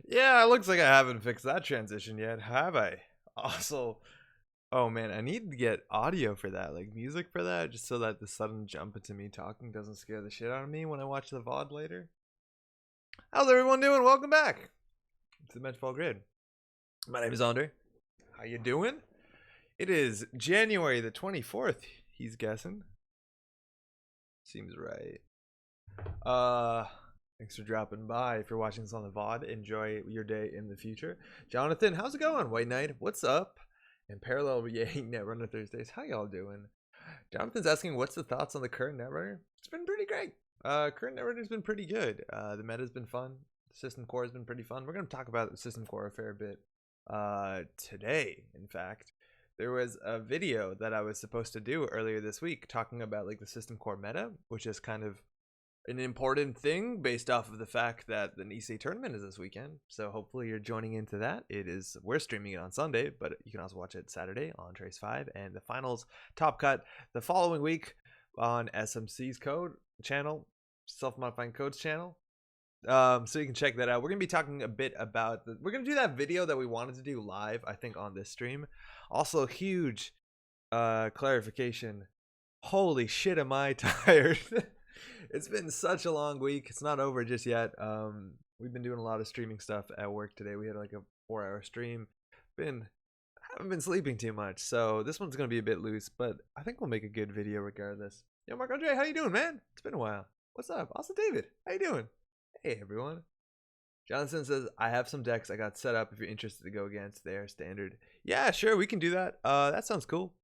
Yeah, it looks like I haven't fixed that transition yet, have I? Also, oh man, I need to get audio for that, like music for that, just so that the sudden jump into me talking doesn't scare the shit out of me when I watch the VOD later. How's everyone doing? Welcome back to the Medfall Grid. My name is Andre. How you doing? It is January the 24th, he's guessing. Seems right. Thanks for dropping by. If you're watching this on the VOD, enjoy your day in the future. Jonathan, how's it going? White Knight, what's up? And parallel yay Netrunner Thursdays, how y'all doing? Jonathan's asking, what's the thoughts on the current Netrunner? It's been pretty great. Current Netrunner's been pretty good. The meta's been fun. The system core has been pretty fun. We're gonna talk about the system core a fair bit today. In fact, there was a video that I was supposed to do earlier this week talking about like the system core meta, which is kind of an important thing based off of the fact that the Nisei tournament is this weekend. So hopefully you're joining into that. We're streaming it on Sunday, but you can also watch it Saturday on Trace 5, and the finals top cut the following week on SMC's code channel, self-modifying codes channel. So you can check that out. We're gonna be talking a bit about we're gonna do that video that we wanted to do live, I think, on this stream. Also, huge clarification. Holy shit, am I tired? It's been such a long week. It's not over just yet. We've been doing a lot of streaming stuff at work today. We had like a 4-hour stream. Haven't been sleeping too much, so this one's gonna be a bit loose, but I think we'll make a good video regardless. Yo, Mark Andre, how you doing, man? It's been a while. What's up? Also, David, how you doing? Hey, everyone. Johnson says, I have some decks I got set up if you're interested to go against their standard. Yeah, sure, we can do that. That sounds cool.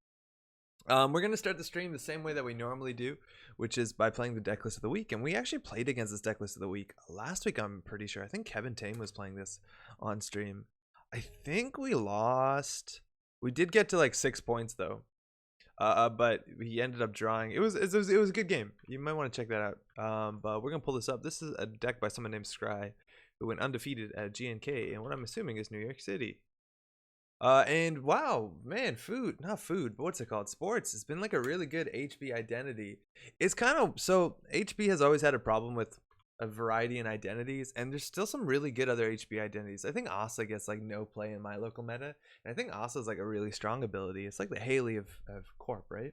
We're going to start the stream the same way that we normally do, which is by playing the deck list of the week. And we actually played against this deck list of the week last week, I'm pretty sure. I think Kevin Tame was playing this on stream. I think we lost. We did get to like 6 points, though. But he ended up drawing. It was a good game. You might want to check that out. But we're going to pull this up. This is a deck by someone named Scry, who went undefeated at GNK, and what I'm assuming is New York City. And wow, man, not food, but what's it called? Sports. It's been like a really good HB identity. It's kind of, so HB has always had a problem with a variety in identities, and there's still some really good other HB identities. I think Asa gets like no play in my local meta, and I think Asa is like a really strong ability. It's like the Haley of Corp, right?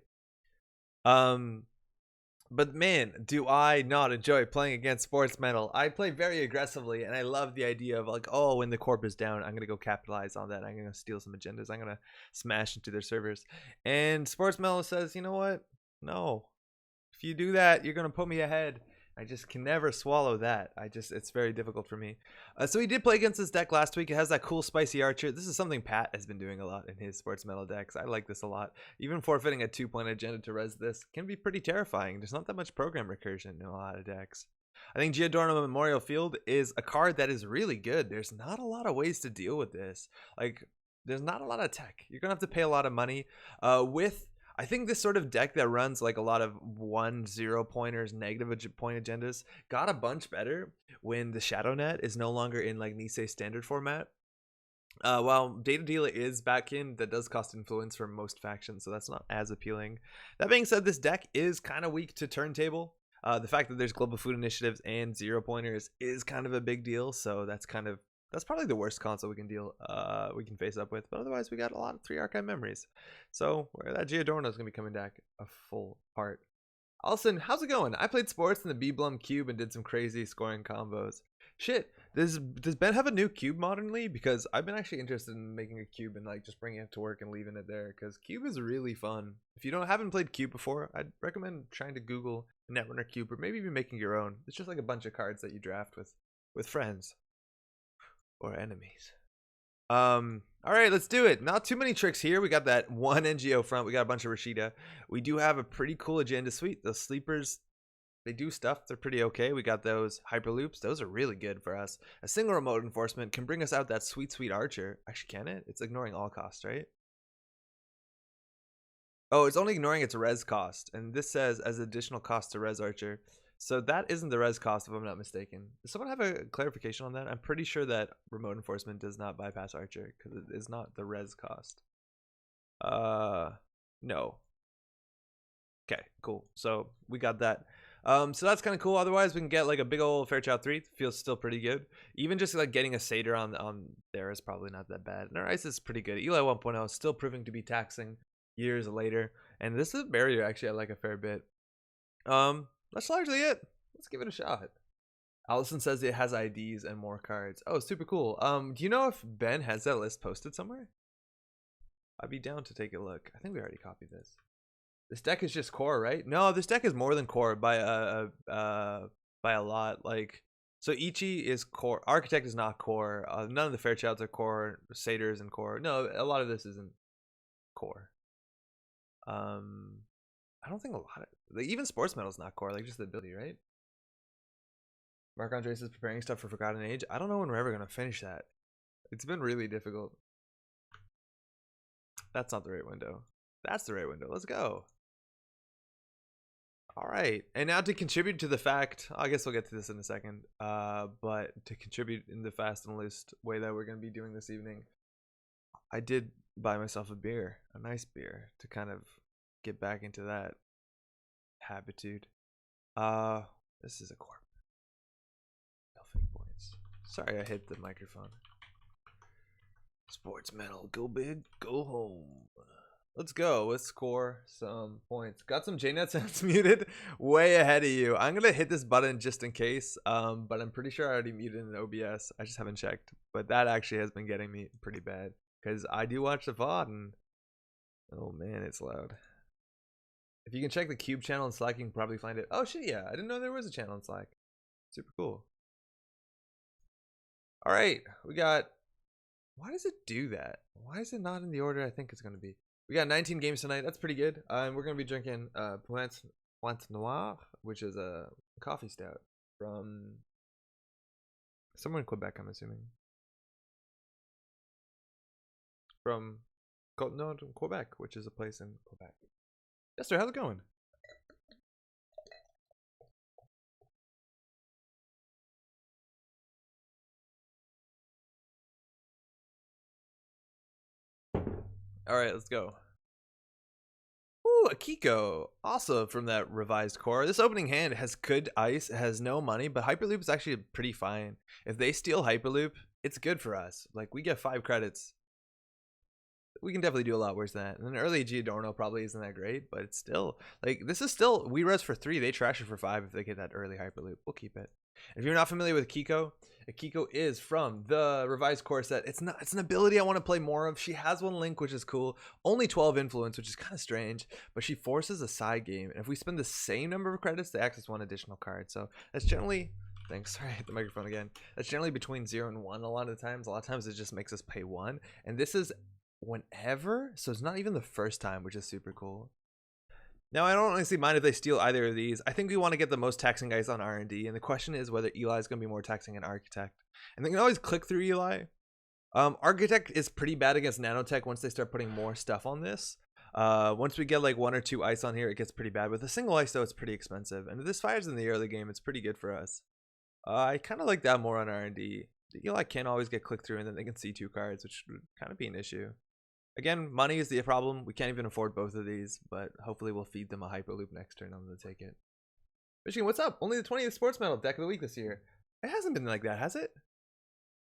But man, do I not enjoy playing against Sports Metal. I play very aggressively, and I love the idea of like, oh, when the corp is down, I'm going to go capitalize on that. I'm going to steal some agendas. I'm going to smash into their servers. And Sports Metal says, you know what? No. If you do that, you're going to put me ahead. I just can never swallow that. It's very difficult for me. So he did play against this deck last week. It has that cool spicy archer. This is something Pat has been doing a lot in his Sports Metal decks. I like this a lot. Even forfeiting a 2-point agenda to res this can be pretty terrifying. There's not that much program recursion in a lot of decks. I think Giordano Memorial Field is a card that is really good. There's not a lot of ways to deal with this. Like, there's not a lot of tech. You're going to have to pay a lot of money. I think this sort of deck that runs like a lot of 1-0 pointers, negative point agendas, got a bunch better when the Shadow Net is no longer in like Nisei standard format. While Data Dealer is back in, that does cost influence for most factions, so that's not as appealing. That being said, this deck is kind of weak to turntable. The fact that there's global food initiatives and 0 pointers is kind of a big deal, so that's probably the worst console we can face up with. But otherwise, we got a lot of 3 archive memories. So that Giordano is gonna be coming back a full part. Allison, how's it going? I played sports in the B-Blum cube and did some crazy scoring combos. Shit, does Ben have a new cube modernly? Because I've been actually interested in making a cube and like just bringing it to work and leaving it there. Because cube is really fun. If you haven't played cube before, I'd recommend trying to Google Netrunner cube, or maybe even making your own. It's just like a bunch of cards that you draft with friends or enemies. All right, let's do it. Not too many tricks here. We got that one NGO front. We got a bunch of Rashida. We do have a pretty cool agenda suite. Those sleepers, they do stuff. They're pretty okay. We got those hyperloops. Those are really good for us. A single remote enforcement can bring us out that sweet archer. Actually, can it? It's ignoring all costs, right? Oh, it's only ignoring its res cost. And this says as additional cost to res archer. So that isn't the res cost, if I'm not mistaken. Does someone have a clarification on that? I'm pretty sure that remote enforcement does not bypass archer because it is not the res cost. No. Okay, cool. So we got that. So that's kind of cool. Otherwise, we can get like a big old Fairchild 3. Feels still pretty good. Even just like getting a Satyr on there is probably not that bad. And our ice is pretty good. Eli 1.0 is still proving to be taxing years later. And this is a barrier actually I like a fair bit. That's largely it. Let's give it a shot. Allison says it has IDs and more cards. Oh, super cool. Do you know if Ben has that list posted somewhere? I'd be down to take a look. I think we already copied this. This deck is just core, right? No, this deck is more than core by a lot. Like, so Ichi is core. Architect is not core. None of the Fairchilds are core. Satyrs and core. No, a lot of this isn't core. I don't think a lot of like, even sports metal is not core. Like just the ability, right? Mark Andres is preparing stuff for Forgotten Age. I don't know when we're ever gonna finish that. It's been really difficult. That's not the right window. That's the right window. Let's go. All right, and now to contribute to the fact, I guess we'll get to this in a second, but to contribute in the fast and loose way that we're going to be doing this evening, I did buy myself a beer, a nice beer, to kind of get back into that habitude. This is a corp. No fake points. Sorry, I hit the microphone. Sports metal, go big, go home. Let's go. Let's score some points. Got some JNet sounds muted way ahead of you. I'm going to hit this button just in case, but I'm pretty sure I already muted in OBS. I just haven't checked. But that actually has been getting me pretty bad because I do watch the VOD and oh man, it's loud. If you can check the Cube channel in Slack, you can probably find it. Oh shit, yeah. I didn't know there was a channel in Slack. Super cool. All right. We got... Why does it do that? Why is it not in the order I think it's going to be? We got 19 games tonight. That's pretty good. And we're going to be drinking Pointe Noire, which is a coffee stout from somewhere in Quebec, I'm assuming. From Quebec, which is a place in Quebec. Yes, sir. How's it going? All right, let's go. Ooh, a Kiko. Also from that revised core. This opening hand has good ice, it has no money, but Hyperloop is actually pretty fine. If they steal Hyperloop, it's good for us. Like, we get 5 credits. We can definitely do a lot worse than that. And then early Giordano probably isn't that great, but it's still, like, this is still, we res for 3. They trash it for 5 if they get that early Hyperloop. We'll keep it. If you're not familiar with Kiko, a Kiko is from the revised core set. It's an ability I want to play more of. She has one link, which is cool. Only 12 influence, which is kind of strange, but she forces a side game. And if we spend the same number of credits, they access 1 additional card. So that's generally, thanks, sorry, I hit the microphone again. That's generally between 0 and 1 a lot of the times. A lot of times it just makes us pay 1. And this is whenever, so it's not even the first time, which is super cool. Now, I don't honestly mind if they steal either of these. I think we want to get the most taxing guys on R&D, and the question is whether Eli is going to be more taxing than Architect. And they can always click through Eli. Architect is pretty bad against Nanotech once they start putting more stuff on this. Once we get like 1 or 2 ice on here, it gets pretty bad. With a single ice, though, it's pretty expensive. And if this fires in the early game, it's pretty good for us. I kind of like that more on R&D. Eli can't always get click through, and then they can see 2 cards, which would kind of be an issue. Again, money is the problem. We can't even afford both of these, but hopefully we'll feed them a Hyperloop next turn. I'm going to take it. Michigan, what's up? Only the 20th Sports Medal deck of the week this year. It hasn't been like that, has it?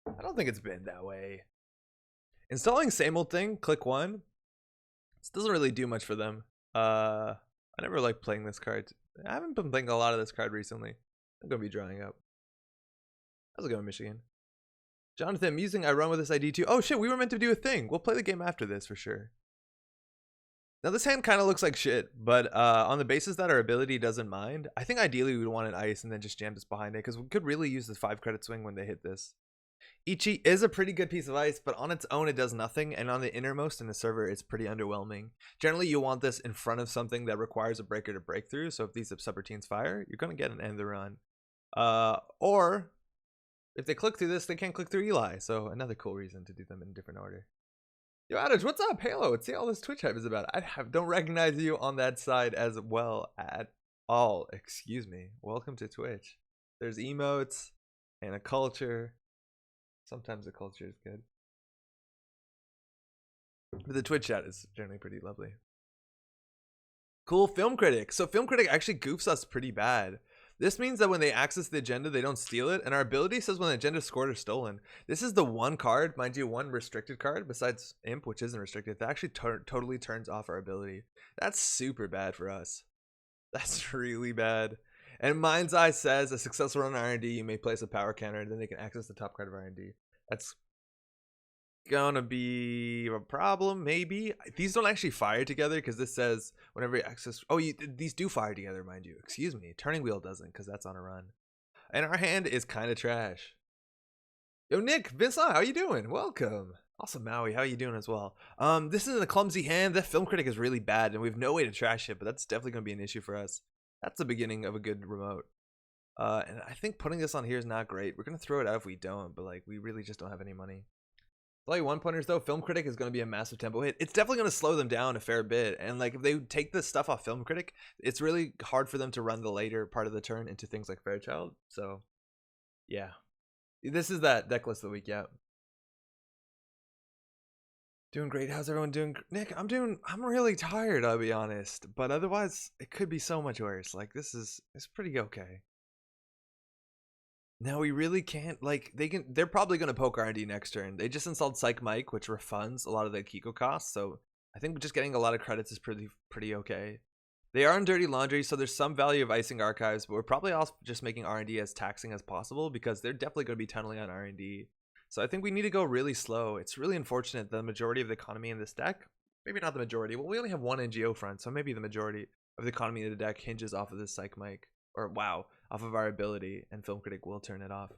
I don't think it's been that way. Installing same old thing, click 1. This doesn't really do much for them. I never like playing this card. I haven't been playing a lot of this card recently. I'm going to be drawing up. How's it going, Michigan? Jonathan, I'm using I run with this ID too. Oh shit, we were meant to do a thing. We'll play the game after this for sure. Now this hand kind of looks like shit, but on the basis that our ability doesn't mind, I think ideally we'd want an ice and then just jam this behind it because we could really use this 5 credit swing when they hit this. Ichi is a pretty good piece of ice, but on its own it does nothing, and on the innermost in the server it's pretty underwhelming. Generally you want this in front of something that requires a breaker to break through, so if these subroutines fire, you're going to get an end of the run. Or if they click through this, they can't click through Eli. So another cool reason to do them in a different order. Yo, Adage, what's up? Halo, let's see all this Twitch hype is about. Don't recognize you on that side as well at all. Excuse me. Welcome to Twitch. There's emotes and a culture. Sometimes the culture is good. But the Twitch chat is generally pretty lovely. Cool. Film Critic. So Film Critic actually goofs us pretty bad. This means that when they access the agenda, they don't steal it, and our ability says when the agenda is scored or stolen. This is the one card, mind you, one restricted card, besides Imp, which isn't restricted, that actually totally turns off our ability. That's super bad for us. That's really bad. And Mind's Eye says a successful run R&D, you may place a power counter, and then they can access the top card of R&D. That's gonna be a problem, maybe. These don't actually fire together because this says whenever you access. Oh, these do fire together, mind you. Excuse me. Turning Wheel doesn't because that's on a run. And our hand is kind of trash. Yo, Nick, Vincent, how you doing? Welcome. Also, Maui, how you doing as well? This is a clumsy hand. That Film Critic is really bad, and we have no way to trash it, but that's definitely gonna be an issue for us. That's the beginning of a good remote. And I think putting this on here is not great. We're gonna throw it out if we don't, but like we really just don't have any money. Play one pointers though, Film Critic is going to be a massive tempo hit. It's definitely going to slow them down a fair bit. And like if they take this stuff off Film Critic, it's really hard for them to run the later part of the turn into things like Fairchild. So yeah, this is that deck list of the week. Yeah. Doing great. How's everyone doing? Nick, I'm really tired, I'll be honest. But otherwise, it could be so much worse. Like it's pretty okay. Now we really can't, like, they're probably going to poke R&D next turn. They just installed Psych Mike, which refunds a lot of the Kiko costs, so I think just getting a lot of credits is pretty okay. They are in Dirty Laundry, so there's some value of icing archives, but we're probably also just making R&D as taxing as possible because they're definitely going to be tunneling on R&D. So I think we need to go really slow. It's really unfortunate the majority of the economy in this deck, maybe not the majority, well, we only have one NGO front, so maybe the majority of the economy of the deck hinges off of this Psych Mike, or wow, off of our ability, and Film Critic will turn it off.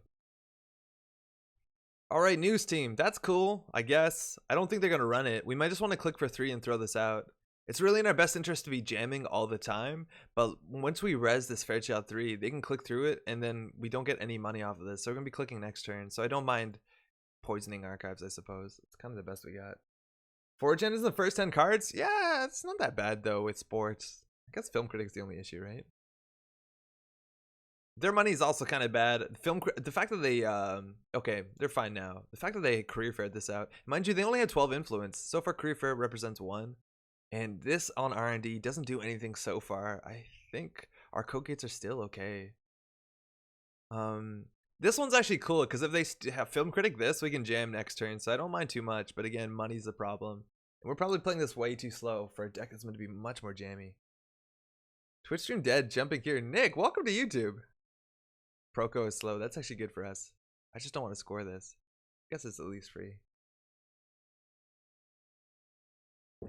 All right, news team. That's cool, I guess. I don't think they're going to run it. We might just want to click for 3 and throw this out. It's really in our best interest to be jamming all the time, but once we res this Fairchild 3, they can click through it, and then we don't get any money off of this. So we're going to be clicking next turn, so I don't mind poisoning archives, I suppose. It's kind of the best we got. 4 agendas in the first 10 cards? Yeah, it's not that bad, though, with sports. I guess Film Critic's the only issue, right? Their money is also kind of bad. The fact that they okay, they're fine now. The fact that they career faired this out, mind you, they only had 12 influence so far. Career fair represents 1, and this on R&D doesn't do anything so far. I think our code gates are still okay. This one's actually cool because if they have Film Critic this, we can jam next turn, so I don't mind too much. But again, money's the problem, and we're probably playing this way too slow for a deck that's meant to be much more jammy. Twitch stream dead. Jumping here, Nick. Welcome to YouTube. Proco is slow. That's actually good for us. I just don't want to score this. I guess it's at least free.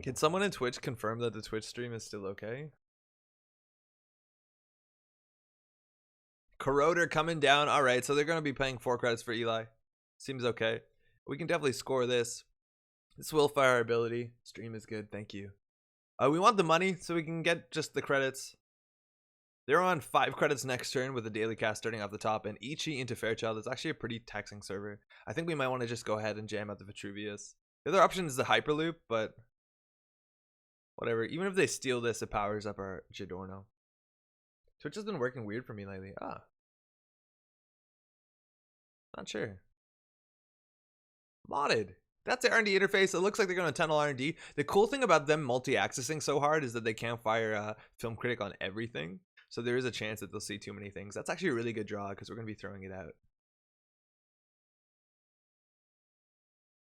Can someone in Twitch confirm that the Twitch stream is still okay? Corroder coming down. All right, so they're going to be paying 4 credits for Eli. Seems okay. We can definitely score this. This will fire our ability. Stream is good. Thank you. We want the money so we can get just the credits. They're on 5 credits next turn with the daily cast starting off the top, and Ichi into Fairchild is actually a pretty taxing server. I think we might want to just go ahead and jam out the Vitruvius. The other option is the Hyperloop, but whatever. Even if they steal this, it powers up our Giorno. Twitch has been working weird for me lately. Not sure. Modded. That's the R&D interface. It looks like they're going to tunnel R&D. The cool thing about them multi-accessing so hard is that they can't fire Film Critic on everything. So there is a chance that they'll see too many things. That's actually a really good draw because we're going to be throwing it out.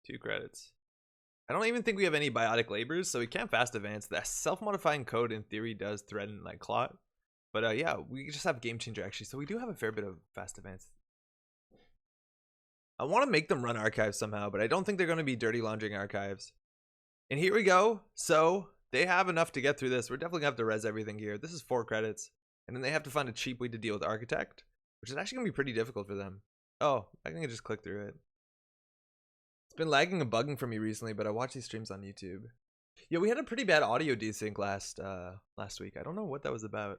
2 credits. I don't even think we have any biotic labors, so we can't fast advance. That self-modifying code in theory does threaten like Clot. But yeah, we just have Game Changer actually, so we do have a fair bit of fast advance. I want to make them run archives somehow, but I don't think they're going to be dirty laundering archives. And here we go. So they have enough to get through this. We're definitely going to have to res everything here. This is 4 credits. And then they have to find a cheap way to deal with Architect, which is actually going to be pretty difficult for them. Oh, I can just click through it. It's been lagging and bugging for me recently, but I watch these streams on YouTube. Yeah, we had a pretty bad audio desync last week. I don't know what that was about.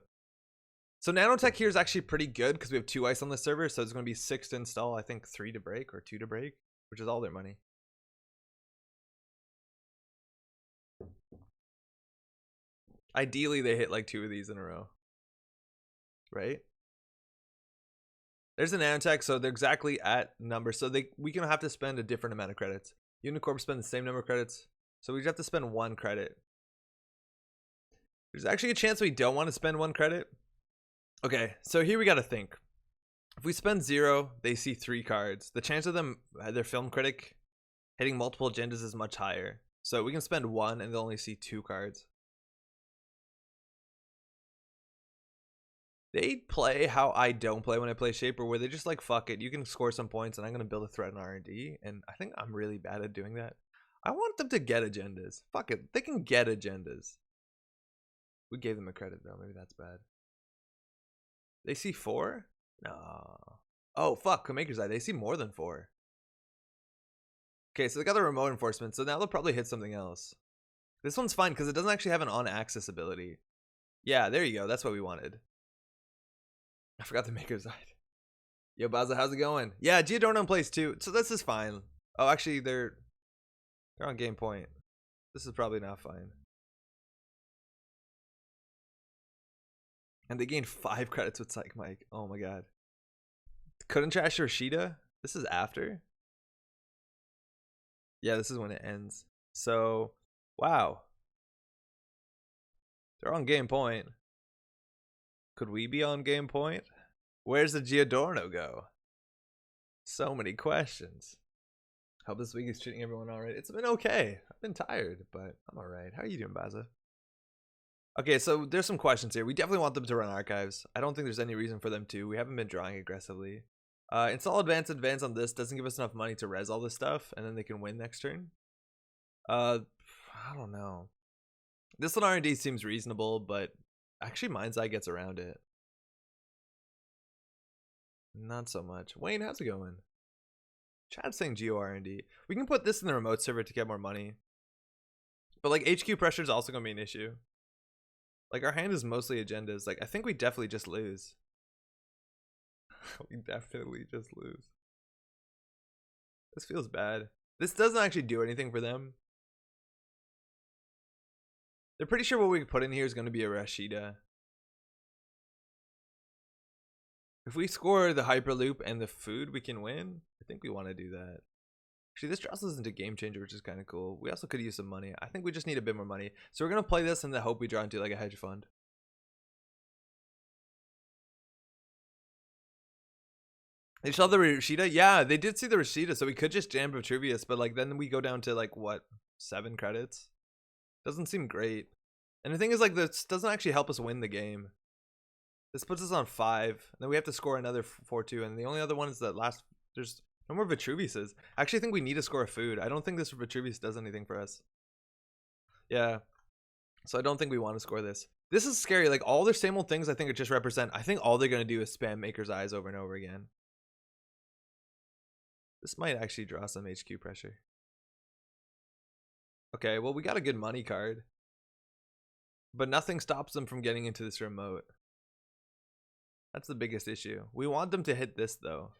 So nanotech here is actually pretty good because we have 2 ice on the server, so it's going to be 6 to install, I think 3 to break or 2 to break, which is all their money. Ideally, they hit like 2 of these in a row, right? There's a nanotech, so they're exactly at number, so we can have to spend a different amount of credits. Unicorp spend the same number of credits, so we just have to spend 1 credit. There's actually a chance we don't want to spend 1 credit. Okay, so here we got to think. If we spend 0, they see 3 cards. The chance of them, their film critic, hitting multiple agendas is much higher. So we can spend 1 and they'll only see 2 cards. They play how I don't play when I play Shaper, where they just like, fuck it, you can score some points and I'm going to build a threat in R&D. And I think I'm really bad at doing that. I want them to get agendas. Fuck it, they can get agendas. We gave them a credit though, maybe that's bad. They see 4? No. Oh, fuck, Maker's Eye, they see more than 4. Okay, so they got the remote enforcement, so now they'll probably hit something else. This one's fine because it doesn't actually have an on-axis ability. Yeah, there you go, that's what we wanted. I forgot the Maker's Eye. Yo, Baza, how's it going? Yeah, Giordano plays too, so this is fine. Oh, actually, they're on game point. This is probably not fine. And they gained 5 credits with Psych Mike. Oh my god. Couldn't trash Rashida? This is after? Yeah, this is when it ends. So, wow. They're on game point. Could we be on game point? Where's the Giordano go? So many questions. Hope this week is treating everyone alright. It's been okay. I've been tired, but I'm alright. How are you doing, Baza? Okay, so there's some questions here. We definitely want them to run archives. I don't think there's any reason for them to. We haven't been drawing aggressively. Install advance on this doesn't give us enough money to res all this stuff, and then they can win next turn. I don't know. This one R&D seems reasonable, but actually Mind's Eye gets around it. Not so much. Wayne, how's it going? Chad's saying Geo R&D. We can put this in the remote server to get more money. But like HQ pressure is also going to be an issue. Like our hand is mostly agendas. Like I think we definitely just lose. We definitely just lose. This feels bad. This doesn't actually do anything for them. They're pretty sure what we put in here is going to be a Rashida. If we score the Hyperloop and the food, we can win. I think we want to do that. Actually, this draws us into Game Changer, which is kind of cool. We also could use some money. I think we just need a bit more money. So we're going to play this in the hope we draw into like a hedge fund. They saw the Rashida? Yeah, they did see the Rashida, so we could just jam Vitruvius, but like then we go down to like what, 7 credits? Doesn't seem great. And the thing is like this doesn't actually help us win the game. This puts us on 5, and then we have to score another 4-2, and the only other one is that last, there's no more Vitruviuses. I actually think we need to score a food. I don't think this Vitruvius does anything for us. Yeah. So I don't think we want to score this. This is scary. Like all their same old things I think it just represent. I think all they're going to do is spam Maker's Eyes over and over again. This might actually draw some HQ pressure. Okay, well we got a good money card. But nothing stops them from getting into this remote. That's the biggest issue. We want them to hit this though.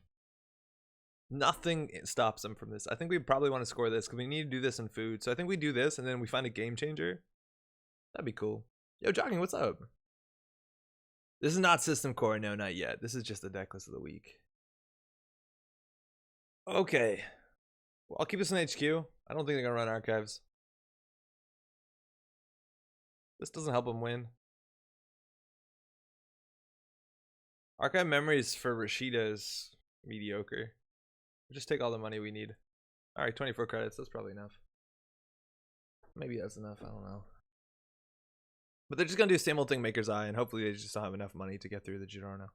Nothing stops them from this. I think we probably want to score this because we need to do this in food. So I think we do this and then we find a game changer. That'd be cool. Yo, Jogging, what's up? This is not system core. No, not yet. This is just the deck list of the week. Okay. Well, I'll keep this in HQ. I don't think they're going to run archives. This doesn't help them win. Archive memories for Rashida is mediocre. We'll just take all the money we need. Alright, 24 credits. That's probably enough. Maybe that's enough. I don't know. But they're just going to do the same old thing, Maker's Eye, and hopefully they just don't have enough money to get through the Giordano.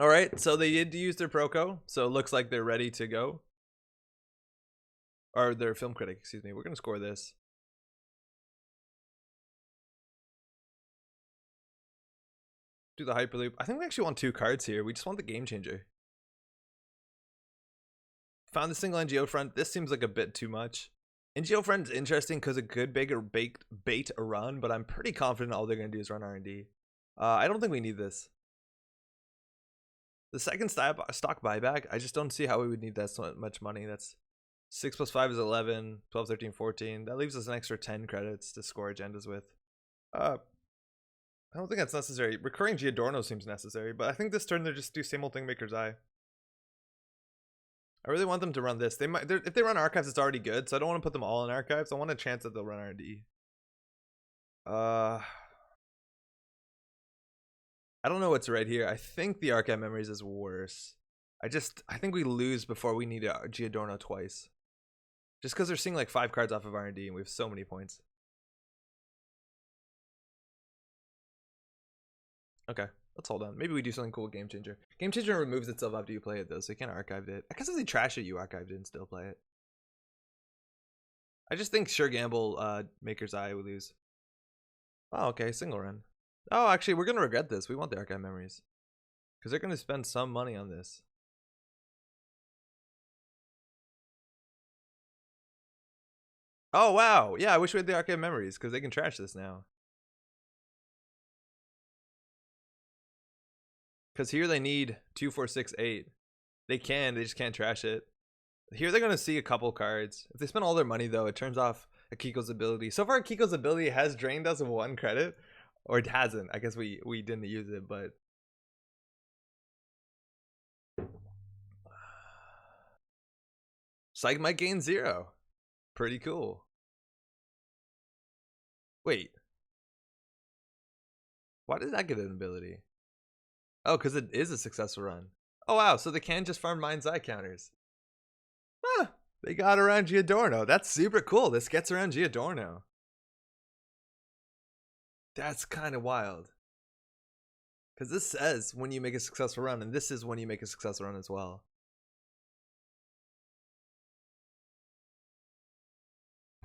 Alright, so they did use their Proco, so it looks like they're ready to go. Or their film critic, excuse me. We're going to score this. Do the Hyperloop. I think we actually want 2 cards here. We just want the game changer. Found the single NGO front. This seems like a bit too much. NGO front is interesting because it could bait a run, but I'm pretty confident all they're going to do is run R&D. I don't think we need this. The second stock buyback, I just don't see how we would need that so much money. That's 6 plus 5 is 11, 12, 13, 14. That leaves us an extra 10 credits to score agendas with. I don't think that's necessary. Recurring Giordano seems necessary, but I think this turn they just do same old thing, Maker's Eye. I really want them to run this. They might, if they run archives, it's already good, so I don't want to put them all in archives. I want a chance that they'll run R&D. I don't know what's right here. I think the Archive Memories is worse. I think we lose before we need a Giordano twice. Just because they're seeing like 5 cards off of R&D and we have so many points. Okay, let's hold on. Maybe we do something cool with Game Changer. Game Changer removes itself after you play it though, so you can't archive it. I guess if they trash it, you archived it and still play it. I just think Sure Gamble, Maker's Eye, we lose. Oh, okay, single run. Oh, actually, we're gonna regret this. We want the Archive Memories. Because they're gonna spend some money on this. Oh, wow. Yeah, I wish we had the Archive Memories, because they can trash this now. Because here they need 2, 4, 6, 8. They just can't trash it. Here they're gonna see a couple cards. If they spend all their money though, it turns off Akiko's ability. So far Akiko's ability has drained us of 1 credit. Or it hasn't. I guess we didn't use it, but Psych might gain 0. Pretty cool. Wait. Why did that get an ability? Oh, because it is a successful run. Oh wow, so they can just farm Mind's Eye counters. Huh. They got around Giordano. That's super cool. This gets around Giordano. That's kind of wild. Because this says when you make a successful run, and this is when you make a successful run as well.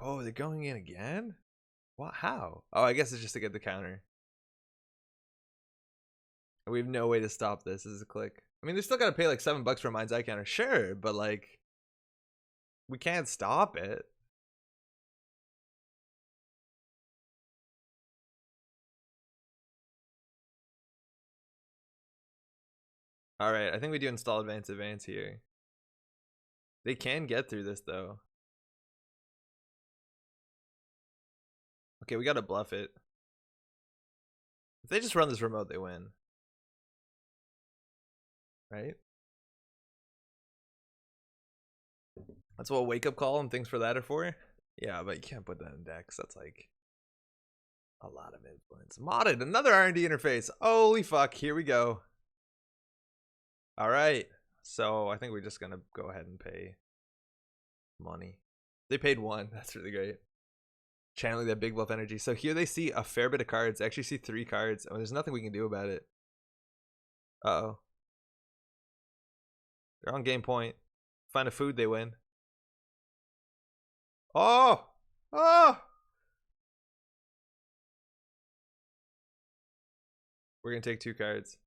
Oh, they're going in again? What? How? Oh, I guess it's just to get the counter. We have no way to stop this. This is a click. I mean, they still got to pay like $7 for a Mind's Eye counter. Sure, but like, we can't stop it. All right, I think we do install advance here. They can get through this though. Okay, we gotta bluff it. If they just run this remote, they win. Right? That's what wake up call and things for that are for. Yeah, but you can't put that in decks. That's like a lot of influence. Modded, another R&D interface. Holy fuck, here we go. All right, so I think we're just gonna go ahead and pay money. They paid 1. That's really great. Channeling that big bluff energy. So here they see a fair bit of cards. They actually see 3 cards. And there's nothing we can do about it. Uh-oh. They're on game point. Find a food, they win. Oh! Oh! We're gonna take 2 cards.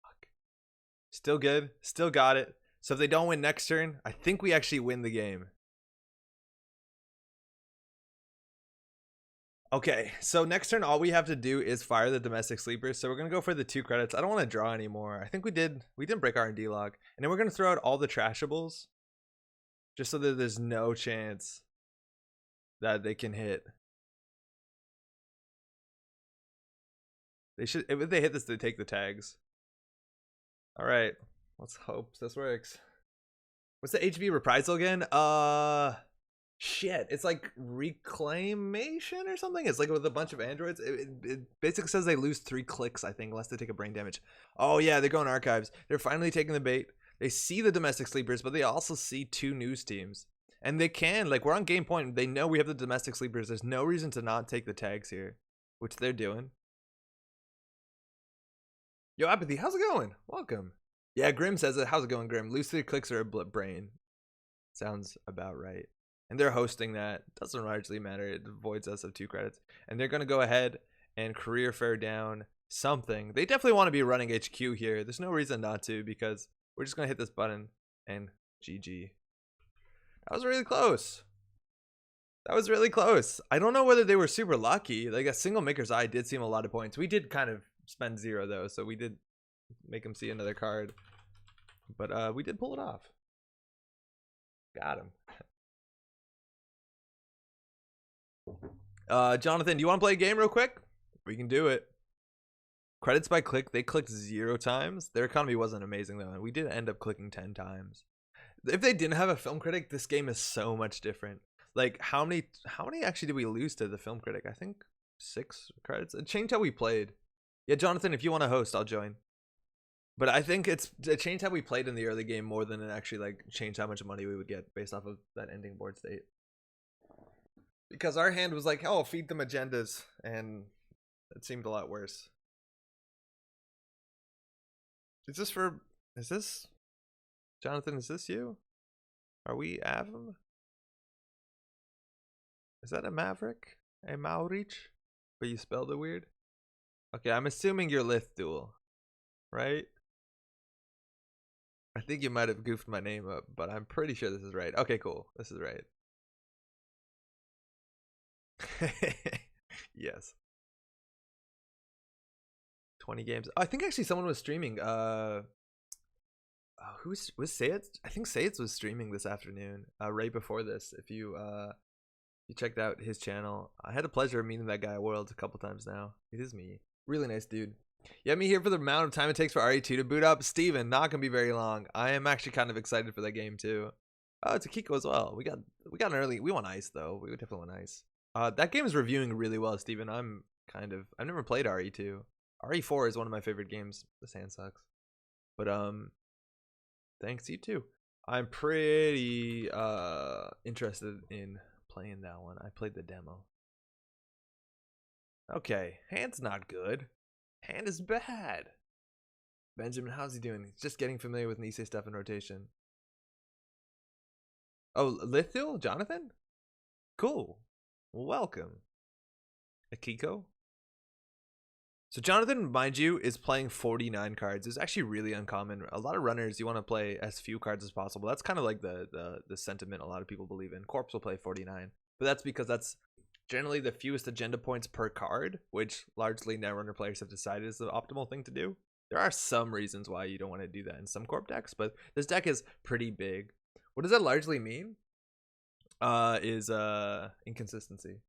Fuck. Still good. Still got it. So if they don't win next turn, I think we actually win the game. Okay, so next turn all we have to do is fire the domestic sleepers. So we're gonna go for the 2 credits. I don't want to draw anymore. I think we didn't break R&D log. And then we're gonna throw out all the trashables. Just so that there's no chance that they can hit. They should, if they hit this, they take the tags. Alright. Let's hope this works. What's the HV reprisal again? Shit, it's like reclamation or something. It's like with a bunch of androids. It basically says they lose 3 clicks, I think, unless they take a brain damage. Oh yeah, they're going archives. They're finally taking the bait. They see the domestic sleepers, but they also see 2 news teams. And they can, like, we're on game point. They know we have the domestic sleepers. There's no reason to not take the tags here, which they're doing. Yo, Apathy, how's it going? Welcome. Yeah, Grim says it. How's it going, Grim? Lose 3 clicks or a brain. Sounds about right. And they're hosting that. Doesn't largely matter. It avoids us of 2 credits. And they're going to go ahead and career fair down something. They definitely want to be running HQ here. There's no reason not to, because we're just going to hit this button and GG. That was really close. That was really close. I don't know whether they were super lucky. Like a single Maker's Eye did seem a lot of points. We did kind of spend 0 though, so we did make them see another card. But we did pull it off. Got him. Jonathan, do you want to play a game real quick? We can do it. Credits by click, they clicked 0 times. Their economy wasn't amazing though, and we did end up clicking 10 times. If they didn't have a film critic, this game is so much different. Like how many actually did we lose to the film critic? I think 6 credits. It changed how we played. Yeah, Jonathan, if you want to host, I'll join. But I think it changed how we played in the early game more than it actually like changed how much money we would get based off of that ending board state. Because our hand was like, oh, feed them agendas, and it seemed a lot worse. Is this Jonathan, is this you? Are we Avum? Is that a Maverick? A Maurich? But you spelled it weird? Okay, I'm assuming you're Lith Duel, right? I think you might have goofed my name up, but I'm pretty sure this is right. Okay, cool. This is right. Yes. 20 games. Oh, I think actually someone was streaming. Who was Sayed? I think Sayed was streaming this afternoon. Right before this. If you checked out his channel, I had the pleasure of meeting that guy at Worlds a couple times now. It is me. Really nice dude. You have me here for the amount of time it takes for RE2 to boot up. Steven, not gonna be very long. I am actually kind of excited for that game too. Oh, it's a Kiko as well. We got an early. We want ice though. We would definitely want ice. That game is reviewing really well, Steven. I've never played RE2. RE4 is one of my favorite games. This hand sucks. But thanks, you too. I'm pretty interested in playing that one. I played the demo. Okay, hand's not good. Hand is bad. Benjamin, how's he doing? He's just getting familiar with Nisei stuff in rotation. Oh, Lithil? Jonathan? Cool. Welcome. Akiko? So Jonathan, mind you, is playing 49 cards. It's actually really uncommon. A lot of runners, you want to play as few cards as possible. That's kind of like the sentiment a lot of people believe in. Corpse will play 49. But that's because that's generally the fewest agenda points per card, which largely Netrunner players have decided is the optimal thing to do. There are some reasons why you don't want to do that in some Corp decks, but this deck is pretty big. What does that largely mean? Is inconsistency.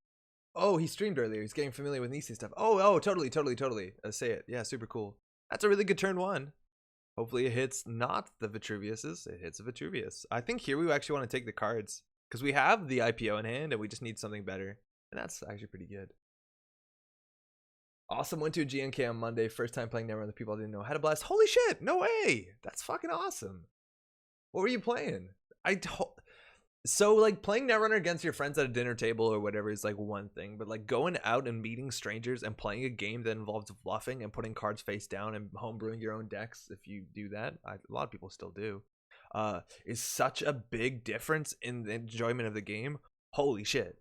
Oh, he streamed earlier. He's getting familiar with Nisei stuff. Oh, totally. Say it. Yeah, super cool. That's a really good turn 1. Hopefully it hits not the Vitruviuses. It hits a Vitruvius. I think here we actually want to take the cards because we have the IPO in hand and we just need something better. And that's actually pretty good. Awesome. Went to a GNK on Monday. First time playing Netrunner. The people I didn't know. Had a blast. Holy shit. No way. That's fucking awesome. What were you playing? So like playing Netrunner against your friends at a dinner table or whatever is like one thing, but like going out and meeting strangers and playing a game that involves bluffing and putting cards face down and homebrewing your own decks, if you do that, a lot of people still do, is such a big difference in the enjoyment of the game. Holy shit.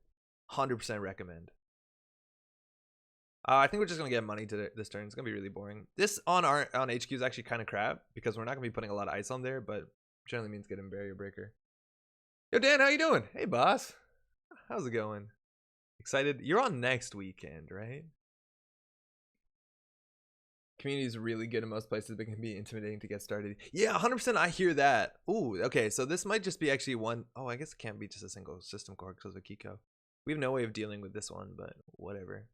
100% recommend. I think we're just gonna get money to this turn. It's gonna be really boring. This on HQ is actually kind of crap because we're not gonna be putting a lot of ice on there, but generally means getting barrier breaker. Yo, Dan, how you doing? Hey, boss. How's it going? Excited? You're on next weekend, right? Community is really good in most places, but can be intimidating to get started. Yeah, 100%. I hear that. Ooh, okay. So this might just be actually one. Oh, I guess it can't be just a single system core because of Kiko. We have no way of dealing with this one, but whatever.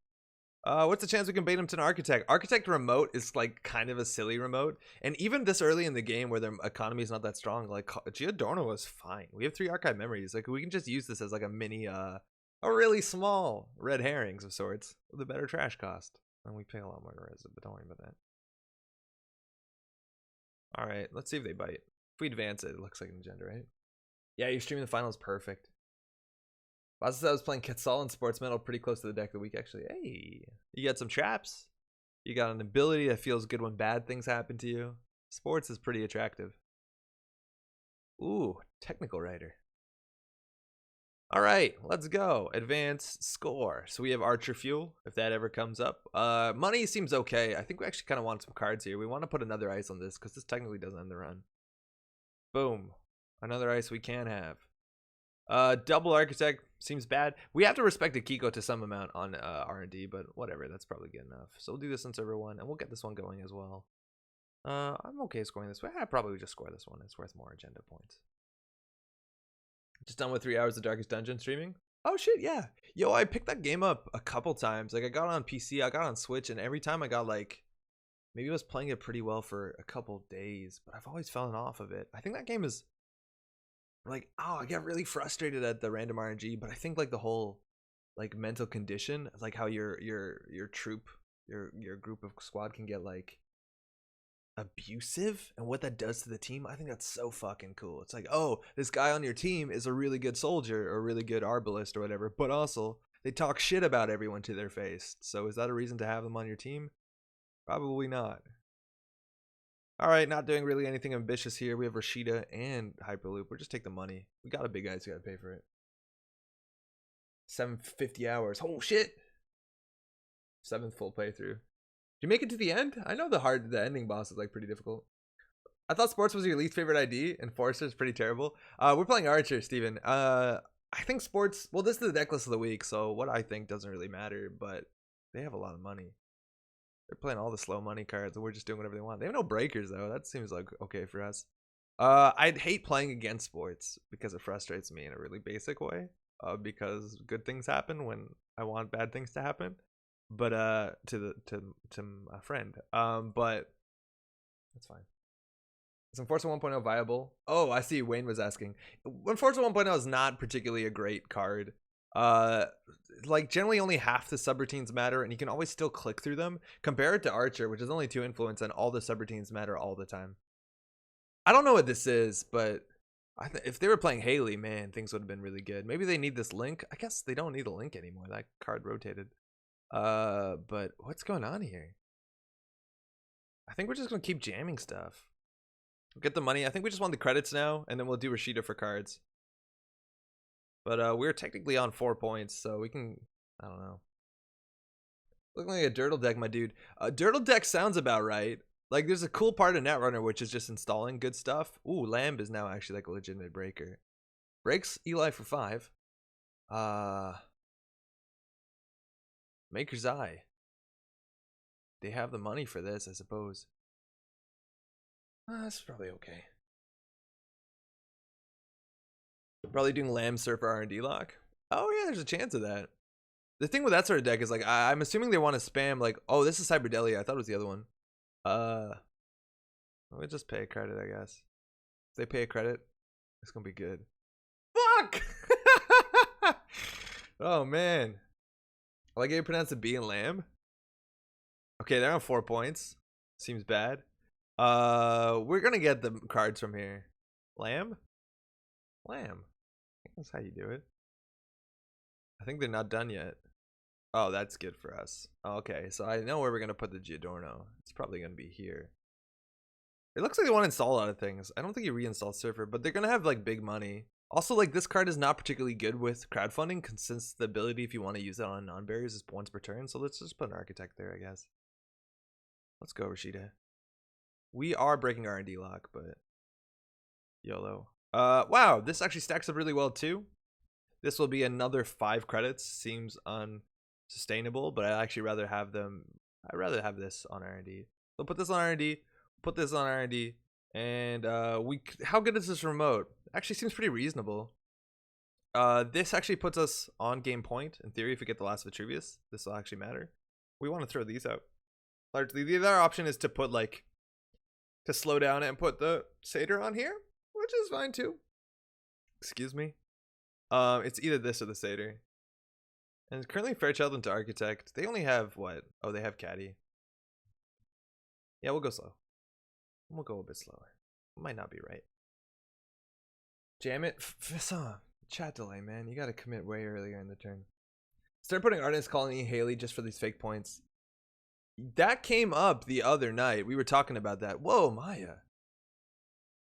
What's the chance we can bait him to an architect? Architect remote is like kind of a silly remote, and even this early in the game where their economy is not that strong, like Giordano was fine. We have 3 archive memories. Like we can just use this as like a mini, a really small red herrings of sorts with a better trash cost. And we pay a lot more to res it, but don't worry about that. All right, let's see if they bite. If we advance it, it looks like an agenda, right? Yeah, your streaming the finals perfect. I was playing Quetzal and Sports Metal pretty close to the deck of the week, actually. Hey, you got some traps. You got an ability that feels good when bad things happen to you. Sports is pretty attractive. Ooh, technical writer. All right, let's go. Advance score. So we have Archer Fuel, if that ever comes up. Money seems okay. I think we actually kind of want some cards here. We want to put another ice on this because this technically doesn't end the run. Boom. Another ice we can have. Double Architect seems bad. We have to respect a Kiko to some amount on R&D, but whatever, that's probably good enough. So we'll do this on server 1, and we'll get this one going as well. I'm okay scoring this way. I probably would just score this one. It's worth more agenda points. Just done with 3 hours of Darkest Dungeon streaming. Oh shit, yeah. Yo, I picked that game up a couple times. Like I got it on PC, I got it on Switch, and every time I got like, maybe I was playing it pretty well for a couple days, but I've always fallen off of it. I think that game is like, oh, I get really frustrated at the random RNG, but I think like the whole like mental condition, like how your troop, your group of squad can get like abusive and what that does to the team. I think that's so fucking cool. It's like, oh, this guy on your team is a really good soldier or a really good arbalist or whatever, but also they talk shit about everyone to their face. So is that a reason to have them on your team? Probably not. All right, not doing really anything ambitious here. We have Rashida and Hyperloop. We'll just take the money. We got a big guy, so gotta pay for it. 750 hours. Oh shit. 7th full playthrough. Did you make it to the end? I know the ending boss is like pretty difficult. I thought sports was your least favorite ID, and Forrester is pretty terrible. We're playing Archer, Steven. I think sports. Well, this is the decklist of the week, so what I think doesn't really matter. But they have a lot of money. They're playing all the slow money cards, and we're just doing whatever they want. They have no breakers though. That seems like okay for us. I'd hate playing against sports because it frustrates me in a really basic way. Because good things happen when I want bad things to happen. But to my friend. But that's fine. Is Enforcer 1.0 viable? Oh, I see. Wayne was asking. Enforcer 1.0 is not particularly a great card. Like generally only half the subroutines matter, and you can always still click through them. Compare it to Archer, which is only 2 influence, and all the subroutines matter all the time. I don't know what this is, but if they were playing Haley, man, things would have been really good. Maybe they need this link. I guess they don't need a link anymore. That card rotated. But what's going on here? I think we're just gonna keep jamming stuff. We'll get the money. I think we just want the credits now, and then we'll do Rashida for cards. But we're technically on 4 points, so we can, I don't know. Looking like a Dirtle deck, my dude. Dirtle deck sounds about right. Like, there's a cool part of Netrunner, which is just installing good stuff. Ooh, Lamb is now actually like a legitimate breaker. Breaks Eli for 5. Maker's Eye. They have the money for this, I suppose. That's probably okay. Probably doing Lamb Surfer R&D lock. Oh yeah, there's a chance of that. The thing with that sort of deck is like I'm assuming they want to spam like, oh, this is Cyberdelia. I thought it was the other one. We'll just pay a credit, I guess. If they pay a credit, it's gonna be good. Fuck! Oh man. I like how you pronounce the B in Lamb. Okay, they're on 4 points. Seems bad. We're gonna get the cards from here. Lamb? Lamb. I think that's how you do it. I think they're not done yet. Oh, that's good for us. Okay, so I know where we're gonna put the Giordano. It's probably gonna be here. It looks like they want to install a lot of things. I don't think you reinstall Surfer, but they're gonna have like big money. Also, like this card is not particularly good with crowdfunding, since the ability if you want to use it on non-barriers is once per turn. So let's just put an Architect there, I guess. Let's go, Rashida. We are breaking R&D lock, but YOLO. Wow, this actually stacks up really well too. This will be another 5 credits. Seems unsustainable, but I'd actually rather have them. I'd rather have this on R&D. So put this on R&D, put this on R&D, and how good is this remote? Actually seems pretty reasonable. This actually puts us on game point. In theory, if we get the last Vitruvius, this will actually matter. We want to throw these out. Largely, the other option is to put like to slow down and put the Satyr on here, which is fine too. Excuse me. It's either this or the Satyr. And currently Fairchild into Architect. They only have what? Oh, they have Caddy. Yeah, we'll go slow. We'll go a bit slower. Might not be right. Jam it. Chat delay, man. You gotta commit way earlier in the turn. Start putting Artist Colony Haley just for these fake points. That came up the other night. We were talking about that. Whoa, Maya.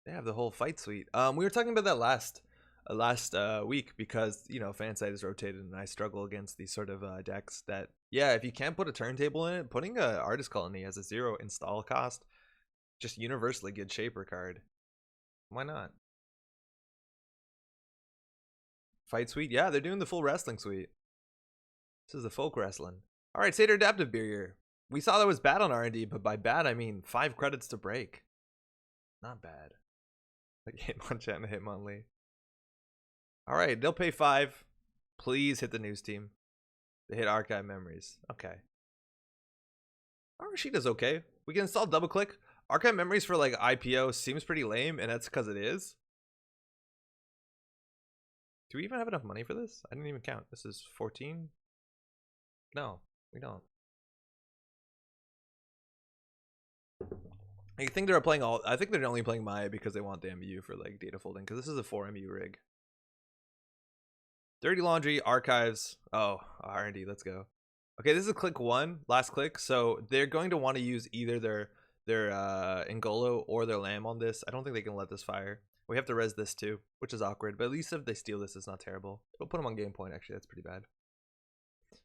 They have the whole fight suite. We were talking about that last week because, you know, fan site is rotated and I struggle against these sort of decks that, yeah, if you can't put a turntable in it, putting a Artist Colony as a 0 install cost, just universally good shaper card. Why not? Fight suite? Yeah, they're doing the full wrestling suite. This is the folk wrestling. All right, Satyr Adaptive Barrier. We saw that was bad on R&D, but by bad, I mean 5 credits to break. Not bad. Like Hitmonchan and Hitmonlee. All right, they'll pay 5. Please hit the news team. They hit Archive Memories. Okay. Rashida's okay. We can install double click. Archive Memories for like IPO seems pretty lame, and that's because it is. Do we even have enough money for this? I didn't even count. This is 14? No, we don't. I think they're playing all. I think they're only playing Maya because they want the MU for like data folding. Because this is a 4 MU rig. Dirty Laundry, Archives. Oh, R&D. Let's go. Okay, this is click 1, last click. So they're going to want to use either their Ngolo or their Lamb on this. I don't think they can let this fire. We have to res this too, which is awkward. But at least if they steal this, it's not terrible. We'll put them on game point. Actually, that's pretty bad.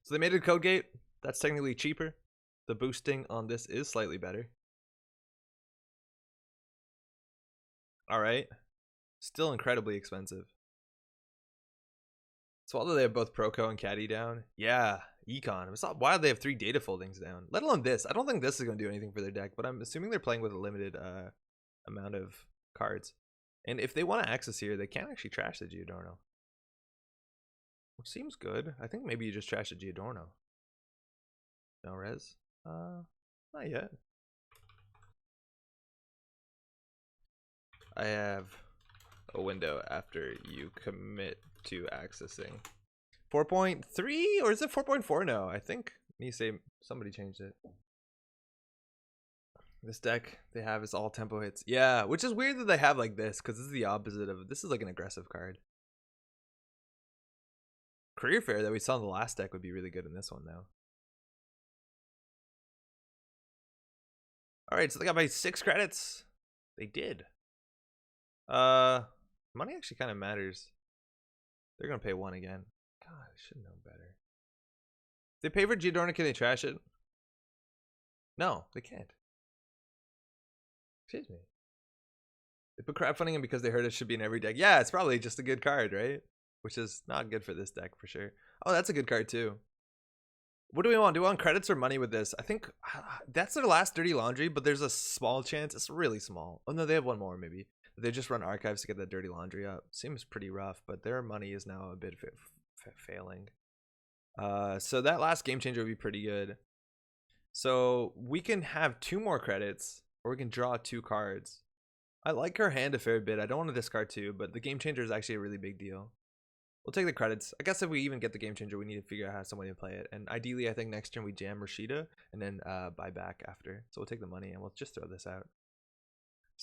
So they made it a code gate. That's technically cheaper. The boosting on this is slightly better. All right. Still incredibly expensive. So although they have both Proco and Caddy down, yeah, Econ. It's not wild they have 3 data foldings down, let alone this. I don't think this is going to do anything for their deck, but I'm assuming they're playing with a limited amount of cards. And if they want to access here, they can actually trash the Giordano. Which seems good. I think maybe you just trash the Giordano. No res? Not yet. I have a window after you commit to accessing. 4.3 or is it 4.4 now? I think me say somebody changed it. This deck they have is all tempo hits. Yeah, which is weird that they have like this because this is the opposite of this is like an aggressive card. Career Fair that we saw in the last deck would be really good in this one though. All right, so they got my 6 credits. They did. Money actually kind of matters. They're gonna pay 1 again. God, I should know better. If they pay for Giordano, can they trash it? No, they can't. Excuse me. They put crowdfunding in because they heard it should be in every deck. Yeah, it's probably just a good card, right? Which is not good for this deck for sure. Oh, that's a good card too. What do we want? Do we want credits or money with this? I think that's their last Dirty Laundry, but there's a small chance. It's really small. Oh no, they have one more maybe. They just run Archives to get that Dirty Laundry up. Seems pretty rough, but their money is now a bit failing. So that last Game Changer would be pretty good. So we can have 2 more credits, or we can draw 2 cards. I like her hand a fair bit. I don't want to discard 2, but the Game Changer is actually a really big deal. We'll take the credits. I guess if we even get the Game Changer, we need to figure out how some way to play it. And ideally, I think next turn we jam Rashida and then buy back after. So we'll take the money and we'll just throw this out.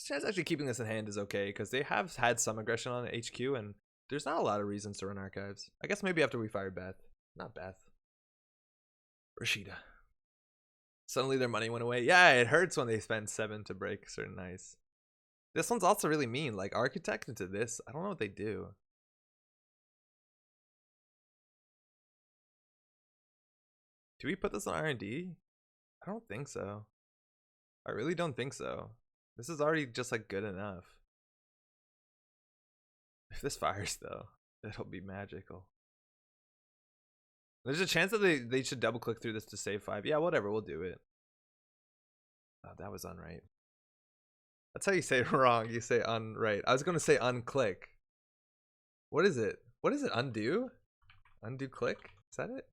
Chance actually keeping this in hand is okay because they have had some aggression on HQ and there's not a lot of reasons to run Archives. I guess maybe after we fire Beth. Not Beth. Rashida. Suddenly their money went away. Yeah, it hurts when they spend 7 to break certain ice. This one's also really mean. Like Architect into this. I don't know what they do. Do we put this on R&D? I don't think so. I really don't think so. This is already just like good enough. If this fires though, it'll be magical. There's a chance that they should double click through this to save 5. Yeah, whatever, we'll do it. Oh, that was unright. That's how you say it wrong. You say unright. I was gonna say unclick. What is it? What is it? Undo? Undo click? Is that it?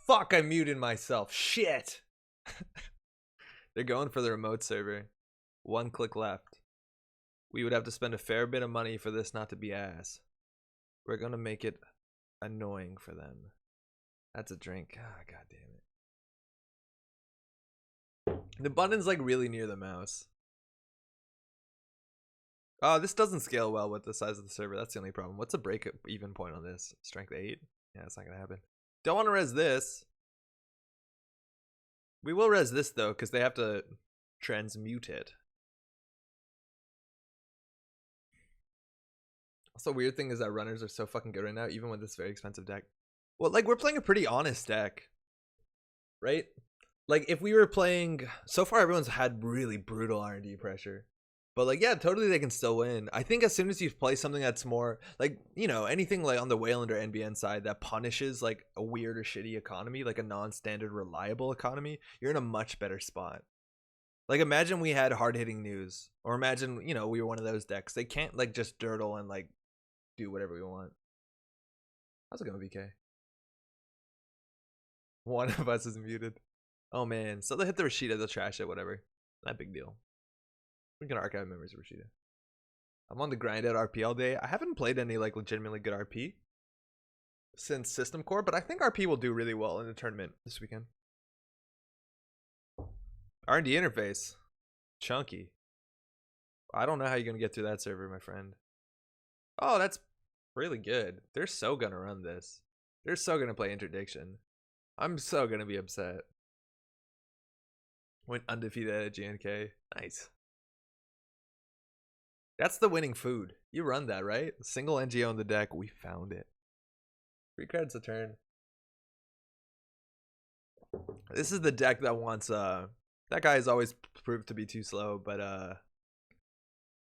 Fuck, I muted myself. Shit. They're going for the remote server. 1 click left. We would have to spend a fair bit of money for this not to be ass. We're gonna make it annoying for them. That's a drink. Ah, god damn it. The button's like really near the mouse. Oh, this doesn't scale well with the size of the server. That's the only problem. What's a break even point on this? Strength 8? Yeah, it's not gonna happen. Don't want to res this. We will res this though, because they have to transmute it. Also, weird thing is that runners are so fucking good right now, even with this very expensive deck. Well, like we're playing a pretty honest deck, right? Like if we were playing, so far everyone's had really brutal R&D pressure. But like, yeah, totally they can still win. I think as soon as you play something that's more like, you know, anything like on the Weyland or NBN side that punishes like a weird or shitty economy, like a non-standard reliable economy, you're in a much better spot. Like imagine we had hard-hitting news, or imagine, you know, we were one of those decks. They can't like just dirtle and like do whatever we want. How's it going, BK? One of us is muted. Oh man, so they hit the Rashida, they'll trash it, whatever. Not big deal. We can archive memories of Rashida. I'm on the grind at RP all day. I haven't played any like legitimately good RP since System Core, but I think RP will do really well in the tournament this weekend. R&D interface. Chunky. I don't know how you're going to get through that server, my friend. Oh, that's really good. They're so going to run this. They're so going to play Interdiction. I'm so going to be upset. Went undefeated at GNK. Nice. That's the winning food. You run that, right? Single NGO on the deck. We found it. 3 credits a turn. This is the deck that wants that guy has always proved to be too slow, but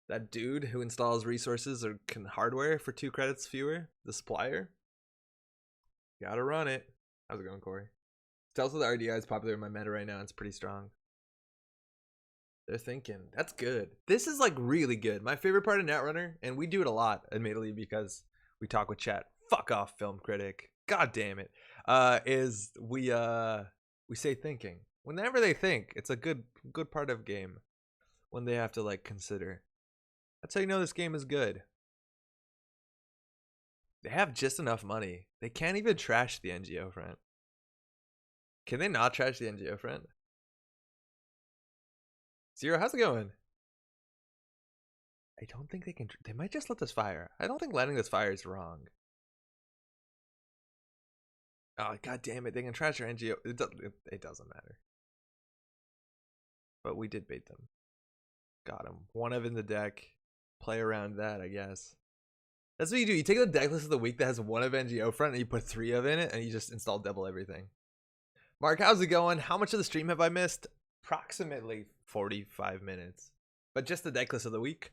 that dude who installs resources or can hardware for 2 credits fewer, the supplier, gotta run it. How's it going, Corey? Stealth with RDI is popular in my meta right now. It's pretty strong. They're thinking. That's good. This is like really good. My favorite part of Netrunner, and we do it a lot, admittedly, because we talk with chat. Fuck off, film critic. God damn it. Is we say thinking. Whenever they think, it's a good part of game. When they have to like consider. That's how you know this game is good. They have just enough money. They can't even trash the NGO front. Can they not trash the NGO front? Zero, how's it going? I don't think they can. They might just let this fire. I don't think letting this fire is wrong. Oh, god damn it. They can trash your NGO. It doesn't matter. But we did bait them. Got him. 1 of in the deck. Play around that, I guess. That's what you do. You take the deck list of the week that has 1 of NGO front and you put 3 of in it and you just install double everything. Mark, how's it going? How much of the stream have I missed? Approximately 45 minutes. But just the deck list of the week.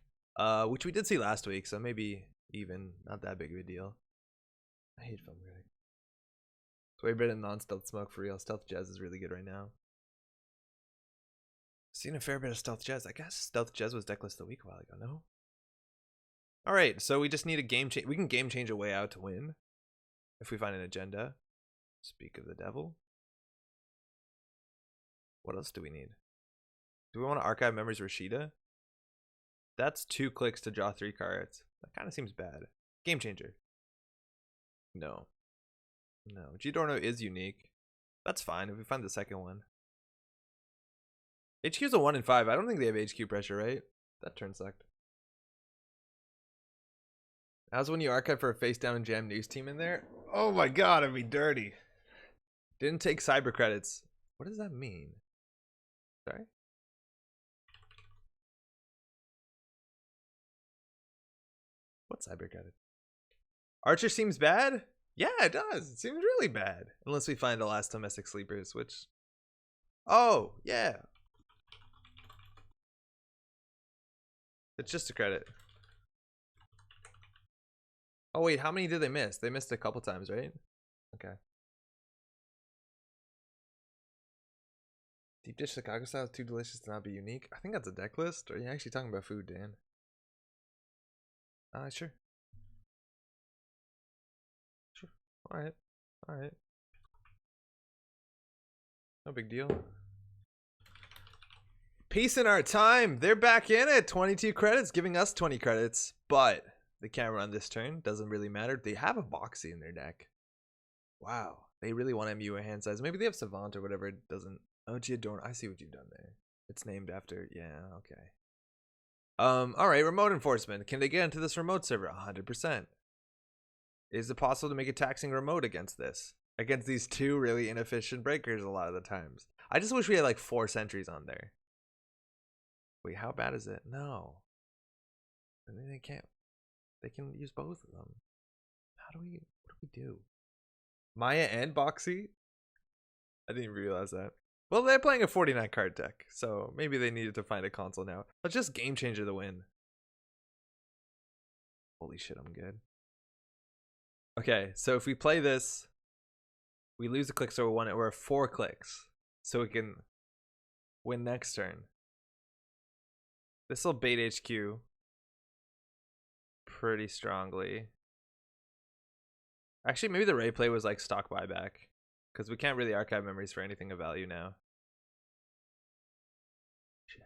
Which we did see last week, so maybe even not that big of a deal. I hate film critic. It's way better than non-stealth smoke for real. Stealth Jazz is really good right now. Seen a fair bit of Stealth Jazz. I guess Stealth Jazz was deck list of the week a while ago, no? Alright, so we just need a game change. We can game change a way out to win. If we find an agenda. Speak of the devil. What else do we need? Do we want to archive memories Rashida? That's 2 clicks to draw 3 cards. That kind of seems bad. Game changer. No. No. G-Dorno is unique. That's fine if we find the second one. HQ's a 1 in 5. I don't think they have HQ pressure, right? That turn sucked. How's when you archive for a face down and jam news team in there? Oh my god, it'd be dirty. Didn't take cyber credits. What does that mean? Sorry? What cyber credit? Archer seems bad? Yeah, it does. It seems really bad. Unless we find the last domestic sleepers, which... Oh, yeah. It's just a credit. Oh, wait, how many did they miss? They missed a couple times, right? Okay. Deep dish Chicago style is too delicious to not be unique. I think that's a deck list. Or are you actually talking about food, Dan? Sure. Sure. Alright. Alright. No big deal. Peace in our time. They're back in it. 22 credits, giving us 20 credits. But they can't run this turn. Doesn't really matter. They have a Boxy in their deck. Wow. They really want MU a hand size. Maybe they have Savant or whatever. It doesn't. Oh, Giadorn. I see what you've done there. It's named after. Yeah, okay. Alright, remote enforcement. Can they get into this remote server? 100%. Is it possible to make a taxing remote against this? Against these 2 really inefficient breakers a lot of the times. I just wish we had like 4 sentries on there. Wait, how bad is it? No. I mean, they can't. They can use both of them. What do we do? Maya and Boxy? I didn't even realize that. Well, they're playing a 49 card deck, so maybe they needed to find a console now. Let's just game changer the win. Holy shit, I'm good. Okay, so if we play this, we lose a click, so we're 4 clicks. So we can win next turn. This will bait HQ pretty strongly. Actually, maybe the Ray play was like stock buyback, because we can't really archive memories for anything of value now. Shit.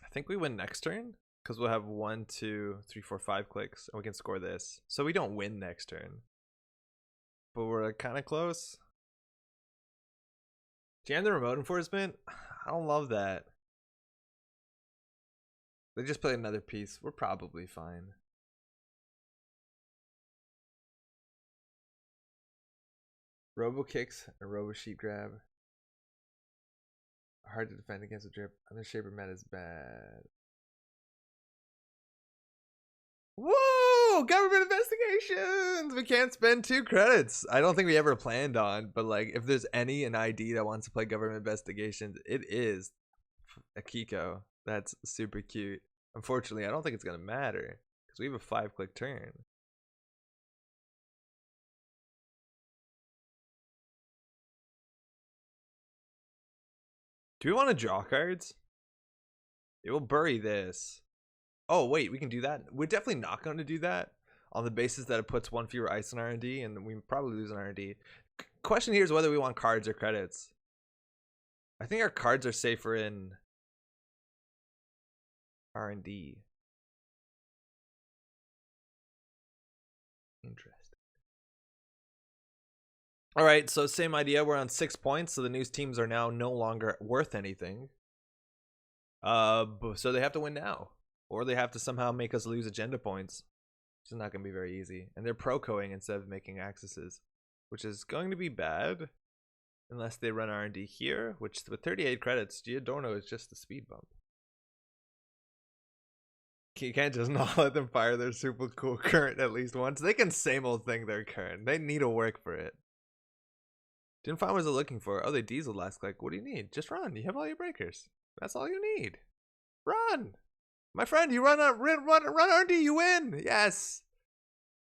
I think we win next turn, because we'll have 1, 2, 3, 4, 5 clicks, and we can score this. So we don't win next turn, but we're kind of close. Jam the remote enforcement? I don't love that. They just play another piece. We're probably fine. Robo kicks and robo sheet grab. Hard to defend against a drip. Under shaper meta is bad. Whoa! Government investigations! We can't spend 2 credits. I don't think we ever planned on, but like if there's an ID that wants to play government investigations, it is Akiko. That's super cute. Unfortunately, I don't think it's gonna matter because we have a 5-click turn. Do we want to draw cards? It will bury this. Oh wait, we can do that. We're definitely not going to do that on the basis that it puts 1 fewer ice in R&D, and we probably lose an R&D. Question here is whether we want cards or credits. I think our cards are safer in R&D. Interesting. All right, so same idea. We're on 6 points, so the news teams are now no longer worth anything. So they have to win now, or they have to somehow make us lose agenda points. Which is not going to be very easy. And they're pro-coing instead of making accesses, which is going to be bad unless they run R&D here, which with 38 credits, Giordano is just a speed bump. You can't just not let them fire their super cool current at least once. They can same old thing their current. They need to work for it. Didn't find what they're looking for. Oh, they diesel last click. What do you need? Just run. You have all your breakers. That's all you need. Run. My friend, you run R&D, you win. Yes.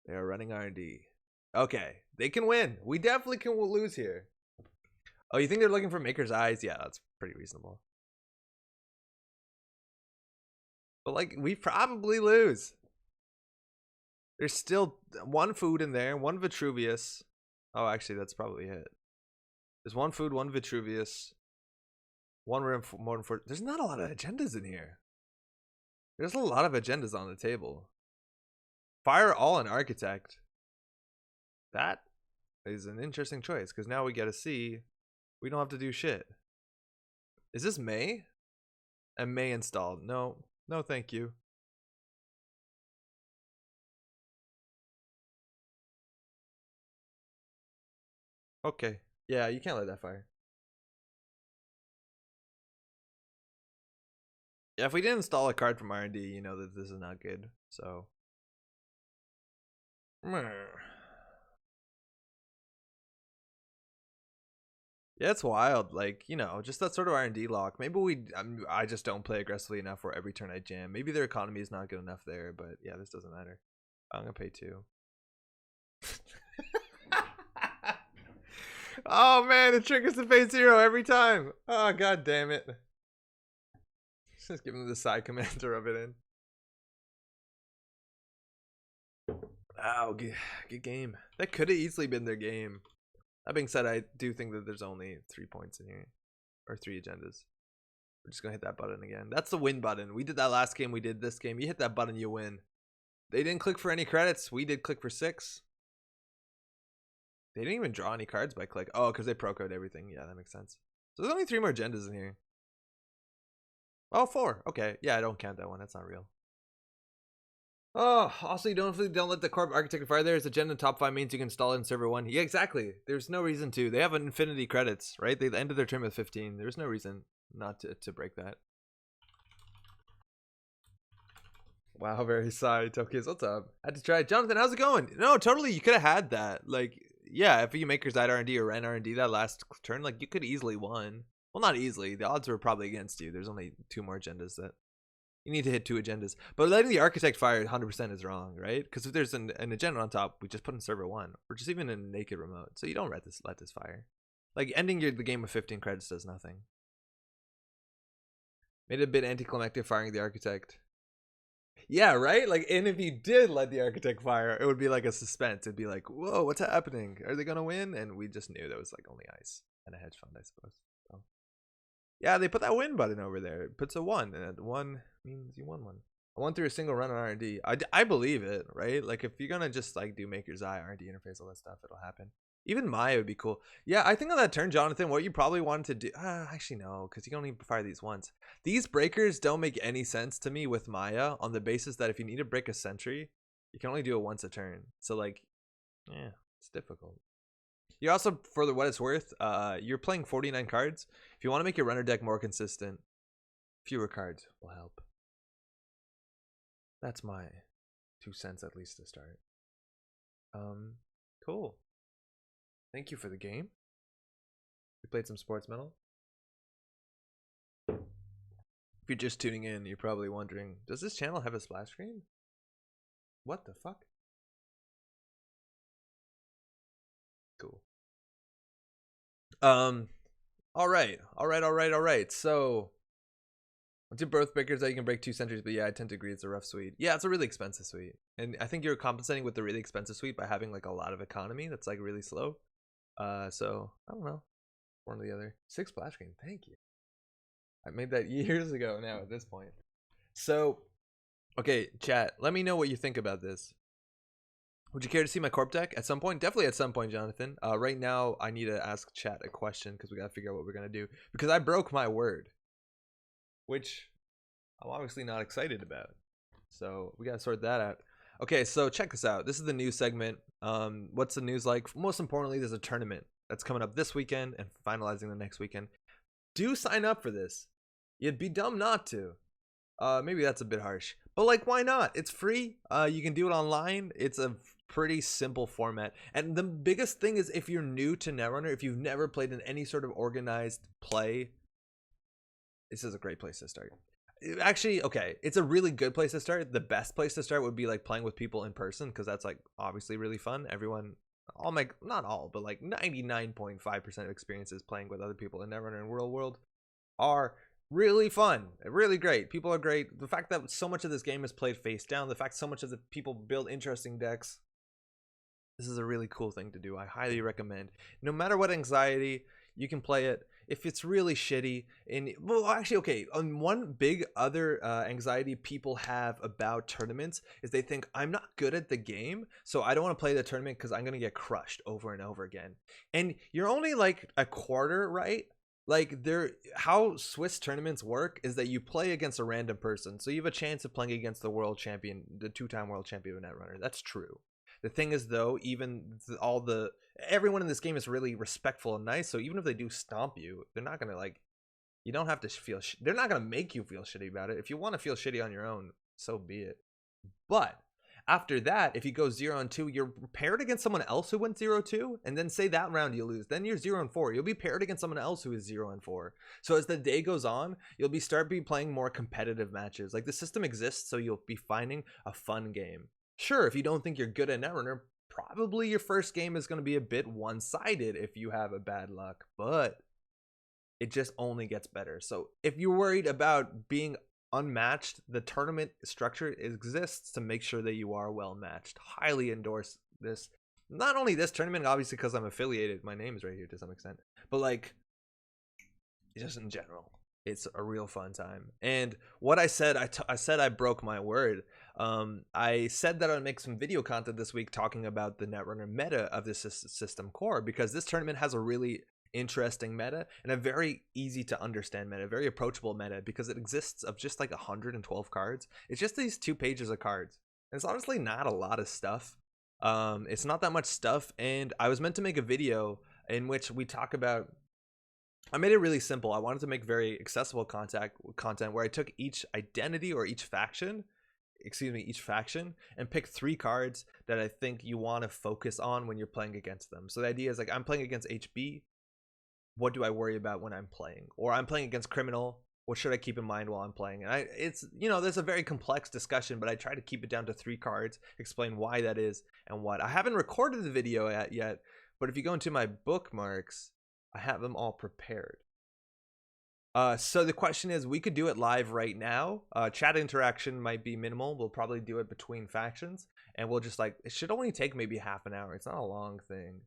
They are running R&D. Okay. They can win. We definitely can lose here. Oh, you think they're looking for Maker's Eyes? Yeah, that's pretty reasonable. But like, we probably lose. There's still 1 food in there, 1 Vitruvius. Oh, actually, that's probably it. There's 1 food, 1 Vitruvius, 1 more. There's not a lot of agendas in here. There's a lot of agendas on the table. Fire all an architect. That is an interesting choice because now we get to see we don't have to do shit. Is this May? And May installed. No, no, thank you. Okay. Yeah, you can't let that fire. Yeah, if we didn't install a card from R&D, you know that this is not good. So. Yeah, it's wild. Like, you know, just that sort of R&D lock. Maybe I just don't play aggressively enough where every turn I jam. Maybe their economy is not good enough there, but yeah, this doesn't matter. I'm gonna pay 2. Oh man, it triggers the pay 0 every time. Oh god damn it. Just give him the side command to rub it in. Oh, good game. That could have easily been their game. That being said, I do think that there's only 3 points in here. Or 3 agendas. We're just gonna hit that button again. That's the win button. We did that last game, we did this game. You hit that button, you win. They didn't click for any credits. We did click for 6. They didn't even draw any cards by click. Oh, because they pro-code everything. Yeah, that makes sense. So there's only 3 more agendas in here. Oh, 4. Okay. Yeah, I don't count that one. That's not real. Oh, also, you don't let the corp architect fire there. It's agenda top 5 means you can install it in server 1. Yeah, exactly. There's no reason to. They have an infinity credits, right? They ended their term with 15. There's no reason not to break that. Wow, very sorry, Tokis. What's up? I had to try it. Jonathan, how's it going? No, totally. You could have had that. Like, yeah, if you make your side R&D or Ren R&D that last turn, like you could easily win. Well, not easily. The odds were probably against you. There's only 2 more agendas that you need to hit 2 agendas. But letting the architect fire 100% is wrong, right? Because if there's an agenda on top, we just put in server 1, or just even in a naked remote. So you don't let this fire. Like ending the game with 15 credits does nothing. Made it a bit anticlimactic firing the architect. Yeah, right? Like, and if you did let the architect fire, it would be like a suspense. It'd be like, whoa, what's happening? Are they gonna win? And we just knew that was like only ice and a hedge fund, I suppose. So, yeah, they put that win button over there. It puts a 1, and 1 means you won one. I won through a single run on R&D. I believe it, right? Like, if you're gonna just like do Maker's Eye, R&D interface, all that stuff, it'll happen. Even Maya would be cool. Yeah, I think on that turn, Jonathan, what you probably wanted to do... actually, no, because you can only fire these once. These breakers don't make any sense to me with Maya on the basis that if you need to break a sentry, you can only do it once a turn. So, like, yeah, it's difficult. You're also, for what it's worth, you're playing 49 cards. If you want to make your runner deck more consistent, fewer cards will help. That's my 2 cents at least to start. Cool. Thank you for the game. We played some Sports Metal. If you're just tuning in, you're probably wondering, does this channel have a splash screen? What the fuck? Cool. All right. So, once you birth breakers that you can break 2 sentries, but yeah, I tend to agree it's a rough suite. Yeah, it's a really expensive suite. And I think you're compensating with the really expensive suite by having like a lot of economy that's like really slow. So I don't know. One or the other. 6 splash screen. Thank you. I made that years ago now at this point. So, okay, chat. Let me know what you think about this. Would you care to see my corp deck at some point? Definitely at some point, Jonathan. Right now, I need to ask chat a question because we got to figure out what we're going to do. Because I broke my word, which I'm obviously not excited about. So we got to sort that out. Okay, so check this out. This is the news segment. What's the news like? Most importantly, there's a tournament that's coming up this weekend and finalizing the next weekend. Do sign up for this. You'd be dumb not to. Maybe that's a bit harsh, but like, why not? It's free. You can do it online. It's a pretty simple format. And the biggest thing is, if you're new to Netrunner, if you've never played in any sort of organized play, this is a great place to start. Actually, okay, it's a really good place to start. The best place to start would be like playing with people in person, because that's like obviously really fun. Everyone, not all, but like 99.5% of experiences playing with other people in Netrunner and World are really fun, really great. People are great. The fact that so much of this game is played face down, the fact so much of the people build interesting decks, this is a really cool thing to do. I highly recommend. No matter what anxiety, you can play it. If it's really shitty, and well, actually, okay, on one big other anxiety people have about tournaments is they think, I'm not good at the game, so I don't want to play the tournament because I'm gonna get crushed over and over again. And you're only like a quarter right. Like, how Swiss tournaments work is that you play against a random person, so you have a chance of playing against the world champion, the 2-time world champion of Netrunner. That's true. The thing is, though, even everyone in this game is really respectful and nice, so even if they do stomp you, they're not gonna, like, you don't have to feel they're not gonna make you feel shitty about it. If you want to feel shitty on your own, so be it. But after that, if you go 0-2, you're paired against someone else who went 0-2, and then say that round you lose, then you're 0-4. You'll be paired against someone else who is 0-4. So as the day goes on, you'll start playing more competitive matches. Like, the system exists, so you'll be finding a fun game. Sure, if you don't think you're good at Netrunner, probably your first game is going to be a bit one-sided if you have a bad luck, but it just only gets better. So if you're worried about being unmatched, the tournament structure exists to make sure that you are well matched. Highly endorse this. Not only this tournament, obviously, because I'm affiliated, my name is right here to some extent, but like, just in general, it's a real fun time. And what I said, I said I broke my word. I said that I'd make some video content this week talking about the Netrunner meta of this system core, because this tournament has a really interesting meta and a very easy to understand meta, very approachable meta, because it exists of just like 112 cards. It's just these 2 pages of cards. And it's honestly not a lot of stuff. It's not that much stuff. And I was meant to make a video in which we talk about, I made it really simple. I wanted to make very accessible content where I took each identity or each faction each faction, and pick 3 cards that I think you want to focus on when you're playing against them. So the idea is like, I'm playing against HB, what do I worry about when I'm playing? Or I'm playing against Criminal, what should I keep in mind while I'm playing? And it's, you know, there's a very complex discussion, but I try to keep it down to 3 cards, explain why that is and what. I haven't recorded the video yet, but if you go into my bookmarks, I have them all prepared. So the question is, we could do it live right now. Chat interaction might be minimal. We'll probably do it between factions, and we'll just like, it should only take maybe half an hour. It's not a long thing.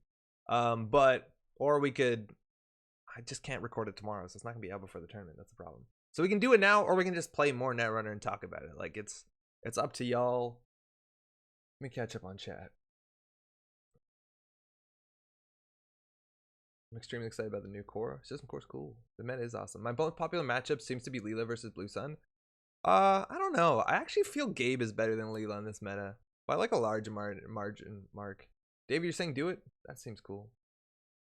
Or we could, I just can't record it tomorrow, so it's not gonna be out before the tournament. That's the problem. So we can do it now, or we can just play more Netrunner and talk about it. Like, it's up to y'all. Let me catch up on chat. I'm extremely excited about the new core. System core's cool. The meta is awesome. My most popular matchup seems to be Leela versus Blue Sun. I don't know. I actually feel Gabe is better than Leela in this meta, by like a large margin. Mark, Dave, you're saying do it? That seems cool.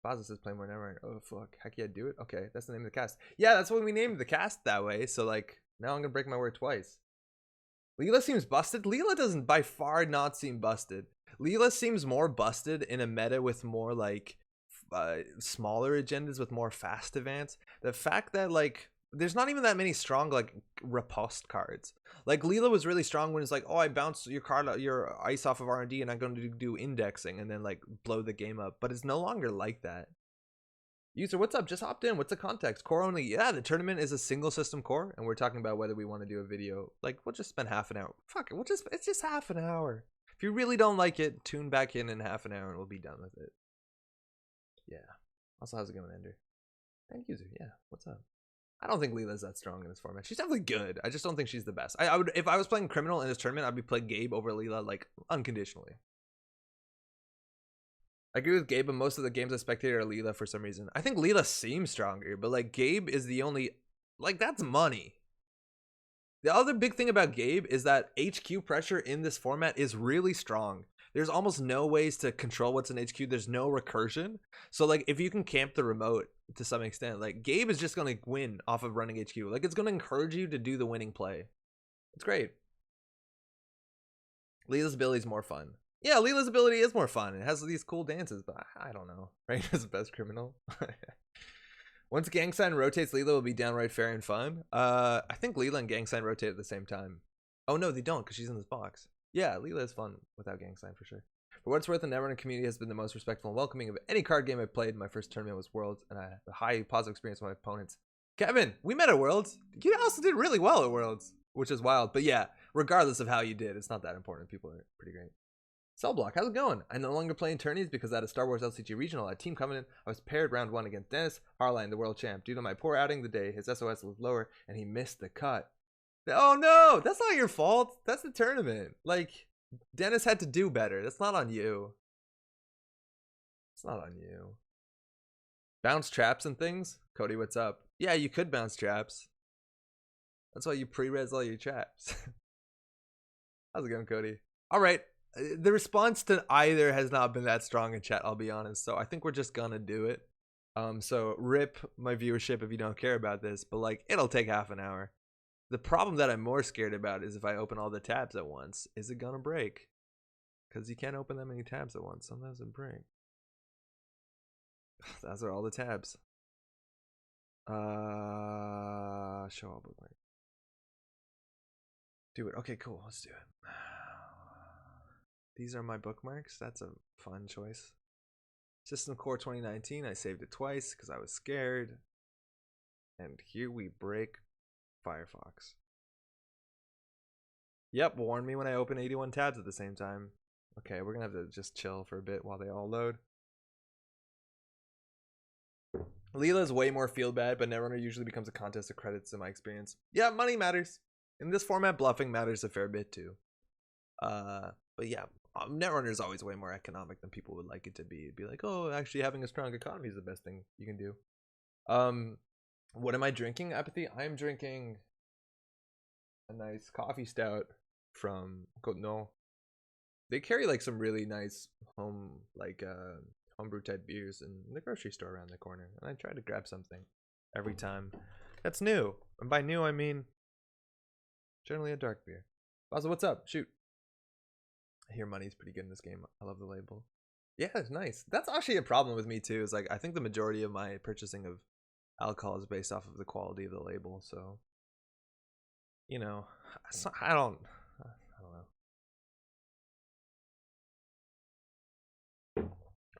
Baza says play more Netrunner. Oh fuck, heck yeah, do it. Okay, that's the name of the cast. Yeah, that's what we named the cast that way. So like, now I'm gonna break my word twice. Leela seems busted. Leela doesn't by far not seem busted. Leela seems more busted in a meta with more like smaller agendas with more fast advance. The fact that like there's not even that many strong like riposte cards. Like Leela was really strong when it's like, oh, I bounce your ice off of R&D and I'm going to do indexing and then like blow the game up. But it's no longer like that. User, what's up? Just hopped in. What's the context? Core only. Yeah, the tournament is a single system core, and we're talking about whether we want to do a video. Like, we'll just spend half an hour. Fuck it. It's just half an hour. If you really don't like it, tune back in half an hour and we'll be done with it. Yeah. Also, how's it going, Ender? Thank you, user. Yeah. What's up? I don't think Leela's that strong in this format. She's definitely good. I just don't think she's the best. I would, if I was playing Criminal in this tournament, I'd be playing Gabe over Leela, like, unconditionally. I agree with Gabe, but most of the games I spectated are Leela for some reason. I think Leela seems stronger, but like Gabe is the only, like, that's money. The other big thing about Gabe is that HQ pressure in this format is really strong. There's almost no ways to control what's in HQ. There's no recursion. So like if you can camp the remote to some extent, like Gabe is just going to win off of running HQ. Like it's going to encourage you to do the winning play. It's great. Leela's ability is more fun. Yeah, Leela's ability is more fun. It has these cool dances, but I don't know. Right? As the best criminal. Once Gang Sign rotates, Leela will be downright fair and fun. I think Leela and Gang Sign rotate at the same time. Oh no, they don't, because she's in this box. Yeah, Leela is fun without Gang Sign for sure. For what it's worth, the Netrunner community has been the most respectful and welcoming of any card game I played. My first tournament was Worlds, and I had a high positive experience with my opponents. Kevin, we met at Worlds. You also did really well at Worlds, which is wild. But yeah, regardless of how you did, it's not that important. People are pretty great. Cell Block, how's it going? I no longer play in tourneys because at a Star Wars LCG regional at Team Covenant, I was paired round 1 against Dennis Harline, the world champ. Due to my poor outing the day, his SOS was lower and he missed the cut. Oh no, that's not your fault. That's the tournament. Like, Dennis had to do better. That's not on you. It's not on you. Bounce traps and things? Cody, what's up? Yeah, you could bounce traps. That's why you pre-res all your traps. How's it going, Cody? All right. The response to either has not been that strong in chat, I'll be honest. So I think we're just gonna do it. So rip my viewership if you don't care about this, but like it'll take half an hour. The problem that I'm more scared about is if I open all the tabs at once, is it gonna break? Because you can't open that many tabs at once. Sometimes it breaks. Those are all the tabs. Show all bookmark. Do it. Okay, cool. Let's do it. These are my bookmarks. That's a fun choice. System Core 2019. I saved it twice because I was scared. And here we break Firefox. Yep, warn me when I open 81 tabs at the same time. Okay, we're going to have to just chill for a bit while they all load. Leela's way more feel bad, but Netrunner usually becomes a contest of credits in my experience. Yeah, money matters. In this format, bluffing matters a fair bit too. But yeah, Netrunner is always way more economic than people would like it to be. It'd be like, oh, actually having a strong economy is the best thing you can do. What am I drinking, Apathy? I'm drinking a nice coffee stout from Cotenot. They carry like some really nice homebrew type beers in the grocery store around the corner, and I try to grab something every time that's new. And by new, I mean generally a dark beer. Baza, what's up? Shoot. I hear money's pretty good in this game. I love the label. Yeah, it's nice. That's actually a problem with me too. Is like I think the majority of my purchasing of alcohol is based off of the quality of the label. So, you know, I don't know.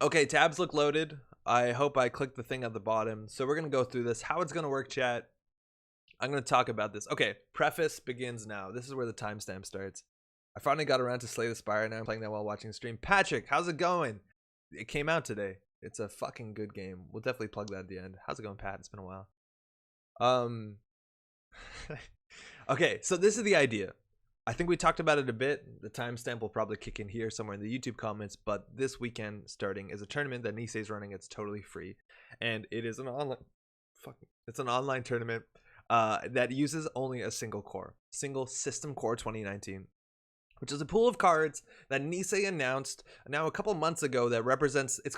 Okay, tabs look loaded. I hope I clicked the thing at the bottom. So we're gonna go through this. How it's gonna work, chat. I'm gonna talk about this. Okay, preface begins now. This is where the timestamp starts. I finally got around to Slay the Spire. Now I'm playing that while watching the stream. Patrick, how's it going? It came out today. It's a fucking good game. We'll definitely plug that at the end. How's it going, Pat? It's been a while. Okay, so this is the idea. I think we talked about it a bit. The timestamp will probably kick in here somewhere in the YouTube comments, but this weekend starting is a tournament that Nisei is running. It's totally free, and it is an online tournament that uses only a single system core 2019, which is a pool of cards that Nisei announced now a couple months ago that represents, it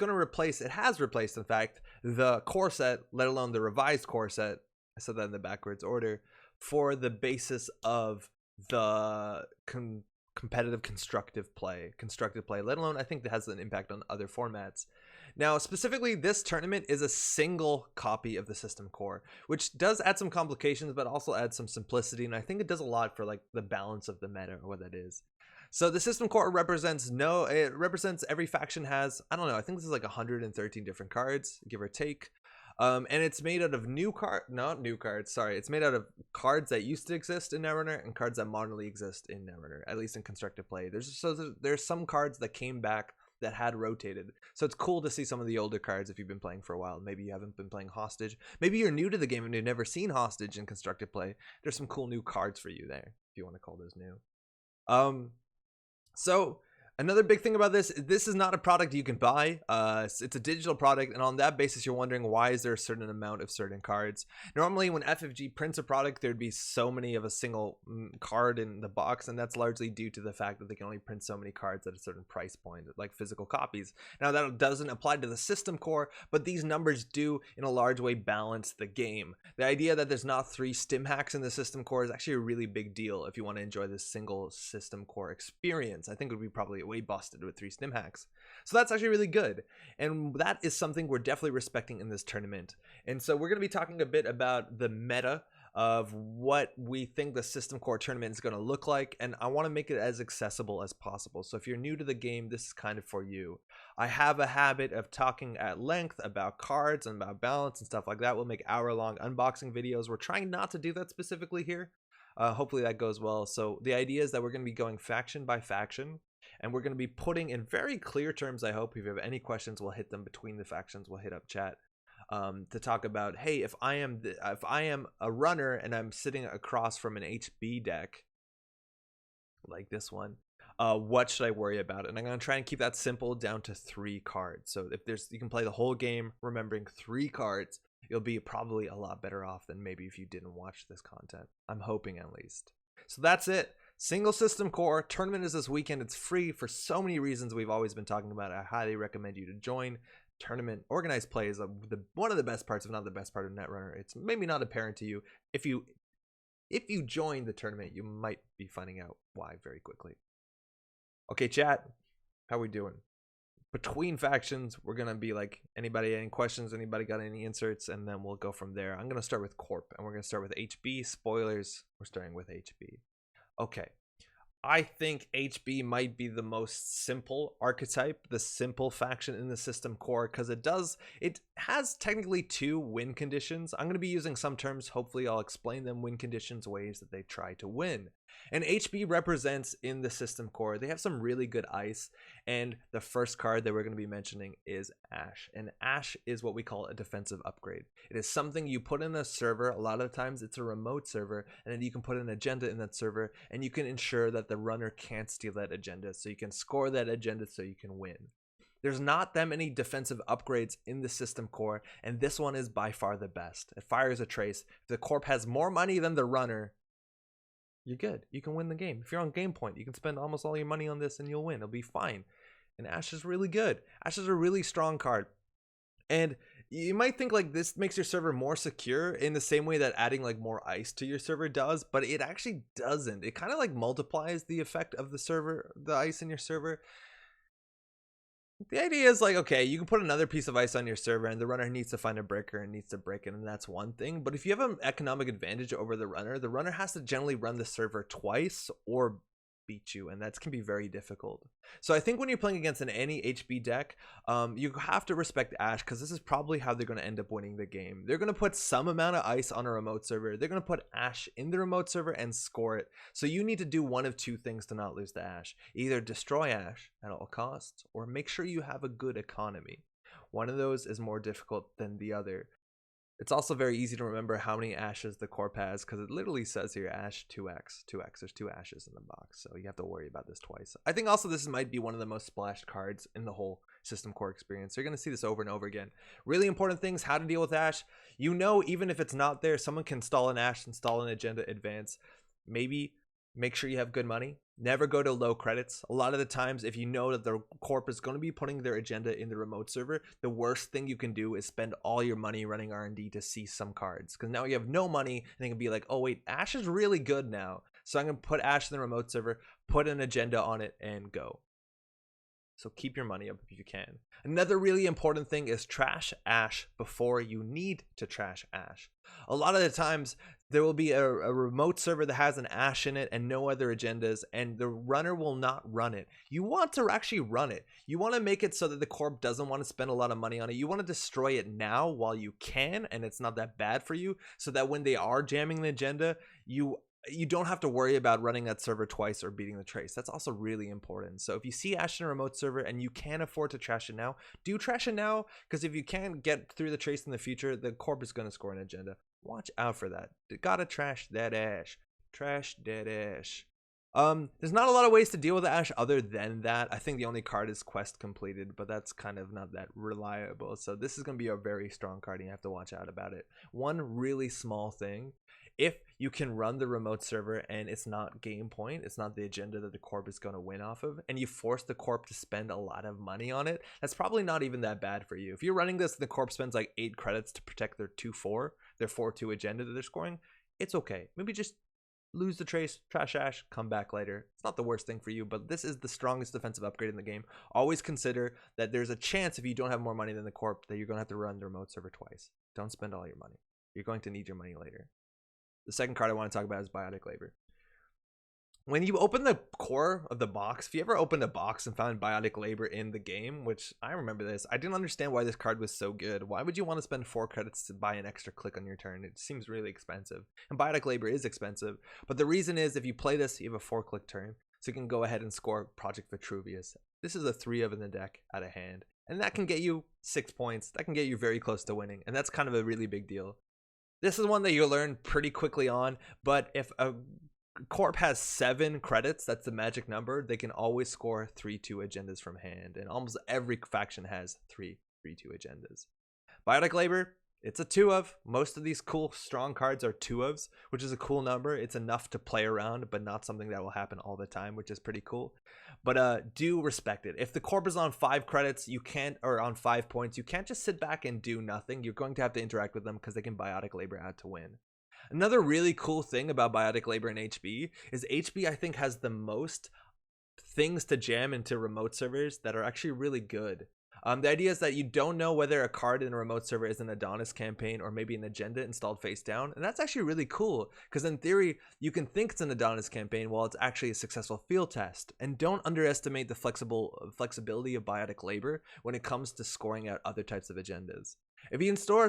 has replaced, in fact, the core set, let alone the revised core set. I said that in the backwards order, for the basis of the competitive constructive play, let alone I think that has an impact on other formats. Now, specifically, this tournament is a single copy of the system core, which does add some complications, but also adds some simplicity. And I think it does a lot for like the balance of the meta, or what that is. So the system core represents every faction has, I don't know, I think this is like 113 different cards, give or take. And it's made out of it's made out of cards that used to exist in Netrunner and cards that modernly exist in Netrunner, at least in constructive play. There's some cards that came back that had rotated, so it's cool to see some of the older cards if you've been playing for a while. Maybe you haven't been playing Hostage, maybe you're new to the game and you've never seen Hostage in constructive play. There's some cool new cards for you there, if you want to call those new. So another big thing about this is not a product you can buy. It's a digital product, and on that basis you're wondering, why is there a certain amount of certain cards? Normally when FFG prints a product, there'd be so many of a single card in the box, and that's largely due to the fact that they can only print so many cards at a certain price point, like physical copies. Now that doesn't apply to the system core, but these numbers do in a large way balance the game. The idea that there's not 3 stim hacks in the system core is actually a really big deal if you want to enjoy this single system core experience. I think it would be probably way busted with 3 stim hacks. So that's actually really good. And that is something we're definitely respecting in this tournament. And so we're going to be talking a bit about the meta of what we think the system core tournament is going to look like, and I want to make it as accessible as possible. So if you're new to the game, this is kind of for you. I have a habit of talking at length about cards and about balance and stuff like that. We'll make hour-long unboxing videos. We're trying not to do that specifically here. Hopefully that goes well. So the idea is that we're going to be going faction by faction, and we're going to be putting in very clear terms, I hope. If you have any questions, we'll hit them between the factions. We'll hit up chat to talk about, hey, if I am a runner and I'm sitting across from an HB deck like this one, what should I worry about? And I'm going to try and keep that simple down to 3 cards. So if you can play the whole game remembering 3 cards, you'll be probably a lot better off than maybe if you didn't watch this content. I'm hoping, at least. So that's it. Single system core tournament is this weekend. It's free for so many reasons we've always been talking about. I highly recommend you to join. Tournament organized play is one of the best parts, if not the best part of Netrunner. It's maybe not apparent to you. If you join the tournament, you might be finding out why very quickly. Okay, chat, how we doing? Between factions, we're gonna be like, anybody any questions, anybody got any inserts, and then we'll go from there. I'm gonna start with Corp, and we're gonna start with HB. Spoilers, we're starting with HB. Okay, I think HB might be the most simple archetype, the simple faction in the system core, because it has technically 2 win conditions. I'm going to be using some terms. Hopefully I'll explain them. Win conditions, ways that they try to win. And HB represents in the system core, they have some really good ice, and the first card that we're going to be mentioning is Ash. And Ash is what we call a defensive upgrade. It is something you put in a server. A lot of times it's a remote server, and then you can put an agenda in that server, and you can ensure that the runner can't steal that agenda, so you can score that agenda so you can win. There's not that many defensive upgrades in the system core, and this one is by far the best. It fires a trace. If the corp has more money than the runner, you're good. You can win the game. If you're on game point, you can spend almost all your money on this and you'll win. It'll be fine. And Ash is really good. Ash is a really strong card. And You might think like this makes your server more secure in the same way that adding like more ice to your server does, but it actually doesn't. It kind of like multiplies the effect of the ice in your server. The idea is like, okay, you can put another piece of ice on your server and the runner needs to find a breaker and needs to break it, and that's one thing. But if you have an economic advantage over the runner has to generally run the server twice or beat you, and that can be very difficult. So I think when you're playing against any HB deck, you have to respect Ash, because this is probably how they're going to end up winning the game. They're going to put some amount of ice on a remote server. They're going to put Ash in the remote server and score it. So you need to do one of two things to not lose to Ash. Either destroy Ash at all costs, or make sure you have a good economy. One of those is more difficult than the other. It's also very easy to remember how many ashes the corp has, because it literally says here Ash 2x, 2x. There's 2 ashes in the box, so you have to worry about this twice. I think also this might be one of the most splashed cards in the whole system core experience. You're going to see this over and over again. Really important things, how to deal with Ash. You know, even if it's not there, someone can install an Ash, install an agenda, advance. Maybe make sure you have good money. Never go to low credits. A lot of the times, if you know that the corp is going to be putting their agenda in the remote server, the worst thing you can do is spend all your money running R&D to see some cards, because now you have no money and they can be like, oh wait, Ash is really good now, so I'm going to put Ash in the remote server, put an agenda on it, and go. So keep your money up if you can. Another really important thing is trash Ash before you need to trash Ash. A lot of the times there will be a remote server that has an Ash in it and no other agendas, and the runner will not run it. You want to actually run it. You want to make it so that the corp doesn't want to spend a lot of money on it. You want to destroy it now while you can, and it's not that bad for you, so that when they are jamming the agenda, you don't have to worry about running that server twice or beating the trace. That's also really important. So if you see Ash in a remote server and you can afford to trash it now, do trash it now, because if you can't get through the trace in the future, the corp is going to score an agenda. Watch out for that. You gotta trash that Ash. Trash that Ash. There's not a lot of ways to deal with Ash other than that. I think the only card is quest completed, but that's kind of not that reliable. So this is going to be a very strong card and you have to watch out about it. One really small thing, if you can run the remote server and it's not game point, it's not the agenda that the corp is going to win off of, and you force the corp to spend a lot of money on it, that's probably not even that bad for you. If you're running this and the corp spends like 8 credits to protect their 2-4, their 4-2 agenda that they're scoring, it's okay. Maybe just lose the trace, trash Ash, come back later. It's not the worst thing for you, but this is the strongest defensive upgrade in the game. Always consider that there's a chance, if you don't have more money than the corp, that you're going to have to run the remote server twice. Don't spend all your money. You're going to need your money later. The second card I want to talk about is Biotic Labor. When you open the core of the box, if you ever opened a box and found Biotic Labor in the game, which I remember this, I didn't understand why this card was so good. Why would you want to spend 4 credits to buy an extra click on your turn? It seems really expensive. And Biotic Labor is expensive, but the reason is if you play this, you have a 4-click turn, so you can go ahead and score Project Vitruvius. This is a 3 of in the deck out of hand, and that can get you 6 points. That can get you very close to winning, and that's kind of a really big deal. This is one that you'll learn pretty quickly on, but if a corp has 7 credits, that's the magic number, they can always score 3-2 agendas from hand, and almost every faction has 3-2 agendas. Biotic Labor, it's a 2 of. Most of these cool strong cards are 2 ofs, which is a cool number. It's enough to play around, but not something that will happen all the time, which is pretty cool. But do respect it. If the corp is on 5 credits, you can't, or on 5 points, you can't just sit back and do nothing. You're going to have to interact with them because they can Biotic Labor out to win. Another really cool thing about Biotic Labor and HB is HB, I think, has the most things to jam into remote servers that are actually really good. The idea is that you don't know whether a card in a remote server is an Adonis campaign or maybe an agenda installed face down, and that's actually really cool, because in theory you can think it's an Adonis campaign while it's actually a successful field test. And don't underestimate the flexibility of Biotic Labor when it comes to scoring out other types of agendas. If you install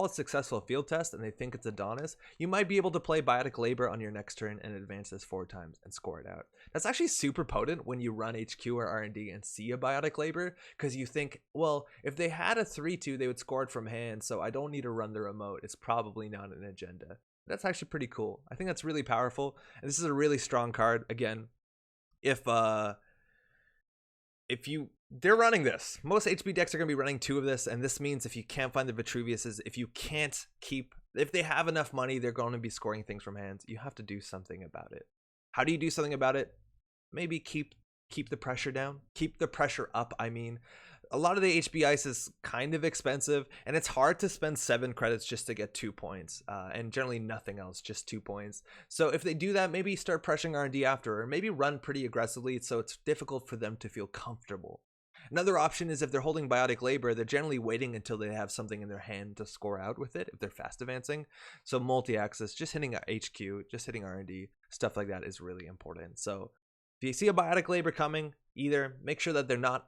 a successful field test and they think it's Adonis, you might be able to play Biotic Labor on your next turn and advance this 4 times and score it out. That's actually super potent when you run HQ or R&D and see a Biotic Labor, because you think, well, if they had a 3-2, they would score it from hand, so I don't need to run the remote. It's probably not an agenda. That's actually pretty cool. I think that's really powerful, and this is a really strong card. Again, they're running this. Most HB decks are going to be running 2 of this, and this means if you can't find the Vitruviuses, if they have enough money, they're going to be scoring things from hands. You have to do something about it. How do you do something about it? Maybe keep the pressure down. Keep the pressure up, I mean. A lot of the HB ice is kind of expensive, and it's hard to spend 7 credits just to get 2 points, and generally nothing else, just 2 points. So if they do that, maybe start pressuring R&D after, or maybe run pretty aggressively so it's difficult for them to feel comfortable. Another option is if they're holding Biotic Labor, they're generally waiting until they have something in their hand to score out with it if they're fast advancing. So multi-axis, just hitting HQ, just hitting R&D, stuff like that is really important. So if you see a Biotic Labor coming, either make sure that they're not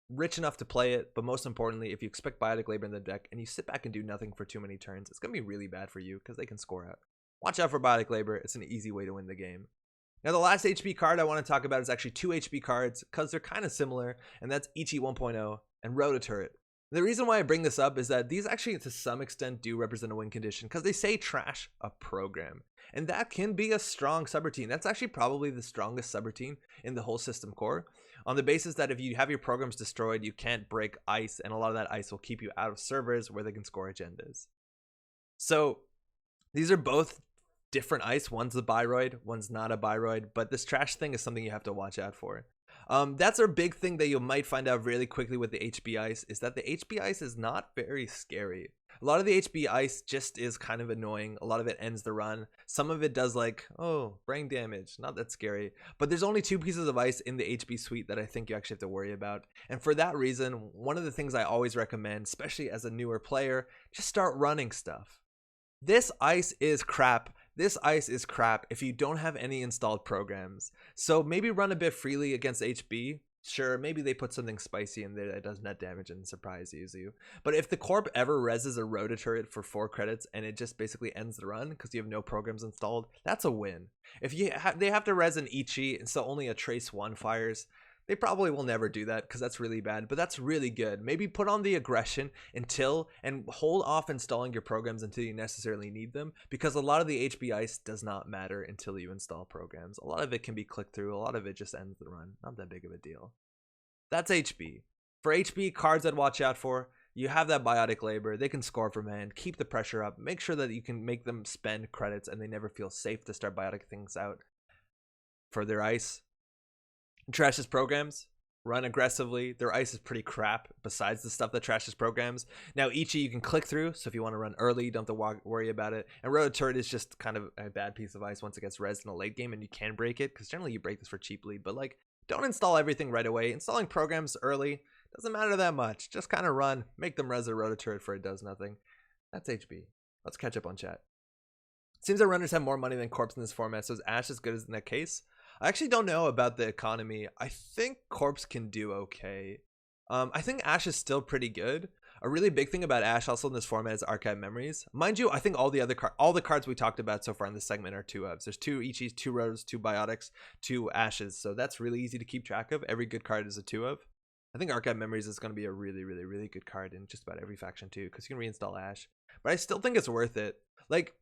rich enough to play it, but most importantly, if you expect Biotic Labor in the deck and you sit back and do nothing for too many turns, it's going to be really bad for you because they can score out. Watch out for Biotic Labor. It's an easy way to win the game. Now, the last HP card I want to talk about is actually 2 HP cards because they're kind of similar, and that's Ichi 1.0 and Rototurret. The reason why I bring this up is that these actually, to some extent, do represent a win condition because they say trash a program, and that can be a strong subroutine. That's actually probably the strongest subroutine in the whole system core, on the basis that if you have your programs destroyed, you can't break ice, and a lot of that ice will keep you out of servers where they can score agendas. So these are both different ice. One's a Biroid, one's not a Biroid, but this trash thing is something you have to watch out for. That's a big thing that you might find out really quickly with the HB ice, is that the HB ice is not very scary. A lot of the HB ice just is kind of annoying. A lot of it ends the run. Some of it does, like, oh, brain damage, not that scary. But there's only 2 pieces of ice in the HB suite that I think you actually have to worry about. And for that reason, one of the things I always recommend, especially as a newer player, just start running stuff. This ice is crap. This ice is crap if you don't have any installed programs. So maybe run a bit freely against HB. Sure, maybe they put something spicy in there that does net damage and surprises you. But if the corp ever reses a Rototurret for 4 credits and it just basically ends the run because you have no programs installed, that's a win. If they have to res an Ichi and so only a Trace 1 fires, they probably will never do that because that's really bad, but that's really good. Maybe put on the aggression and hold off installing your programs until you necessarily need them, because a lot of the HB ice does not matter until you install programs. A lot of it can be clicked through. A lot of it just ends the run. Not that big of a deal. That's HB. For HB cards I'd watch out for, you have that Biotic Labor. They can score from hand. Keep the pressure up. Make sure that you can make them spend credits and they never feel safe to start Biotic things out for their ice. Trashes programs, run aggressively. Their ice is pretty crap besides the stuff that trashes programs. Now Ichi you can click through, so if you want to run early, you don't have to worry about it. And Rototurret is just kind of a bad piece of ice once it gets rezzed in the late game, and you can break it because generally you break this for cheap lead. But like, don't install everything right away. Installing programs early doesn't matter that much. Just kind of run, make them res a Rototurret for it does nothing. That's HB. Let's catch up on chat. Seems that runners have more money than corps in this format, so is Ash as good as in that case? I actually don't know about the economy. I think corps can do okay. I think Ash is still pretty good. A really big thing about Ash also in this format is archive memories. Mind you, I think all the cards we talked about so far in this segment are 2-ofs. There's 2 Ichis, 2 Rotos, 2 Biotics, 2 Ashes. So that's really easy to keep track of. Every good card is a 2-of. I think archive memories is going to be a really, really, really good card in just about every faction too, because you can reinstall Ash. But I still think it's worth it. Like,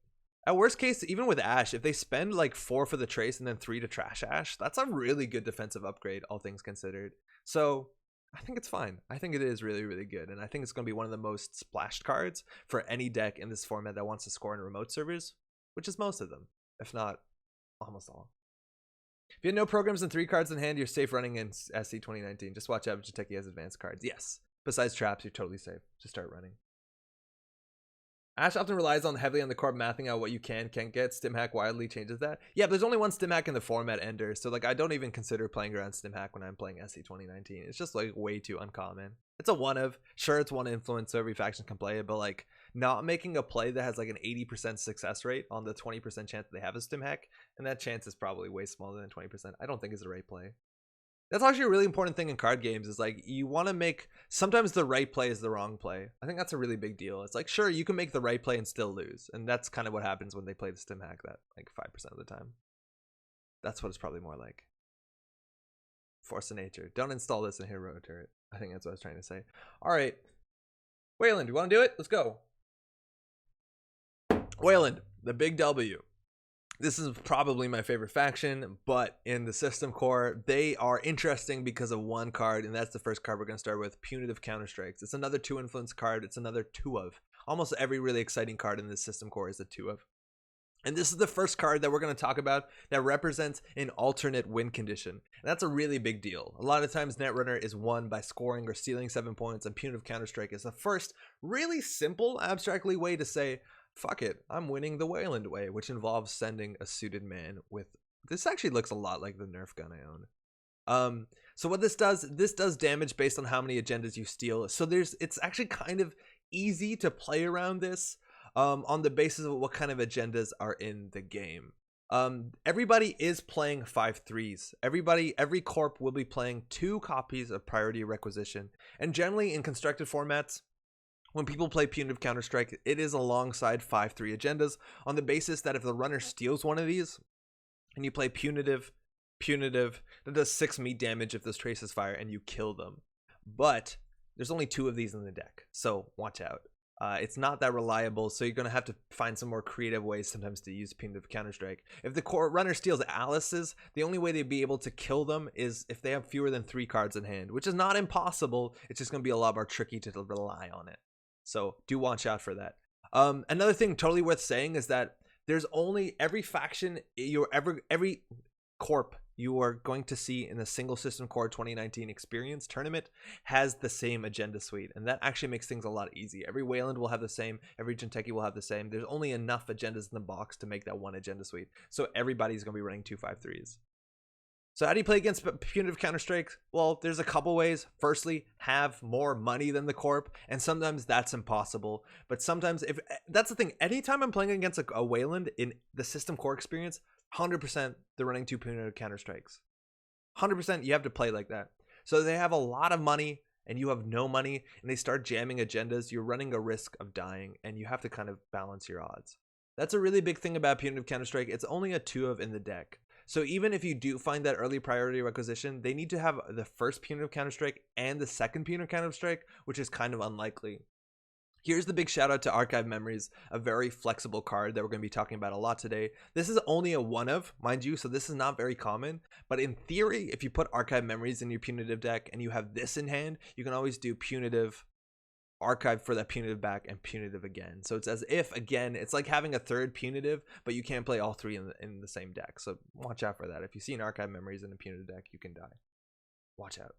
at worst case, even with Ash, if they spend like 4 for the Trace and then 3 to trash Ash, that's a really good defensive upgrade, all things considered. So I think it's fine. I think it is really, really good. And I think it's going to be one of the most splashed cards for any deck in this format that wants to score in remote servers, which is most of them, if not almost all. If you have no programs and 3 cards in hand, you're safe running in SC 2019. Just watch out if Jinteki has advanced cards. Yes. Besides traps, you're totally safe. Just start running. Ash often relies heavily on the corp mapping out what you can't get. StimHack wildly changes that. Yeah, there's only one StimHack in the format, Ender. So like, I don't even consider playing around StimHack when I'm playing SC 2019. It's just like way too uncommon. It's a 1-of. Sure, it's 1 influence, so every faction can play it, but like not making a play that has like an 80% success rate on the 20% chance that they have a StimHack, and that chance is probably way smaller than 20%. I don't think is the right play. That's actually a really important thing in card games, is like, you want to make, sometimes the right play is the wrong play. I think that's a really big deal. It's like, sure, you can make the right play and still lose. And that's kind of what happens when they play the StimHack that like 5% of the time. That's what it's probably more like. Force of nature. Don't install this in hit Rototurret. I think that's what I was trying to say. All right. Weyland, you want to do it? Let's go. Weyland, the big W. This is probably my favorite faction, but in the system core, they are interesting because of one card, and that's the first card we're going to start with, Punitive Counterstrikes. It's another 2 influence card. It's another 2-of. Almost every really exciting card in this system core is a 2-of. And this is the first card that we're going to talk about that represents an alternate win condition. And that's a really big deal. A lot of times Netrunner is won by scoring or stealing 7 points, and Punitive Counter-Strike is the first really simple, abstractly way to say, fuck it, I'm winning the Weyland way, which involves sending a suited man with... This actually looks a lot like the Nerf gun I own. So what this does damage based on how many agendas you steal. So it's actually kind of easy to play around this. On the basis of what kind of agendas are in the game. Everybody is playing 5/3s. Every corp will be playing 2 copies of Priority Requisition. And generally in constructed formats, when people play Punitive Counter-Strike, it is alongside 5/3 agendas on the basis that if the runner steals one of these, and you play Punitive, that does 6 meat damage if those traces fire and you kill them. But there's only 2 of these in the deck, so watch out. It's not that reliable, so you're going to have to find some more creative ways sometimes to use Punitive Counter-Strike. If the runner steals Alice's, the only way they'd be able to kill them is if they have fewer than 3 cards in hand, which is not impossible. It's just going to be a lot more tricky to rely on it. So do watch out for that. Another thing totally worth saying is that there's only every faction, every corp you are going to see in the Single System Core 2019 Experience Tournament has the same agenda suite, and that actually makes things a lot easier. Every Weyland will have the same, every Jinteki will have the same. There's only enough agendas in the box to make that one agenda suite, so everybody's going to be running 2 5/3s. So how do you play against Punitive Counter-Strike? Well, there's a couple ways. Firstly, have more money than the corp, and sometimes that's impossible. But sometimes, if that's the thing, anytime I'm playing against a Weyland in the System Core Experience, 100% they're running 2 Punitive Counter-Strikes. 100% you have to play like that. So they have a lot of money and you have no money, and they start jamming agendas. You're running a risk of dying, and you have to kind of balance your odds. That's a really big thing about Punitive Counter-Strike. It's only a 2 of in the deck. So even if you do find that early Priority Requisition, they need to have the first Punitive Counter-Strike and the second Punitive Counter-Strike, which is kind of unlikely. Here's the big shout out to Archive Memories, a very flexible card that we're going to be talking about a lot today. This is only a 1 of, mind you, so this is not very common. But in theory, if you put Archive Memories in your Punitive deck and you have this in hand, you can always do Punitive, Archive for that Punitive back, and Punitive again. So it's as if, again, it's like having a third Punitive, but you can't play all 3 in the same deck. So watch out for that. If you see an Archive Memories in a Punitive deck, you can die. Watch out.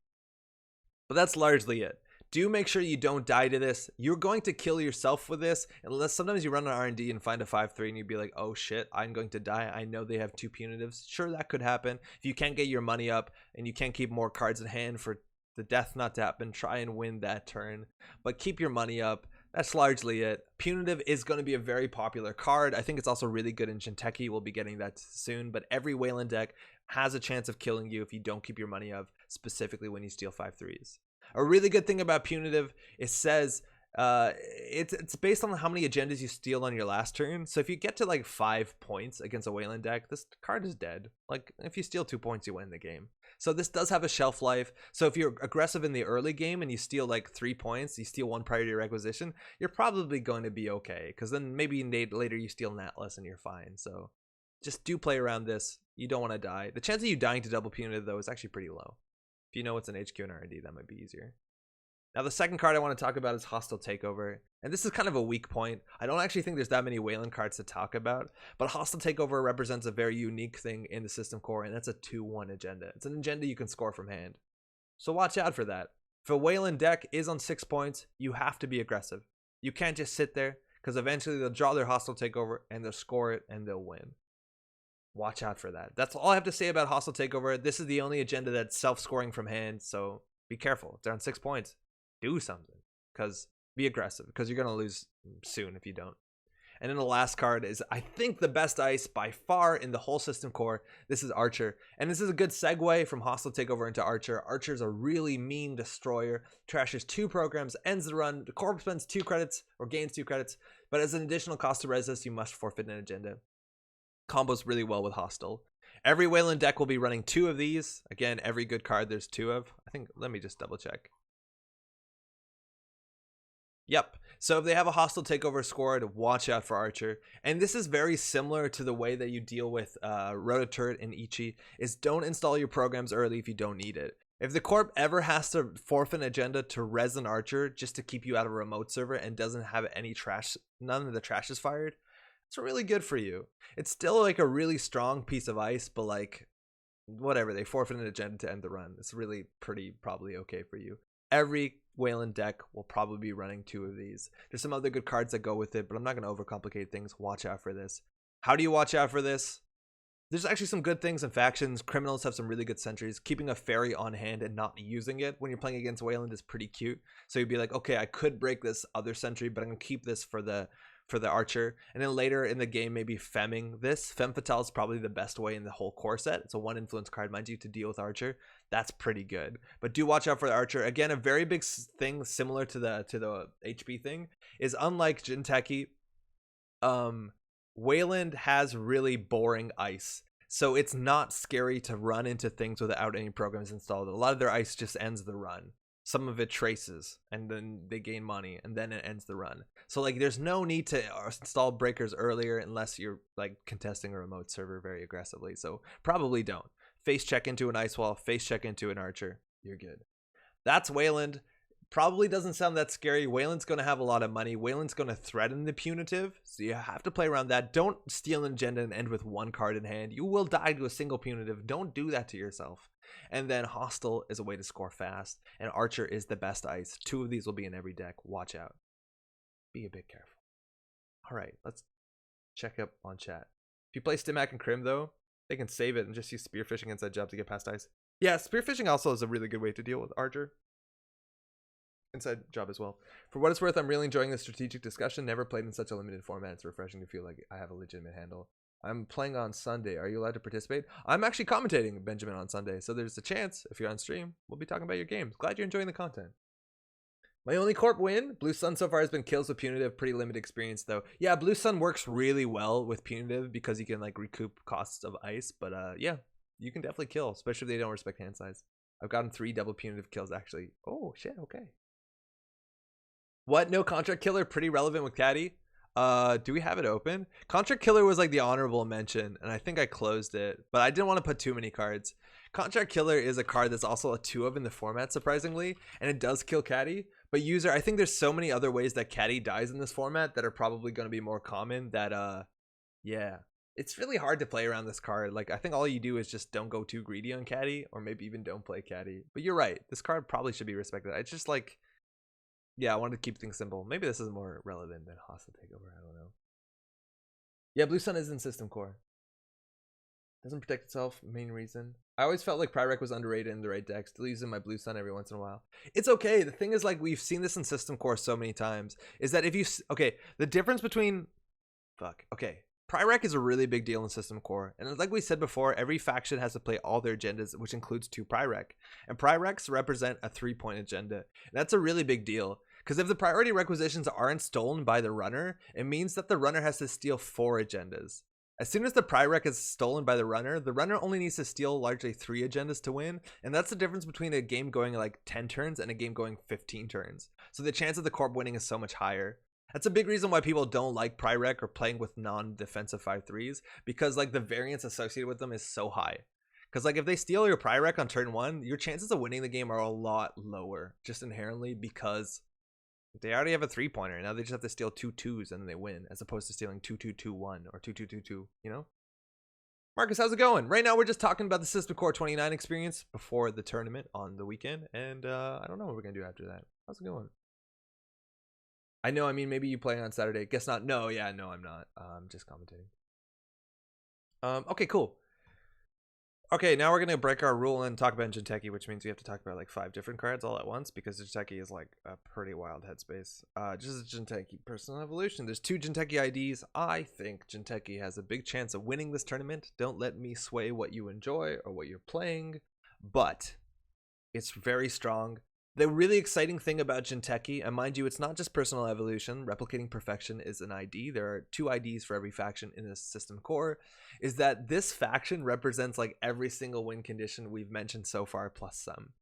But that's largely it. Do make sure you don't die to this. You're going to kill yourself with this, unless sometimes you run an R&D and find a 5/3 and you'd be like, oh shit, I'm going to die. I know they have 2 Punitives. Sure, that could happen. If you can't get your money up and you can't keep more cards in hand for the death not to happen, try and win that turn, but keep your money up. That's largely it. Punitive is going to be a very popular card. I think it's also really good in Jinteki. We'll be getting that soon, but every Weyland deck has a chance of killing you if you don't keep your money up, specifically when you steal 5/3s. A really good thing about Punitive, it says it's based on how many agendas you steal on your last turn. So if you get to like 5 points against a Weyland deck, this card is dead. Like if you steal 2 points, you win the game. So this does have a shelf life. So if you're aggressive in the early game and you steal like 3 points, you steal 1 Priority Requisition, you're probably going to be okay. Because then maybe later you steal an Atlas and you're fine. So just do play around this. You don't want to die. The chance of you dying to double Punitive though is actually pretty low. If you know it's an HQ and R&D, that might be easier. Now the second card I want to talk about is Hostile Takeover, and this is kind of a weak point. I don't actually think there's that many Weyland cards to talk about, but Hostile Takeover represents a very unique thing in the System Core, and that's a 2/1 agenda. It's an agenda you can score from hand, so watch out for that. If a Weyland deck is on 6 points, you have to be aggressive. You can't just sit there, because eventually they'll draw their Hostile Takeover and they'll score it and they'll win. Watch out for that. That's all I have to say about Hostile Takeover. This is the only agenda that's self-scoring from hand, so be careful. If they're on 6 points, do something, because be aggressive, because you're going to lose soon if you don't. And then the last card is, I think, the best ice by far in the whole System Core. This is Archer, and this is a good segue from Hostile Takeover into Archer. Archer's a really mean destroyer, trashes 2 programs, ends the run. The corp spends 2 credits or gains 2 credits, but as an additional cost to resist, you must forfeit an agenda. Combos really well with Hostile. Every Weyland deck will be running 2 of these. Again, every good card there's 2 of. I think, let me just double check. Yep. So if they have a Hostile Takeover scored, watch out for Archer. And this is very similar to the way that you deal with Rototurret and Ichi, is don't install your programs early if you don't need it. If the corp ever has to forfeit an agenda to res an Archer just to keep you out of a remote server and doesn't have any trash, none of the trash is fired, It's really good for you. It's still like a really strong piece of ice, but like whatever, they forfeited an agenda to end the run. It's really probably okay for you. Every Weyland deck will probably be running 2 of these. There's some other good cards that go with it, but I'm not going to overcomplicate things. Watch out for this. How do you watch out for this? There's actually some good things in factions. Criminals have some really good sentries. Keeping a fairy on hand and not using it when you're playing against Weyland is pretty cute. So you'd be like, okay, I could break this other sentry, but I'm going to keep this for the archer. And then later in the game, maybe femming this. Femme Fatale is probably the best way in the whole core set. It's a 1 influence card, mind you, to deal with archer. That's pretty good. But do watch out for the archer. Again, a very big thing similar to the HP thing is, unlike Jinteki, Weyland has really boring ice. So it's not scary to run into things without any programs installed. A lot of their ice just ends the run. Some of it traces, and then they gain money, and then it ends the run. So like there's no need to install breakers earlier unless you're like contesting a remote server very aggressively. So probably don't. Face check into an ice wall, face check into an archer. You're good. That's Weyland. Probably doesn't sound that scary. Weyland's going to have a lot of money. Weyland's going to threaten the punitive, so you have to play around that. Don't steal an agenda and end with 1 card in hand. You will die to a single punitive. Don't do that to yourself. And then hostile is a way to score fast, and archer is the best ice. 2 of these will be in every deck. Watch out. Be a bit careful. All right, let's check up on chat. If you play Stimac and Crim, though, they can save it and just use spearfishing inside job to get past ice. Yeah, spearfishing also is a really good way to deal with archer. Inside job as well. For what it's worth, I'm really enjoying this strategic discussion. Never played in such a limited format. It's refreshing to feel like I have a legitimate handle. I'm playing on Sunday. Are you allowed to participate? I'm actually commentating Benjamin on Sunday, so there's a chance if you're on stream, we'll be talking about your games. Glad you're enjoying the content. My only corp win. Blue Sun so far has been kills with punitive. Pretty limited experience though. Yeah, Blue Sun works really well with punitive because you can like recoup costs of ice. But yeah, you can definitely kill, especially if they don't respect hand size. I've gotten 3 double punitive kills actually. Oh shit. Okay. What? No contract killer? Pretty relevant with Caddy. Do we have it open? Contract killer was like the honorable mention, and I think I closed it, but I didn't want to put too many cards. Contract killer is a card that's also a 2 of in the format, surprisingly, and it does kill Caddy. But user, I think there's so many other ways that Caddy dies in this format that are probably going to be more common that yeah, it's really hard to play around this card. Like I think all you do is just don't go too greedy on Caddy, or maybe even don't play Caddy. But you're right, this card probably should be respected. It's just like, yeah, I wanted to keep things simple. Maybe this is more relevant than hostile takeover. I don't know. Yeah, Blue Sun is in system core. Doesn't protect itself. Main reason. I always felt like Pyrrhec was underrated in the right deck. Still using my Blue Sun every once in a while. It's okay. The thing is, like, we've seen this in system core so many times. Is that if you okay, the difference between Pyrrhec is a really big deal in system core, and like we said before, every faction has to play all their agendas, which includes 2 Pyrrhec, and Pyrrhecs represent a 3-point agenda. And that's a really big deal. Because if the priority requisitions aren't stolen by the runner, it means that the runner has to steal 4 agendas. As soon as the Pyrrhec is stolen by the runner only needs to steal largely 3 agendas to win, and that's the difference between a game going like 10 turns and a game going 15 turns. So the chance of the corp winning is so much higher. That's a big reason why people don't like Pyrrhec or playing with non-defensive 5/3s, because like the variance associated with them is so high. Because like if they steal your Pyrrhec on turn 1, your chances of winning the game are a lot lower, just inherently, because they already have a 3-pointer. Now they just have to steal 2 2s and then they win, as opposed to stealing 2 2 2 1 or 2 2 2 2, you know? Marcus, how's it going? Right now we're just talking about the System Core 29 experience before the tournament on the weekend, and I don't know what we're gonna do after that. How's it going? I know, I mean, maybe you play on Saturday. Guess not. No, yeah, no, I'm not. I'm just commentating. Okay, cool. Okay, now we're gonna break our rule and talk about Jinteki, which means we have to talk about like 5 different cards all at once, because Jinteki is like a pretty wild headspace. Just Jinteki personal evolution. There's 2 Jinteki IDs. I think Jinteki has a big chance of winning this tournament. Don't let me sway what you enjoy or what you're playing, but it's very strong. The really exciting thing about Jinteki, and mind you, it's not just personal evolution. Replicating perfection is an ID. There are 2 IDs for every faction in this system core. Is that this faction represents like every single win condition we've mentioned so far, plus some.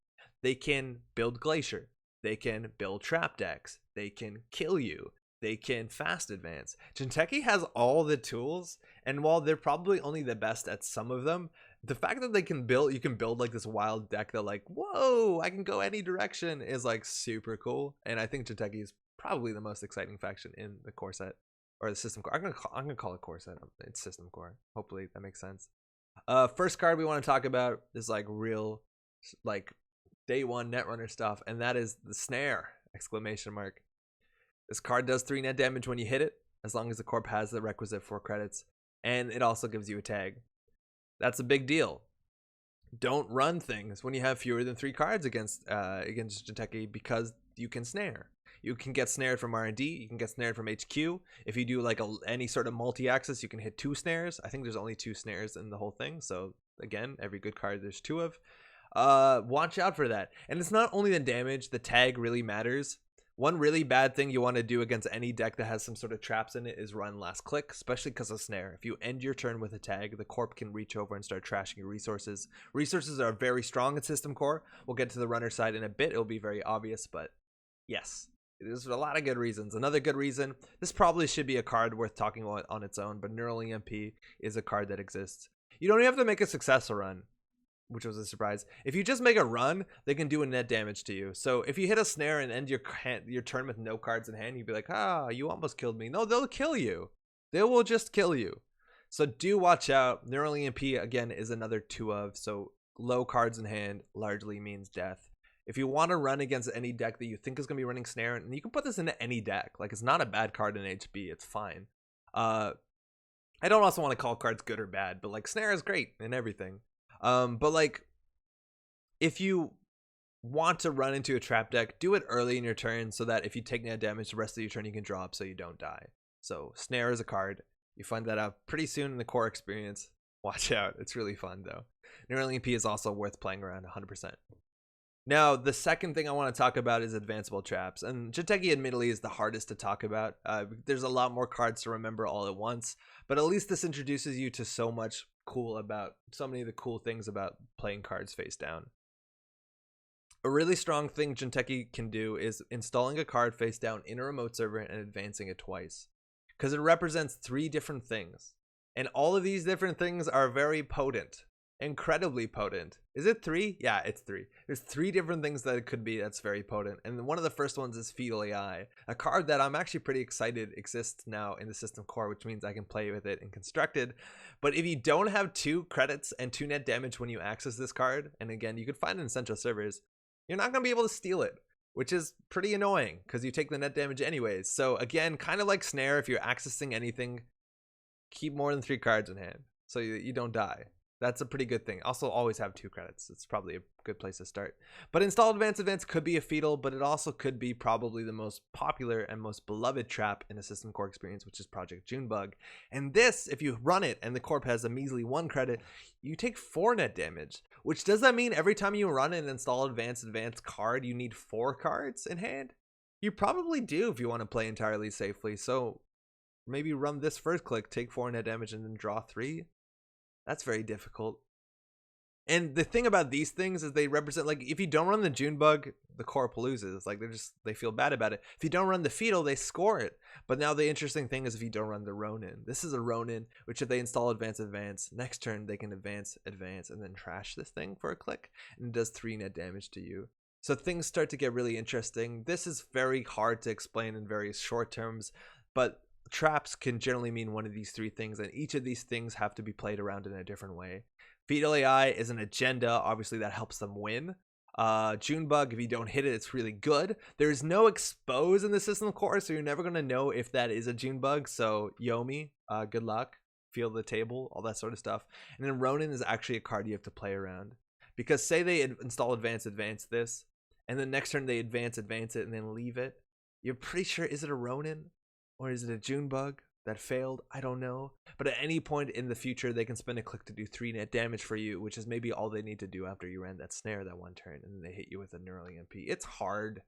They can build Glacier. They can build trap decks. They can kill you. They can fast advance. Jinteki has all the tools, and while they're probably only the best at some of them, the fact that they can build, you can build like this wild deck that like, whoa, I can go any direction, is like super cool. And I think Jinteki is probably the most exciting faction in the core set. or the system core. I'm gonna call it core set. It's system core. Hopefully that makes sense. First card we want to talk about is like real, like day one Netrunner stuff, and that is the snare! Exclamation mark. This card does 3 net damage when you hit it, as long as the corp has the requisite 4 credits, and it also gives you a tag. That's a big deal. Don't run things when you have fewer than 3 cards against Jinteki, because you can snare. You can get snared from R&D, you can get snared from HQ. If you do like any sort of multi-axis, you can hit 2 snares. I think there's only 2 snares in the whole thing, so again, every good card there's 2 of. Watch out for that. And it's not only the damage, the tag really matters. One really bad thing you want to do against any deck that has some sort of traps in it is run last click, especially because of snare. If you end your turn with a tag, the corp can reach over and start trashing your resources. Resources are very strong in system core. We'll get to the runner side in a bit. It'll be very obvious, but yes, there's a lot of good reasons. Another good reason, this probably should be a card worth talking about on its own, but Neural EMP is a card that exists. You don't even have to make a successful run, which was a surprise. If you just make a run, they can do a net damage to you. So if you hit a snare and end your turn with no cards in hand, you'd be like, you almost killed me. No, they'll kill you. They will just kill you. So do watch out. Neural EMP, again, is another 2 of. So low cards in hand largely means death. If you want to run against any deck that you think is going to be running snare, and you can put this into any deck. Like, it's not a bad card in HB. It's fine. I don't also want to call cards good or bad, but like snare is great in everything. But like, if you want to run into a trap deck, do it early in your turn so that if you take net damage the rest of your turn, you can draw up so you don't die. So snare is a card. You find that out pretty soon in the core experience. Watch out. It's really fun though. Neural EMP is also worth playing around 100%. Now, the second thing I want to talk about is advanceable traps. And Jinteki admittedly is the hardest to talk about. There's a lot more cards to remember all at once, but at least this introduces you to so many of the cool things about playing cards face down. A really strong thing Jinteki can do is installing a card face down in a remote server and advancing it twice, because it represents 3 different things, and all of these different things are very potent. Incredibly potent. Is it 3? Yeah, it's 3. There's 3 different things that it could be that's very potent, and one of the first ones is Fetal AI, a card that I'm actually pretty excited exists now in the system core, which means I can play with it in constructed. But if you don't have 2 credits and 2 net damage when you access this card, and again, you could find it in central servers, you're not going to be able to steal it, which is pretty annoying because you take the net damage anyways. So again, kind of like snare, if you're accessing anything, keep more than 3 cards in hand so you don't die. That's a pretty good thing. Also, always have 2 credits. It's probably a good place to start. But install advance could be a fetal, but it also could be probably the most popular and most beloved trap in a system core experience, which is Project Junebug. And this, if you run it and the corp has a measly 1 credit, you take 4 net damage. Which does that mean every time you run and install advance card, you need 4 cards in hand? You probably do if you want to play entirely safely. So maybe run this first click, take 4 net damage, and then draw 3. That's very difficult. And the thing about these things is they represent, like, if you don't run the Junebug, the corp loses. Like, they feel bad about it. If you don't run the fetal, they score it. But now the interesting thing is if you don't run the Ronin. This is a Ronin, which if they install advance, next turn they can advance, and then trash this thing for a click. And it does 3 net damage to you. So things start to get really interesting. This is very hard to explain in very short terms, but traps can generally mean one of these 3 things, and each of these things have to be played around in a different way. Fetal AI is an agenda, obviously that helps them win. Junebug, if you don't hit it, it's really good. There's no expose in the system core, so you're never going to know if that is a Junebug, so Yomi, good luck, feel the table, all that sort of stuff. And then Ronin is actually a card you have to play around, because say they install advance this, and then next turn they advance it, and then leave it. You're pretty sure, is it a Ronin? Or is it a Junebug that failed? I don't know. But at any point in the future, they can spend a click to do 3 net damage for you, which is maybe all they need to do after you ran that snare that 1 turn, and then they hit you with a Neural EMP. It's hard.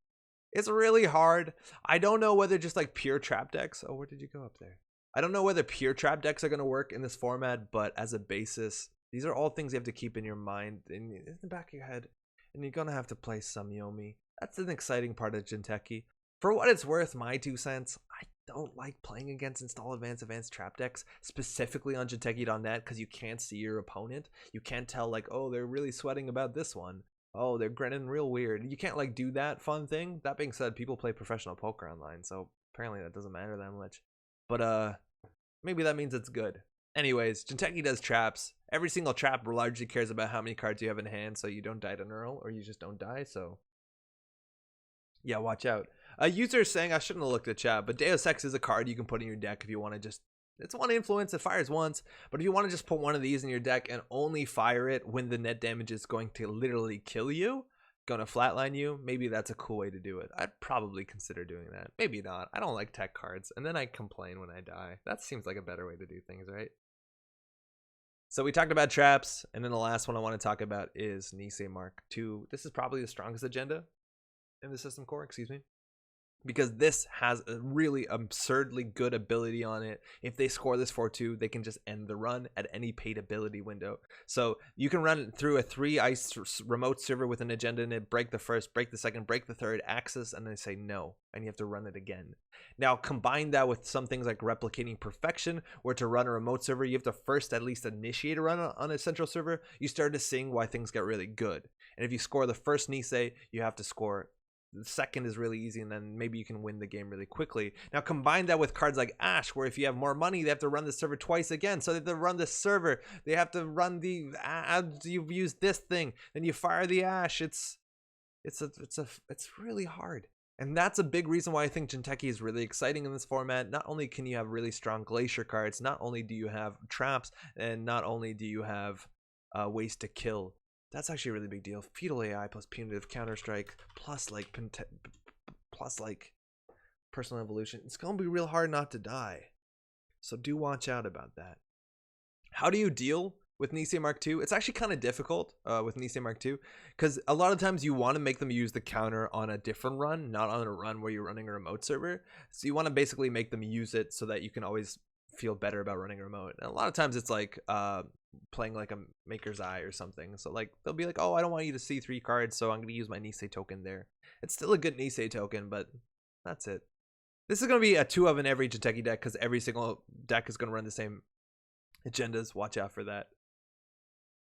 It's really hard. I don't know whether just like pure trap decks. Oh, where did you go up there? I don't know whether pure trap decks are going to work in this format, but as a basis, these are all things you have to keep in your mind, in the back of your head, and you're going to have to play some Yomi. That's an exciting part of Jinteki. For what it's worth, my 2 cents, I don't like playing against install advance trap decks, specifically on Jinteki.net, because you can't see your opponent. You can't tell, like, oh, they're really sweating about this one. Oh, they're grinning real weird. You can't, like, do that fun thing. That being said, people play professional poker online, so apparently that doesn't matter that much. but maybe that means it's good. Anyways, Jinteki does traps. Every single trap largely cares about how many cards you have in hand, so you don't die to Neural, or you just don't die, so yeah, watch out. A user is saying I shouldn't have looked at chat, but Deus Ex is a card you can put in your deck if you want to just, it's one influence, it fires once, but if you want to just put one of these in your deck and only fire it when the net damage is going to literally kill you, gonna flatline you, maybe that's a cool way to do it. I'd probably consider doing that. Maybe not. I don't like tech cards, and then I complain when I die. That seems like a better way to do things, right? So we talked about traps, and then the last one I want to talk about is Nisei Mark II. This is probably the strongest agenda in the system core, excuse me, because this has a really absurdly good ability on it. If they score this 4-2, they can just end the run at any paid ability window. So you can run it through a 3 ice remote server with an agenda in it, break the first, break the second, break the third, access, and then say no, and you have to run it again. Now combine that with some things like replicating perfection, where to run a remote server you have to first at least initiate a run on a central server. You start to see why things get really good. And if you score the first Nisei, you have to score the second is really easy, and then maybe you can win the game really quickly. Now combine that with cards like Ash, where if you have more money, they have to run the server twice again. So they have to run the server, they have to run the you've used this thing, then you fire the Ash. It's really hard. And that's a big reason why I think Jinteki is really exciting in this format. Not only can you have really strong Glacier cards, not only do you have traps, and not only do you have ways to kill. That's actually a really big deal. Fetal AI plus punitive Counter-Strike plus like personal evolution. It's gonna be real hard not to die. So do watch out about that. How do you deal with Nisei Mark II? It's actually kind of difficult with Nisei Mark II, because a lot of times you want to make them use the counter on a different run, not on a run where you're running a remote server. So you want to basically make them use it so that you can always feel better about running a remote. And a lot of times it's like playing like a Maker's Eye or something. So like they'll be like, oh, I don't want you to see 3 cards, so I'm going to use my Nisei token there. It's still a good Nisei token, but that's it. This is going to be a 2 of in every Jinteki deck, because every single deck is going to run the same agendas. Watch out for that.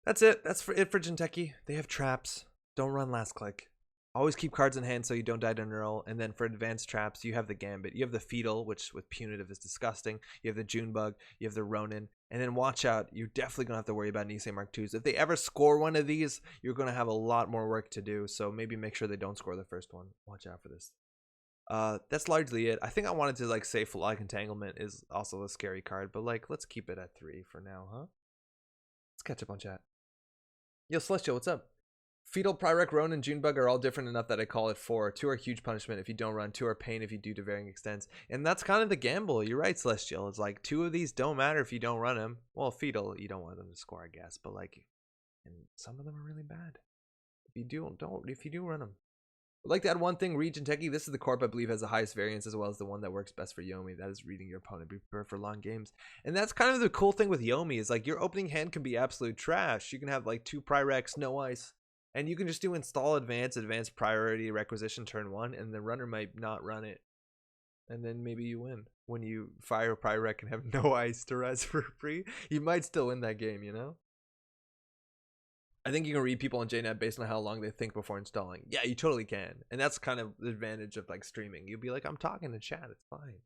That's it. That's it for Jinteki. They have traps. Don't run last click. Always keep cards in hand so you don't die to neural. And then for advanced traps, you have the Gambit. You have the Fetal, which with punitive is disgusting. You have the Junebug. You have the Ronin. And then watch out. You're definitely going to have to worry about Nisei Mark IIs. If they ever score one of these, you're going to have a lot more work to do. So maybe make sure they don't score the first one. Watch out for this. That's largely it. I think I wanted to like say Flag Entanglement is also a scary card. But like, let's keep it at 3 for now, huh? Let's catch up on chat. Yo, Celestial, what's up? Fetal, Pyrrhec, Ronin, and Junebug are all different enough that I call it 4. 2 are huge punishment if you don't run. 2 are pain if you do to varying extents. And that's kind of the gamble. You're right, Celestial. It's like 2 of these don't matter if you don't run them. Well, Fetal, you don't want them to score, I guess. But like, and some of them are really bad. If you do run them. I'd like to add one thing. Read Jinteki. This is the corp I believe has the highest variance, as well as the one that works best for Yomi. That is reading your opponent. Be prepared for long games. And that's kind of the cool thing with Yomi, is like your opening hand can be absolute trash. You can have like 2 Pyrrhecs, no ice. And you can just do install advance priority requisition turn 1, and the runner might not run it. And then maybe you win. When you fire Pyrrhec and have no ice to res for free, you might still win that game, you know? I think you can read people on JNet based on how long they think before installing. Yeah, you totally can. And that's kind of the advantage of like streaming. You'll be like, I'm talking to chat, it's fine.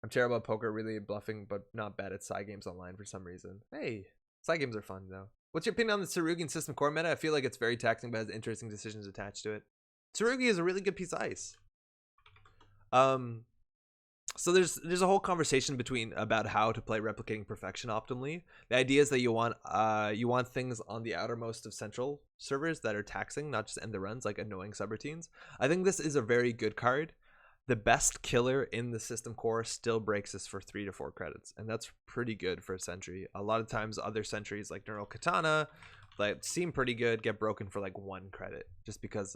I'm terrible at poker, really bluffing, but not bad at side games online for some reason. Hey, side games are fun though. What's your opinion on the Tsurugi system core meta? I feel like it's very taxing, but has interesting decisions attached to it. Tsurugi is a really good piece of ice. So there's a whole conversation about how to play replicating perfection optimally. The idea is that you want things on the outermost of central servers that are taxing, not just end the runs, like annoying subroutines. I think this is a very good card. The best killer in the system core still breaks this for 3 to 4 credits, and that's pretty good for a sentry. A lot of times other sentries like Neural Katana that seem pretty good get broken for like 1 credit, just because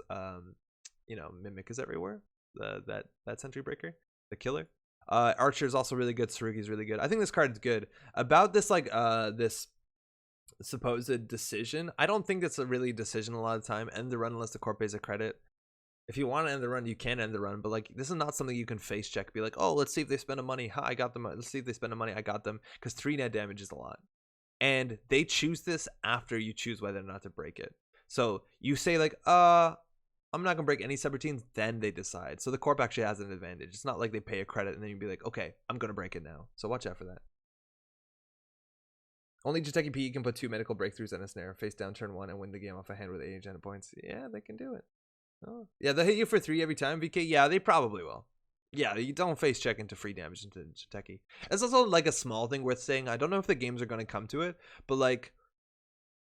you know, Mimic is everywhere. That sentry breaker, the killer. Archer is also really good. Tsurugi is really good. I think this card is good. About this like this supposed decision, I don't think it's a really decision a lot of the time. End the run unless the corp pays a credit. If you want to end the run, you can end the run, but like this is not something you can face check. Be like, oh, let's see if they spend a money. Ha, I got them. Let's see if they spend a money. I got them, because 3 net damage is a lot, and they choose this after you choose whether or not to break it. So you say like, I'm not gonna break any subroutines, then they decide. So the corp actually has an advantage. It's not like they pay a credit and then you'd be like, okay, I'm gonna break it now. So watch out for that. Only Jinteki PE can put 2 medical breakthroughs and a snare, face down turn 1, and win the game off a hand with 8 agenda points. Yeah, they can do it. Oh. Yeah, they'll hit you for 3 every time, VK. Yeah, they probably will. Yeah, you don't face check into free damage into Jinteki. It's also like a small thing worth saying. I don't know if the games are going to come to it, but like,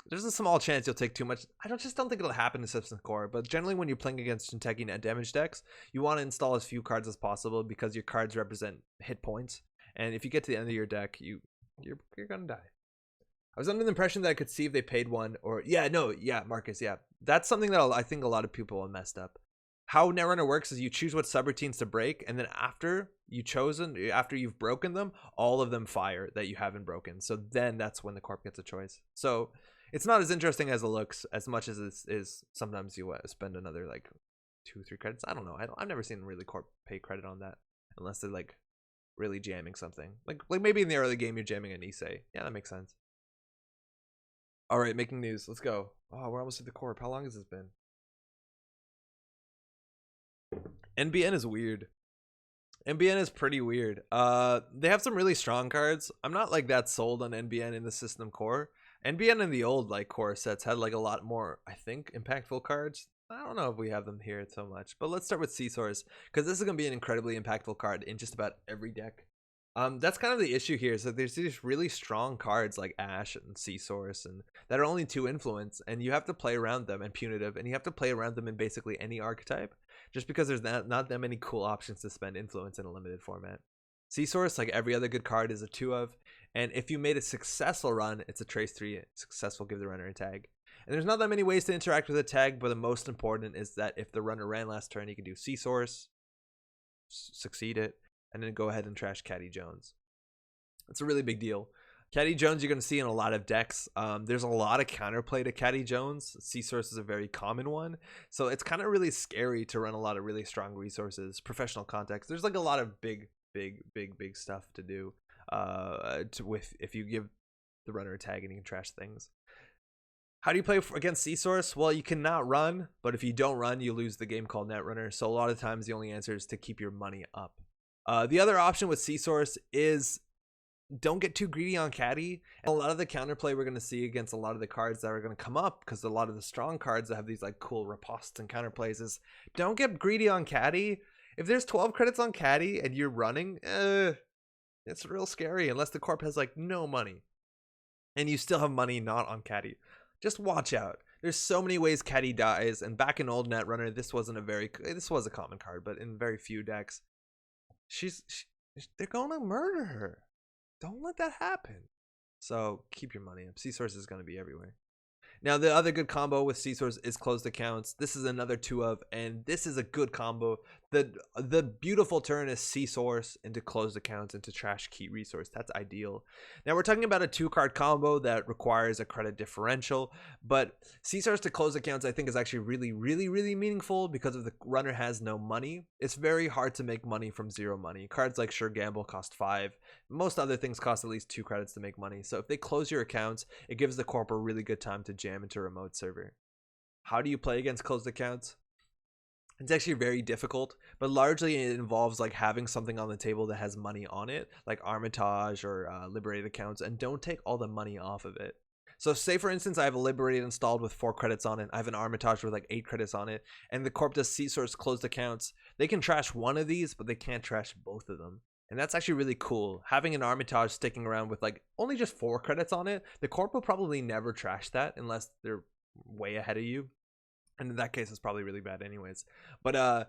there's a small chance you'll take too much. I just don't think it'll happen in Substance Core, but generally when you're playing against Jinteki net damage decks, you want to install as few cards as possible because your cards represent hit points. And if you get to the end of your deck, you're going to die. I was under the impression that I could see if they paid one or Marcus, that's something that I think a lot of people have messed up. How Netrunner works is you choose what subroutines to break, and then after you've broken them, all of them fire that you haven't broken. So then that's when the corp gets a choice. So it's not as interesting as it looks, as much as it is. Sometimes you spend another like 2-3 credits. I don't know. I've never seen really corp pay credit on that unless they're like really jamming something. Like maybe in the early game you're jamming an Issei. Yeah, that makes sense. All right, making news. Let's go. Oh, we're almost at the corp. How long has this been? NBN is weird. NBN is pretty weird. They have some really strong cards. I'm not like that sold on NBN in the system core. NBN in the old like core sets had like a lot more, I think, impactful cards. I don't know if we have them here so much, but let's start with C-Source because this is going to be an incredibly impactful card in just about every deck. That's kind of the issue here, is that there's these really strong cards like Ash and C-Source and that are only 2 influence, and you have to play around them, and Punitive, and you have to play around them in basically any archetype, just because there's not that many cool options to spend influence in a limited format. C-Source, like every other good card, is a 2 of, and if you made a successful run, it's a trace 3, successful, give the runner a tag. And there's not that many ways to interact with a tag, but the most important is that if the runner ran last turn, you can do C-Source, succeed it, and then go ahead and trash Caddy Jones. It's a really big deal. Caddy Jones you're going to see in a lot of decks. There's a lot of counterplay to Caddy Jones. C-Source is a very common one. So it's kind of really scary to run a lot of really strong resources. Professional context. There's like a lot of big stuff to do if you give the runner a tag and you can trash things. How do you play against C-Source? Well, you cannot run, but if you don't run, you lose the game called Netrunner. So a lot of times the only answer is to keep your money up. The other option with C-Source is don't get too greedy on Caddy. And a lot of the counterplay we're going to see against a lot of the cards that are going to come up, because a lot of the strong cards that have these like cool ripostes and counterplays, is don't get greedy on Caddy. If there's 12 credits on Caddy and you're running, it's real scary unless the corp has like no money and you still have money not on Caddy. Just watch out. There's so many ways Caddy dies, and back in old Netrunner, this was a common card, but in very few decks, they're gonna murder her. Don't let that happen. So keep your money up. C-Source is gonna be everywhere. Now the other good combo with C-Source is closed accounts. This is another 2 of, and this is a good combo. The beautiful turn is C-Source into closed accounts into trash key resource. That's ideal. Now we're talking about a 2-card combo that requires a credit differential, but C-Source to closed accounts I think is actually really meaningful because if the runner has no money, it's very hard to make money from 0 money. Cards like Sure Gamble cost 5. Most other things cost at least 2 credits to make money. So if they close your accounts, it gives the corp a really good time to jam into a remote server. How do you play against closed accounts? It's actually very difficult, but largely it involves like having something on the table that has money on it, like Armitage or Liberated accounts, and don't take all the money off of it. So say for instance I have a Liberated installed with 4 credits on it, I have an Armitage with like 8 credits on it, and the corp does C-Source closed accounts. They can trash one of these, but they can't trash both of them. And that's actually really cool. Having an Armitage sticking around with like only just 4 credits on it, the corp will probably never trash that unless they're way ahead of you. And in that case, it's probably really bad anyways. But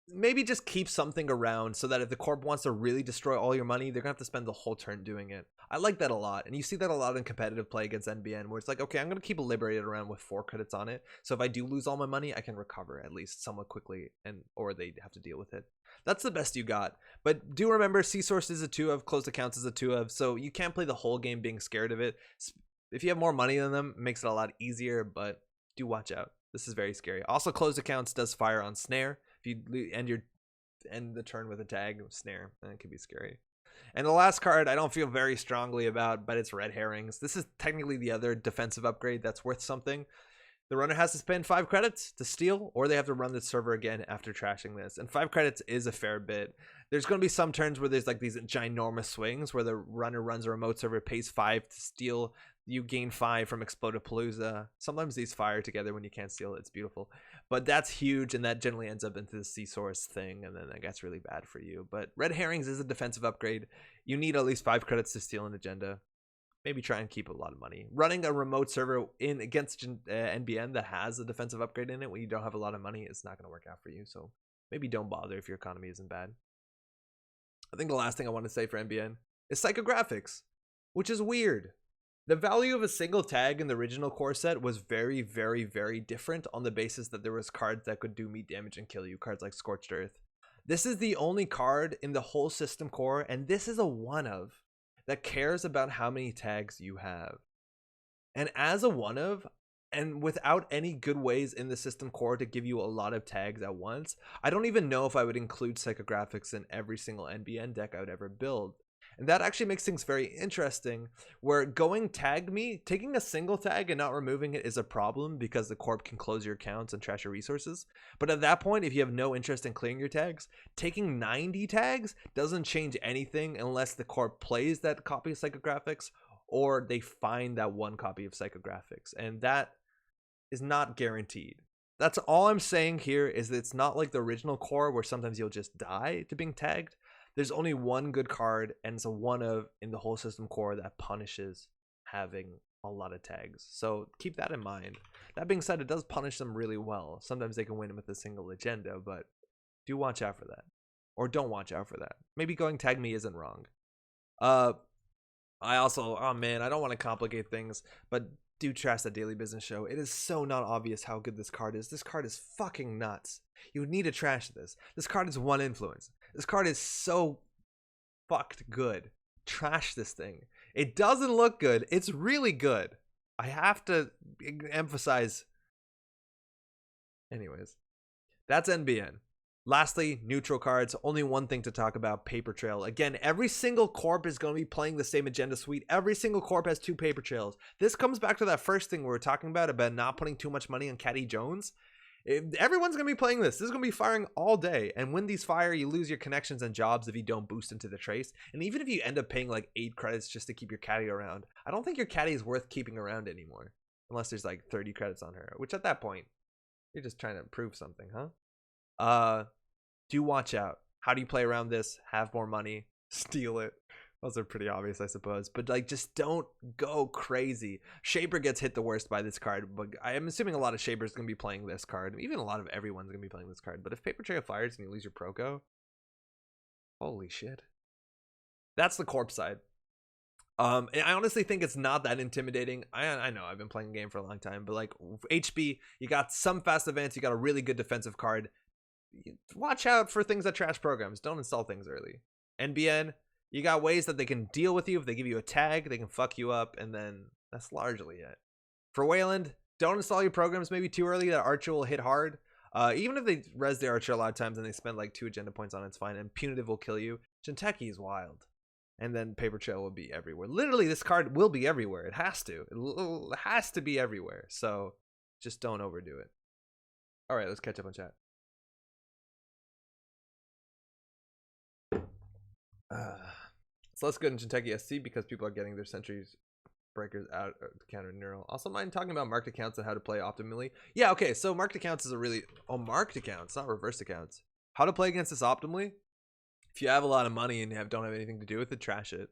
maybe just keep something around so that if the corp wants to really destroy all your money, they're going to have to spend the whole turn doing it. I like that a lot. And you see that a lot in competitive play against NBN, where it's like, okay, I'm going to keep a Liberated around with 4 credits on it. So if I do lose all my money, I can recover at least somewhat quickly, or they have to deal with it. That's the best you got. But do remember, C-Source is a 2 of, closed accounts is a 2 of, so you can't play the whole game being scared of it. If you have more money than them, it makes it a lot easier, but do watch out. This is very scary. Also, closed accounts does fire on snare. If you end the turn with a tag snare, then it could be scary. And the last card I don't feel very strongly about, but it's Red Herrings. This is technically the other defensive upgrade that's worth something. The runner has to spend 5 credits to steal, or they have to run the server again after trashing this. And 5 credits is a fair bit. There's going to be some turns where there's like these ginormous swings where the runner runs a remote server, pays 5 to steal. You gain 5 from Explodapalooza. Sometimes these fire together when you can't steal it. It's beautiful. But that's huge, and that generally ends up into the C-Source thing, and then that gets really bad for you. But Red Herrings is a defensive upgrade. You need at least 5 credits to steal an agenda. Maybe try and keep a lot of money. Running a remote server in against NBN that has a defensive upgrade in it when you don't have a lot of money, it's not going to work out for you. So maybe don't bother if your economy isn't bad. I think the last thing I want to say for NBN is psychographics, which is weird. The value of a single tag in the original core set was very, very, very different on the basis that there was cards that could do meat damage and kill you, cards like Scorched Earth. This is the only card in the whole system core, and this is a one of, that cares about how many tags you have. And as a one of, and without any good ways in the system core to give you a lot of tags at once, I don't even know if I would include psychographics in every single NBN deck I would ever build. And that actually makes things very interesting, where going tag me, taking a single tag and not removing it is a problem because the corp can close your accounts and trash your resources. But at that point, if you have no interest in clearing your tags, taking 90 tags doesn't change anything unless the corp plays that copy of psychographics or they find that one copy of psychographics. And that is not guaranteed. That's all I'm saying here, is that it's not like the original core where sometimes you'll just die to being tagged. There's only one good card, and it's a one of in the whole system core that punishes having a lot of tags. So keep that in mind. That being said, it does punish them really well. Sometimes they can win with a single agenda, but do watch out for that. Or don't watch out for that. Maybe going tag me isn't wrong. I also, oh man, I don't want to complicate things, but do trash that Daily Business Show. It is so not obvious how good this card is. This card is fucking nuts. You would need to trash this. This card is one influence. This card is so fucked good. Trash this thing. It doesn't look good. It's really good. I have to emphasize. Anyways, that's NBN. Lastly, neutral cards. Only one thing to talk about: Paper Trail. Again, every single corp is going to be playing the same agenda suite. Every single corp has 2 Paper Trails. This comes back to that first thing we were talking about not putting too much money on Caddy Jones. Everyone's going to be playing this. This is going to be firing all day. And when these fire, you lose your connections and jobs if you don't boost into the trace. And even if you end up paying like 8 credits just to keep your caddy around, I don't think your caddy is worth keeping around anymore. Unless there's like 30 credits on her. Which at that point, you're just trying to prove something, huh? Do watch out. How do you play around this? Have more money. Steal it. Those are pretty obvious, I suppose. But like, just don't go crazy. Shaper gets hit the worst by this card, but I am assuming a lot of Shapers going to be playing this card. Even a lot of everyone's going to be playing this card. But if Paper Trail fires and you lose your Proco, holy shit. That's the corp side. I honestly think it's not that intimidating. I know I've been playing the game for a long time, but like HB, you got some fast events, you got a really good defensive card. Watch out for things that trash programs. Don't install things early. NBN, you got ways that they can deal with you. If they give you a tag, they can fuck you up, and then that's largely it. For Weyland, don't install your programs maybe too early. That Archer will hit hard. Even if they res their Archer a lot of times and they spend like 2 agenda points on it, it's fine. And Punitive will kill you. Jinteki is wild. And then Paper Trail will be everywhere. Literally, this card will be everywhere. It has to. It has to be everywhere. So just don't overdo it. All right, let's catch up on chat. So let's go to Jinteki SC because people are getting their Sentries Breakers out to counter Neural. Also, mind talking about marked accounts and how to play optimally. Yeah, okay, so marked accounts is a really... Oh, marked accounts, not reversed accounts. How to play against this optimally? If you have a lot of money and don't have anything to do with it, trash it.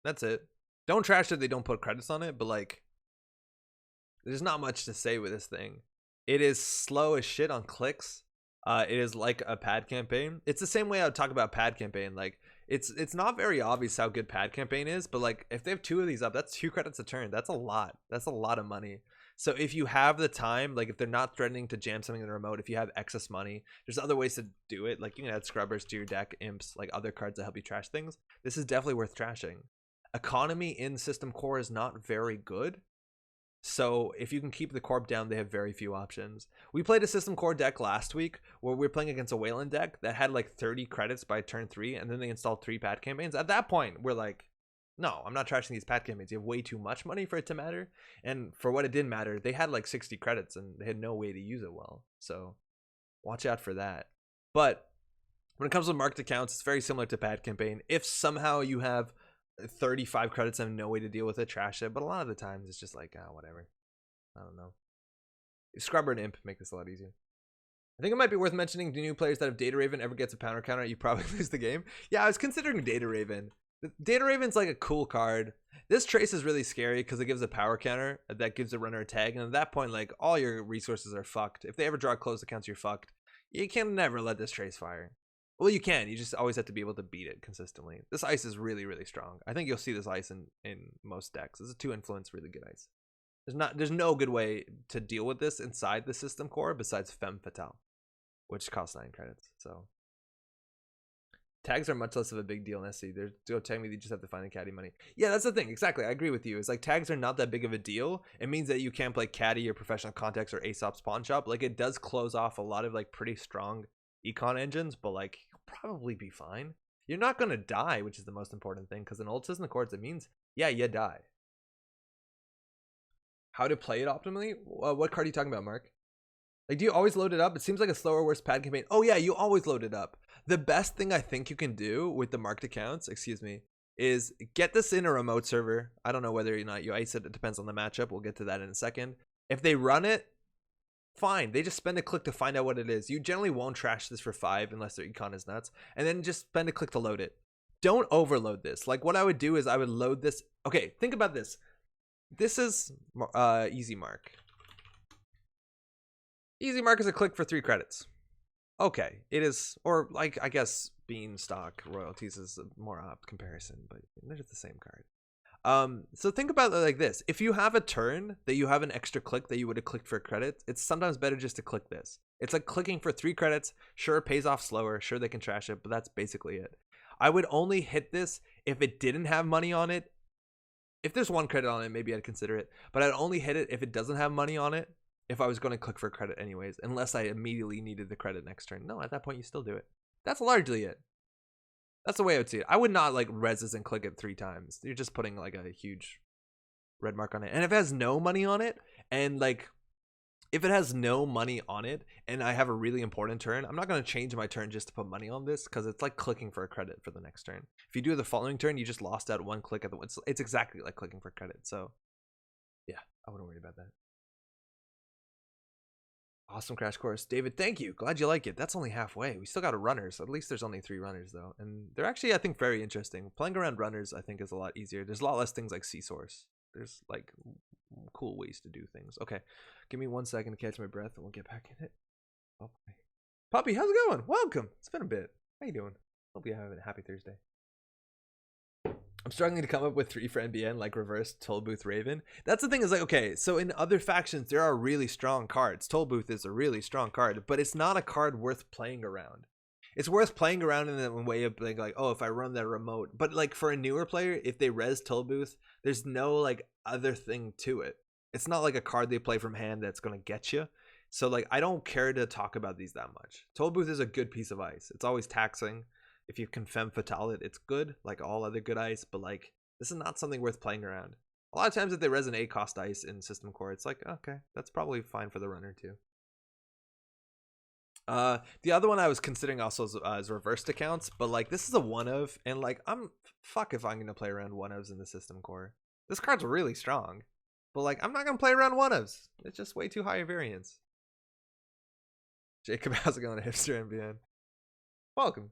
That's it. Don't trash it, they don't put credits on it, but like... There's not much to say with this thing. It is slow as shit on clicks. It is like a pad campaign. It's the same way I would talk about pad campaign. Like it's not very obvious how good pad campaign is, but like if they have 2 of these up, that's 2 credits a turn. That's a lot. That's a lot of money. So if you have the time, like if they're not threatening to jam something in the remote, if you have excess money, there's other ways to do it. Like you can add scrubbers to your deck, imps, like other cards that help you trash things. This is definitely worth trashing. Economy in system core is not very good. So if you can keep the corp down, they have very few options. We played a system core deck last week where we were playing against a Weyland deck that had like 30 credits by turn 3, and then they installed 3 pad campaigns. At that point, we're like, No, I'm not trashing these pad campaigns. You have way too much money for it to matter. And for what it didn't matter, they had like 60 credits and they had no way to use it well. So watch out for that. But when it comes to marked accounts, it's very similar to pad campaign. If somehow you have 35 credits and have no way to deal with it, trash it. But a lot of the times it's just like, whatever. I don't know. Scrubber and Imp make this a lot easier. I think it might be worth mentioning, do new players that have Data Raven ever gets a power counter, you probably lose the game. Yeah, I was considering Data Raven. Data Raven's like a cool card. This trace is really scary because it gives a power counter that gives a runner a tag. And at that point, like, all your resources are fucked. If they ever draw closed accounts, you're fucked. You can never let this trace fire. Well, you can. You just always have to be able to beat it consistently. This ice is really, really strong. I think you'll see this ice in most decks. This is a 2-influence, really good ice. There's no good way to deal with this inside the system core besides Femme Fatale, which costs 9 credits. So tags are much less of a big deal in SC. They're technically you just have to find the caddy money. Yeah, that's the thing. Exactly. I agree with you. It's like tags are not that big of a deal. It means that you can't play caddy or professional context or Aesop's pawn shop. Like, it does close off a lot of like pretty strong econ engines, but like you'll probably be fine. You're not gonna die, which is the most important thing, because in old system courts it means you die. How to play it optimally? What card are you talking about, Mark? Like, do you always load it up? It seems like a slower, worse pad campaign. Oh yeah, you always load it up. The best thing I think you can do with the marked accounts, is get this in a remote server. I don't know whether or not you ice it. It depends on the matchup. We'll get to that in a second. If they run it, fine. They just spend a click to find out what it is. You generally won't trash this for 5 unless their econ is nuts. And then just spend a click to load it. Don't overload this. Like, what I would do is I would load this. Okay, think about this. This is Easy Mark. Easy Mark is a click for 3 credits. Okay, it is, or like, I guess Beanstalk Royalties is a more apt comparison, but they're just the same card. So think about it like this. If you have a turn that you have an extra click that you would have clicked for credits, it's sometimes better just to click this. It's like clicking for 3 credits. Sure, it pays off slower. Sure, they can trash it, but that's basically it. I would only hit this if it didn't have money on it. If there's 1 credit on it, maybe I'd consider it, but I'd only hit it if it doesn't have money on it. If I was going to click for credit anyways, unless I immediately needed the credit next turn. No, at that point you still do it. That's largely it. That's the way I would see it. I would not like reses and click it 3 times. You're just putting like a huge red mark on it. And if it has no money on it, and like if it has no money on it and I have a really important turn, I'm not going to change my turn just to put money on this, because it's like clicking for a credit for the next turn. If you do the following turn, you just lost out 1 click at the one. It's exactly like clicking for credit. So yeah, I wouldn't worry about that. Awesome crash course. David, thank you. Glad you like it. That's only halfway. We still got a runners. At least there's only 3 runners though. And they're actually, I think, very interesting. Playing around runners, I think, is a lot easier. There's a lot less things like C-Source. There's like cool ways to do things. Okay. Give me 1 second to catch my breath and we'll get back in it. Oh, Poppy, how's it going? Welcome. It's been a bit. How you doing? Hope you're having a happy Thursday. I'm struggling to come up with 3 for NBN, like reverse Tollbooth Raven. That's the thing, is like, okay, so in other factions, there are really strong cards. Tollbooth is a really strong card, but it's not a card worth playing around. It's worth playing around in the way of being like, oh, if I run that remote. But like for a newer player, if they res Tollbooth, there's no like other thing to it. It's not like a card they play from hand that's going to get you. So like, I don't care to talk about these that much. Tollbooth is a good piece of ice. It's always taxing. If you can femme fatale it, it's good, like all other good ice, but like this is not something worth playing around. A lot of times if they resonate cost ice in system core, it's like, okay, that's probably fine for the runner too. The other one I was considering also is reversed accounts, but like this is a 1-of, and like fuck if I'm gonna play around 1-ofs in the system core. This card's really strong, but like I'm not gonna play around 1-ofs. It's just way too high a variance. Jacob, how's it going, hipster NBN? Welcome.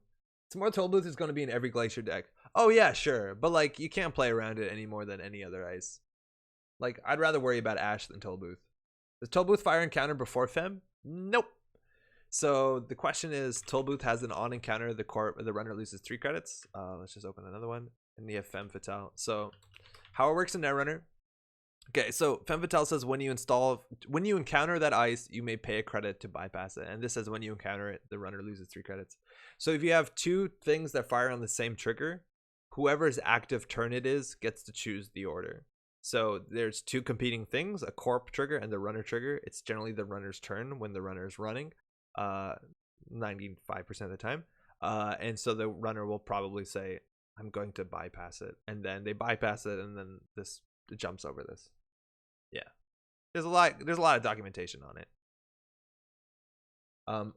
Tomorrow Tollbooth is going to be in every Glacier deck. Oh yeah, sure. But like, you can't play around it any more than any other ice. Like, I'd rather worry about Ash than Tollbooth. Does Tollbooth fire encounter before Fem? Nope. So the question is, Tollbooth has an on encounter, the runner loses 3 credits. Let's just open another one. And you have Femme Fatale. So how it works in Netrunner. Okay, so Femme Fatale says when you encounter that ice, you may pay a credit to bypass it. And this says when you encounter it, the runner loses 3 credits. So if you have 2 things that fire on the same trigger, whoever's active turn it is gets to choose the order. So there's 2 competing things, a corp trigger and the runner trigger. It's generally the runner's turn when the runner is running, 95% of the time. And so the runner will probably say, I'm going to bypass it. And then they bypass it, and then this jumps over this. Yeah. There's a lot of documentation on it.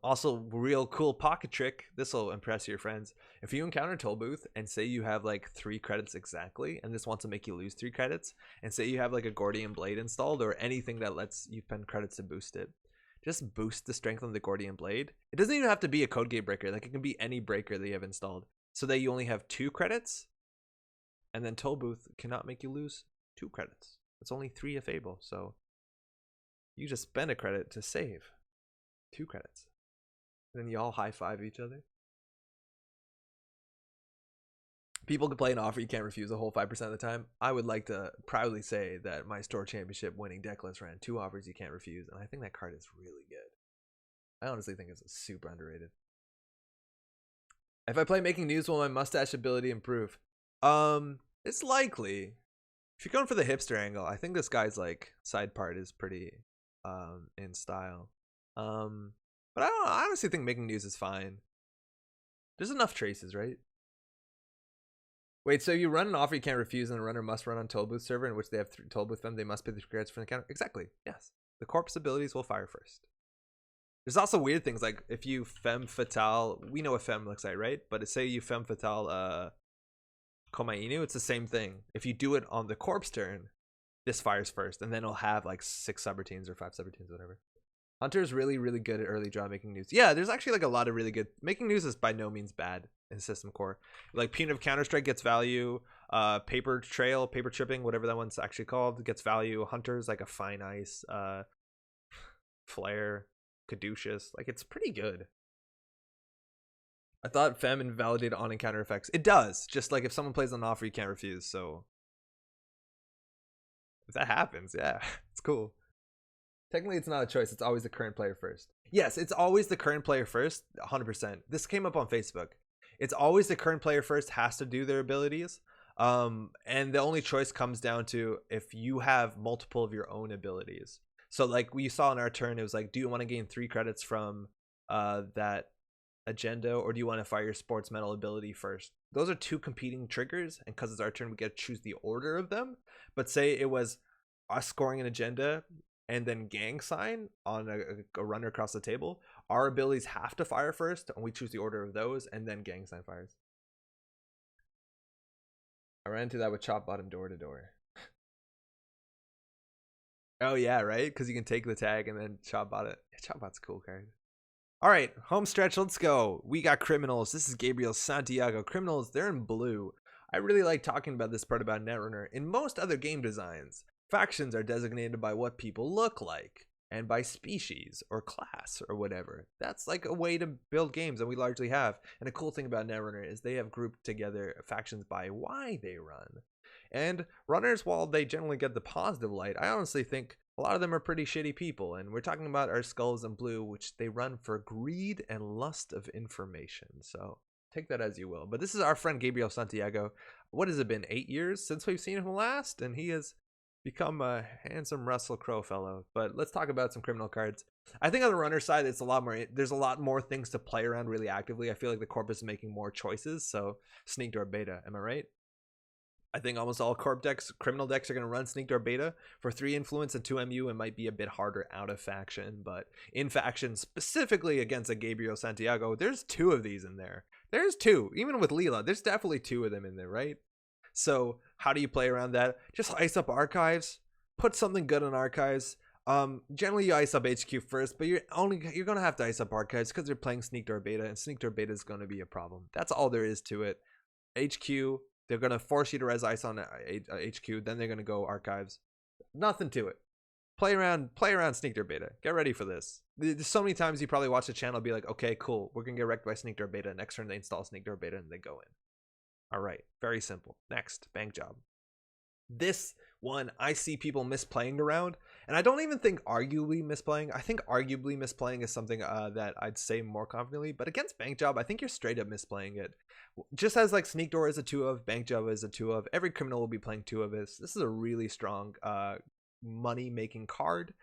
Also, real cool pocket trick. This will impress your friends. If you encounter Toll Booth and say you have like 3 credits exactly, and this wants to make you lose 3 credits, and say you have like a Gordian Blade installed or anything that lets you spend credits to boost it, just boost the strength on the Gordian Blade. It doesn't even have to be a code gate breaker. Like, it can be any breaker that you have installed, so that you only have 2 credits, and then Toll Booth cannot make you lose 2 credits. It's only 3 if able, so you just spend a credit to save 2 credits. And then you all high-five each other. People can play an offer you can't refuse a whole 5% of the time. I would like to proudly say that my store championship winning deck list ran 2 offers you can't refuse, and I think that card is really good. I honestly think it's super underrated. If I play Making News, will my mustache ability improve? It's likely. If you're going for the hipster angle, I think this guy's like side part is pretty in style. But I honestly think Making News is fine. There's enough traces, right? Wait, so you run an offer you can't refuse, and a runner must run on Toll Booth server in which they have Toll Booth them. They must pay the credits for the counter. Exactly. Yes. The corpse abilities will fire first. There's also weird things like if you femme fatale. We know what femme looks like, right? But say you femme fatale Komai Inu, it's the same thing. If you do it on the corpse turn, this fires first, and then it'll have like 6 subroutines or 5 subroutines, whatever. Hunter's really, really good at early draw Making News. Yeah, there's actually like a lot of really good. Making News is by no means bad in system core. Like Punitive Counterstrike gets value. Paper Trail, Paper Tripping, whatever that one's actually called, gets value. Hunter's like a Fine Ice. Flare, Caduceus. Like, it's pretty good. I thought Fem invalidated on encounter effects. It does. Just like if someone plays an offer you can't refuse. So if that happens, yeah, it's cool. Technically, it's not a choice. It's always the current player first. Yes, it's always the current player first, 100%. This came up on Facebook. It's always the current player first has to do their abilities. And the only choice comes down to if you have multiple of your own abilities. So like we saw in our turn, it was like, do you want to gain 3 credits from that agenda, or do you want to fire your sports metal ability first? Those are 2 competing triggers, and because it's our turn, we get to choose the order of them. But say it was us scoring an agenda and then gang sign on a runner across the table, our abilities have to fire first, and we choose the order of those, and then gang sign fires. I ran into that with Chop Bottom door to door. Oh yeah, right? Because you can take the tag and then Chop Bot it. Yeah, Chop Bot's a cool card. All right, home stretch, let's go. We got Criminals. This is Gabriel Santiago. Criminals, they're in blue. I really like talking about this part about Netrunner. In most other game designs, factions are designated by what people look like and by species or class or whatever. That's like a way to build games that we largely have. And the cool thing about Netrunner is they have grouped together factions by why they run. And runners, while they generally get the positive light, I honestly think a lot of them are pretty shitty people. And we're talking about our skulls in blue, which they run for greed and lust of information. So take that as you will. But this is our friend Gabriel Santiago. What has it been, 8 years since we've seen him last? And he has become a handsome Russell Crowe fellow. But let's talk about some criminal cards. I think on the runner side, there's a lot more things to play around really actively. I feel like the corpus is making more choices. So Sneak Door Beta, am I right? I think almost all criminal decks are going to run Sneak Door Beta for 3 influence and 2 MU. It might be a bit harder out of faction, but in faction, specifically against a Gabriel Santiago, there's 2 of these in there. There's 2, even with Leela, there's definitely 2 of them in there, right? So how do you play around that? Just ice up archives, put something good on archives. Generally you ice up HQ first, but you're going to have to ice up archives because you're playing Sneak Door Beta, and Sneak Door Beta is going to be a problem. That's all there is to it. HQ, they're going to force you to res ice on HQ, then they're going to go archives. Nothing to it. Play around Sneak Door Beta. Get ready for this. There's so many times you probably watch the channel and be like, okay, cool, we're going to get wrecked by Sneak Door Beta. Next turn they install Sneak Door Beta and they go in. All right, very simple. Next, Bank Job. This one I see people misplaying around, and I don't even think arguably misplaying. I think arguably misplaying is something that I'd say more confidently, but against Bank Job, I think you're straight up misplaying it. Just as like Sneak Door is a 2 of, Bank Job is a 2 of, every criminal will be playing 2 of this. This is a really strong money making card.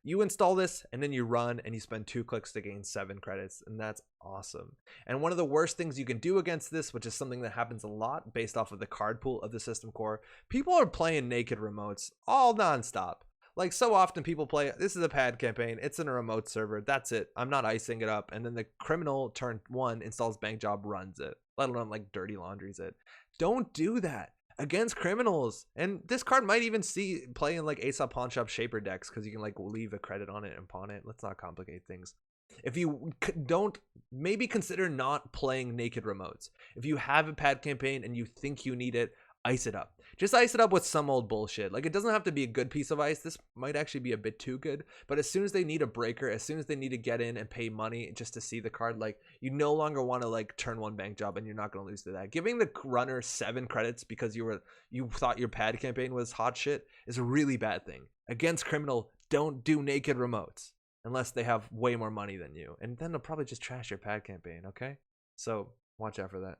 You install this and then you run and you spend 2 clicks to gain 7 credits, and that's awesome. And one of the worst things you can do against this, which is something that happens a lot based off of the card pool of the system core, people are playing naked remotes all nonstop. Like, so often people play, this is a pad campaign, it's in a remote server, that's it, I'm not icing it up, and then the criminal turn 1 installs bank job, runs it, let alone like dirty laundries it. Don't do that against criminals. And this card might even see play in like Aesop Pawn Shop Shaper decks, because you can like leave a credit on it and pawn it. Let's not complicate things. If you don't, maybe consider not playing naked remotes. If you have a pad campaign and you think you need it, ice it up. Just ice it up with some old bullshit. Like, it doesn't have to be a good piece of ice. This might actually be a bit too good, but as soon as they need a breaker, as soon as they need to get in and pay money just to see the card, like, you no longer want to like turn 1 bank job, and you're not going to lose to that. Giving the runner 7 credits because you thought your pad campaign was hot shit is a really bad thing. Against criminal, don't do naked remotes unless they have way more money than you, and then they'll probably just trash your pad campaign. Okay, so watch out for that.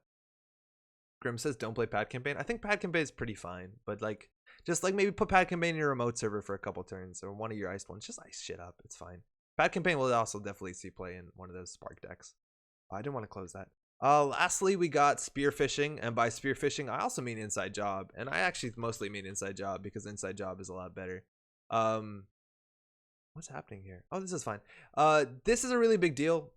Grim says don't play pad campaign. I think pad campaign is pretty fine, but like, just like maybe put pad campaign in your remote server for a couple turns, or one of your iced ones. Just ice shit up. It's fine. Pad campaign will also definitely see play in one of those spark decks. I didn't want to close that. Lastly, we got spearfishing, and by spearfishing, I also mean inside job, and I actually mostly mean inside job because inside job is a lot better. What's happening here? Oh, this is fine. This is a really big deal.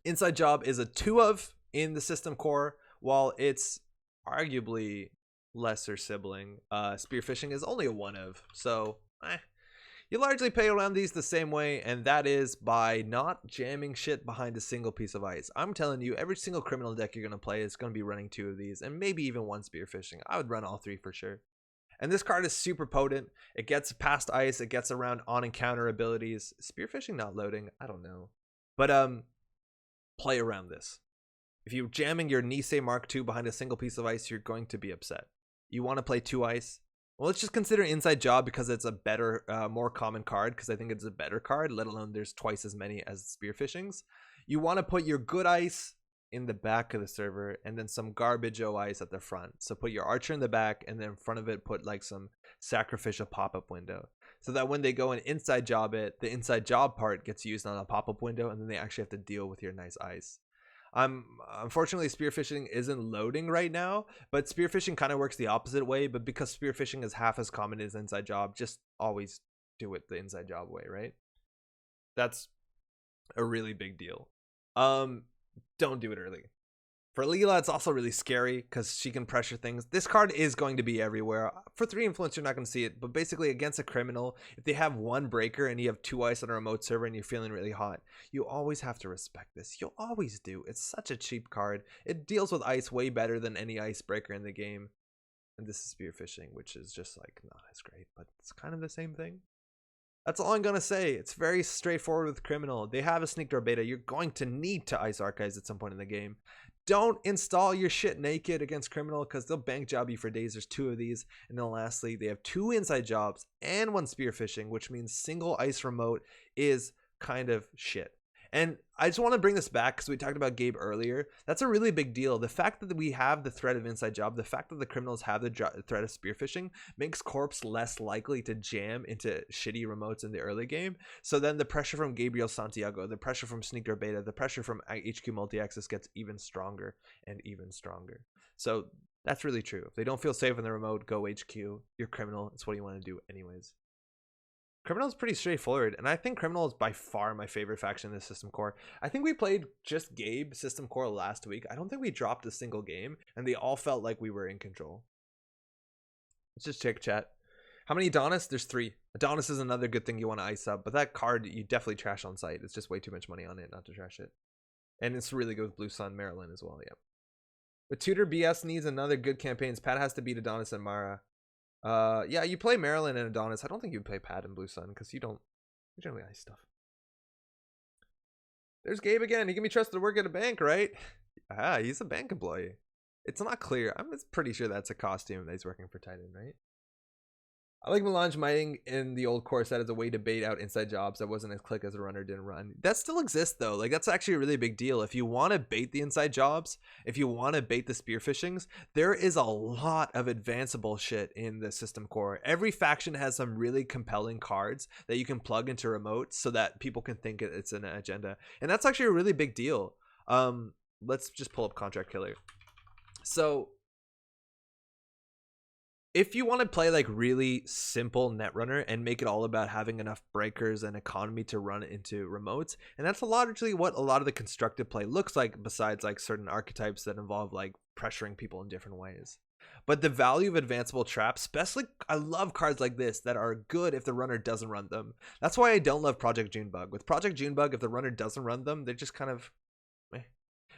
Inside job is a 2 of in the system core, while it's arguably lesser sibling. Spearfishing is only a 1 of, so you largely play around these the same way, and that is by not jamming shit behind a single piece of ice. I'm telling you, every single criminal deck you're going to play is going to be running 2 of these, and maybe even 1 spearfishing. I would run all 3 for sure. And this card is super potent. It gets past ice, it gets around on encounter abilities. Spearfishing not loading, I don't know. But play around this. If you're jamming your Nisei Mark II behind a single piece of ice, you're going to be upset. You want to play 2 ice? Well, let's just consider inside job because it's a better, more common card, because I think it's a better card, let alone there's twice as many as spearfishings. You want to put your good ice in the back of the server and then some garbage O ice at the front. So put your archer in the back, and then in front of it put like some sacrificial pop-up window, so that when they go and inside job it, the inside job part gets used on a pop-up window, and then they actually have to deal with your nice ice. Unfortunately, spearfishing isn't loading right now, but spearfishing kind of works the opposite way. But because spearfishing is half as common as inside job, just always do it the inside job way, right? That's a really big deal. Don't do it early. For Leela, it's also really scary because she can pressure things. This card is going to be everywhere. For 3 influence, you're not going to see it. But basically, against a criminal, if they have 1 breaker and you have 2 ice on a remote server and you're feeling really hot, you always have to respect this. You'll always do. It's such a cheap card. It deals with ice way better than any ice breaker in the game. And this is spearfishing, which is just like not as great, but it's kind of the same thing. That's all I'm going to say. It's very straightforward with criminal. They have a sneak door beta. You're going to need to ice archives at some point in the game. Don't install your shit naked against criminal, because they'll bank job you for days. There's 2 of these. And then lastly, they have 2 inside jobs and 1 spearfishing, which means single ice remote is kind of shit. And I just want to bring this back because we talked about Gabe earlier. That's a really big deal. The fact that we have the threat of inside job, the fact that the criminals have the threat of spearfishing makes Corpse less likely to jam into shitty remotes in the early game. So then the pressure from Gabriel Santiago, the pressure from Sneaker Beta, the pressure from HQ Multi-Access gets even stronger and even stronger. So that's really true. If they don't feel safe in the remote, go HQ. You're criminal. It's what you want to do anyways. Criminal is pretty straightforward, and I think Criminal is by far my favorite faction in the system core. I think we played just Gabe system core last week. I don't think we dropped a single game, and they all felt like we were in control. Let's just check chat. How many Adonis? There's 3. Adonis is another good thing you want to ice up, but that card you definitely trash on site. It's just way too much money on it not to trash it. And it's really good with Blue Sun, Maryland as well, yeah. But Tutor BS needs another good campaigns. Pat has to beat Adonis and Mara. Yeah, you play Maryland and Adonis. I don't think you play Pat and Blue Sun because you generally ice stuff. There's Gabe again. He can be trusted to work at a bank, right? Ah, he's a bank employee. It's not clear. I'm pretty sure that's a costume that he's working for Titan, right? I like melange mining in the old core set as a way to bait out inside jobs that wasn't as click as a runner didn't run. That still exists though. Like that's actually a really big deal. If you want to bait the inside jobs, if you want to bait the spearfishings, there is a lot of advanceable shit in the system core. Every faction has some really compelling cards that you can plug into remotes so that people can think it's an agenda. And that's actually a really big deal. Let's just pull up Contract Killer. So if you want to play like really simple Netrunner and make it all about having enough breakers and economy to run into remotes, and that's largely what a lot of the constructed play looks like, besides like certain archetypes that involve like pressuring people in different ways. But the value of advanceable traps, especially, I love cards like this that are good if the runner doesn't run them. That's why I don't love Project Junebug. With Project Junebug, if the runner doesn't run them, they're just kind of meh.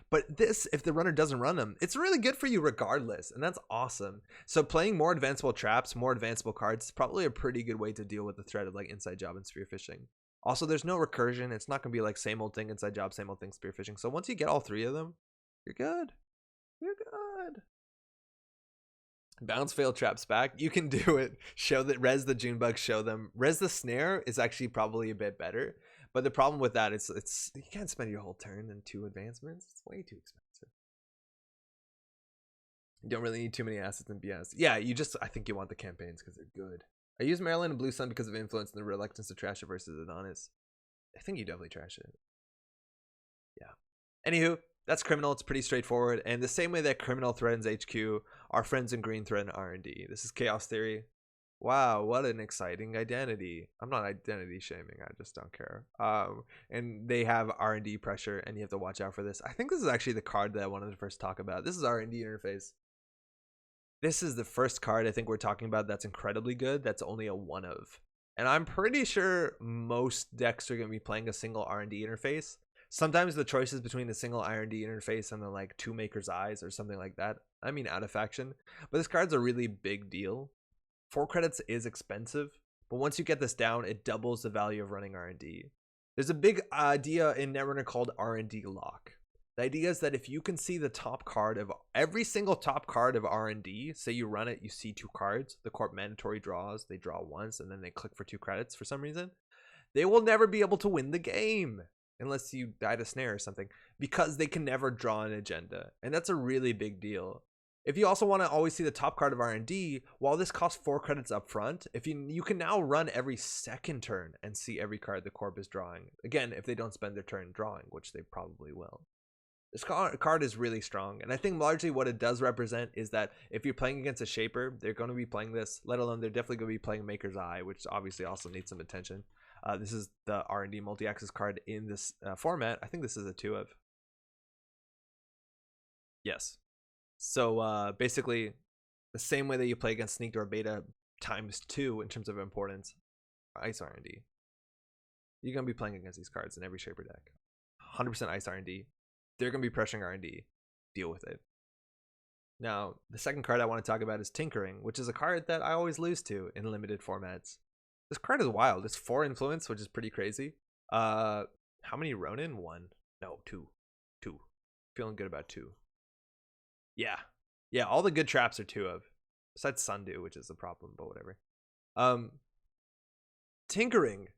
But this, if the runner doesn't run them, it's really good for you regardless, and that's awesome. So playing more advanceable traps, more advanceable cards is probably a pretty good way to deal with the threat of like inside job and spearfishing. Also, there's no recursion. It's not going to be like same old thing inside job, same old thing spearfishing. So once you get all three of them, you're good. You're good. Bounce fail traps back. You can do it. Show that res the Junebug, show them. Res the snare is actually probably a bit better. But the problem with that is it's you can't spend your whole turn in 2 advancements. It's way too expensive. You don't really need too many assets in BS. Yeah, you just, I think you want the campaigns because they're good. I use Maryland and Blue Sun because of influence and the reluctance to trash it versus Adonis. I think you definitely trash it. Yeah. Anywho, that's Criminal. It's pretty straightforward. And the same way that Criminal threatens HQ, our friends in Green threaten R&D. This is Chaos Theory. Wow, what an exciting identity. I'm not identity shaming, I just don't care. And they have R&D pressure, and you have to watch out for this. I think this is actually the card that I wanted to first talk about. This is R&D interface. This is the first card I think we're talking about that's incredibly good, that's only a 1 of. And I'm pretty sure most decks are going to be playing a single R&D interface. Sometimes the choices between a single R&D interface and then like 2 Maker's Eyes or something like that. I mean, out of faction. But this card's a really big deal. 4 credits is expensive, but once you get this down, it doubles the value of running R&D. There's a big idea in Netrunner called R&D lock. The idea is that if you can see the top card of every single top card of R&D, say you run it, you see 2 cards, the corp mandatory draws, they draw once, and then they click for 2 credits for some reason, they will never be able to win the game unless you die to snare or something, because they can never draw an agenda, and that's a really big deal. If you also want to always see the top card of R&D, while this costs 4 credits up front, if you can now run every second turn and see every card the corp is drawing. Again, if they don't spend their turn drawing, which they probably will. This card is really strong, and I think largely what it does represent is that if you're playing against a Shaper, they're going to be playing this, let alone they're definitely going to be playing Maker's Eye, which obviously also needs some attention. This is the R&D multi-axis card in this format. I think this is a 2 of. Yes. So basically, the same way that you play against Sneak Door Beta times 2 in terms of importance, Ice R&D. You're going to be playing against these cards in every Shaper deck. 100% Ice R&D. They're going to be pressuring R&D. Deal with it. Now, the second card I want to talk about is Tinkering, which is a card that I always lose to in limited formats. This card is wild. It's 4 influence, which is pretty crazy. How many Ronin? 1. No, 2. 2. Feeling good about 2. Yeah, all the good traps are 2 of. Besides Sundew, which is the problem, but whatever. Tinkering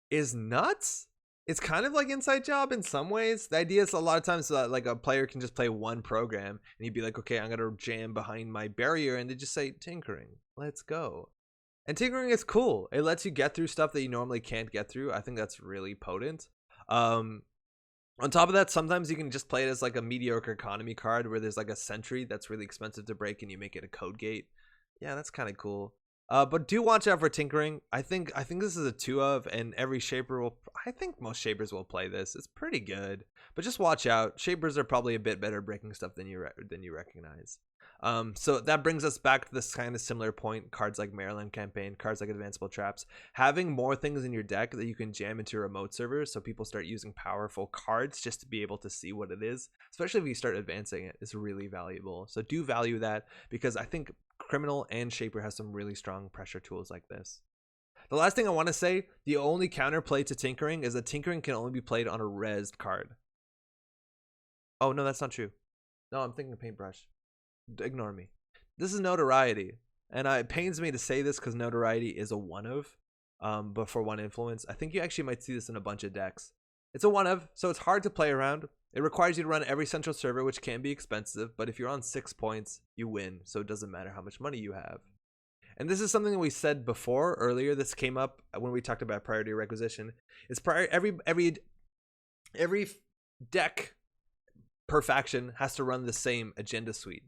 is nuts. It's kind of like Inside Job in some ways. The idea is a lot of times that like a player can just play 1 program, and you'd be like, okay, I'm gonna jam behind my barrier, and they just say Tinkering. Let's go. And Tinkering is cool. It lets you get through stuff that you normally can't get through. I think that's really potent. On top of that, sometimes you can just play it as like a mediocre economy card where there's like a sentry that's really expensive to break and you make it a code gate. Yeah, that's kind of cool. But do watch out for Tinkering. I think this is a 2 of, and every Shaper will, I think most Shapers will play this. It's pretty good, but just watch out. Shapers are probably a bit better breaking stuff than you recognize. So that brings us back to this kind of similar point. Cards like Maryland Campaign, cards like Advanceable Traps, having more things in your deck that you can jam into remote servers so people start using powerful cards just to be able to see what it is, especially if you start advancing it, is really valuable. So do value that, because I think Criminal and Shaper has some really strong pressure tools like this. The last thing I want to say, the only counterplay to Tinkering is that Tinkering can only be played on a rezzed card. Oh, no, that's not true. No, I'm thinking of Paintbrush. Ignore me. This is Notoriety. And it pains me to say this because notoriety is a one of, but for one influence, I think you actually might see this in a bunch of decks. It's a one of, so it's hard to play around. It requires you to run every central server, which can be expensive, but if you're on 6 points, you win, so it doesn't matter how much money you have. And this is something that we said before earlier. This came up when we talked about priority requisition. It's every deck per faction has to run the same agenda suite.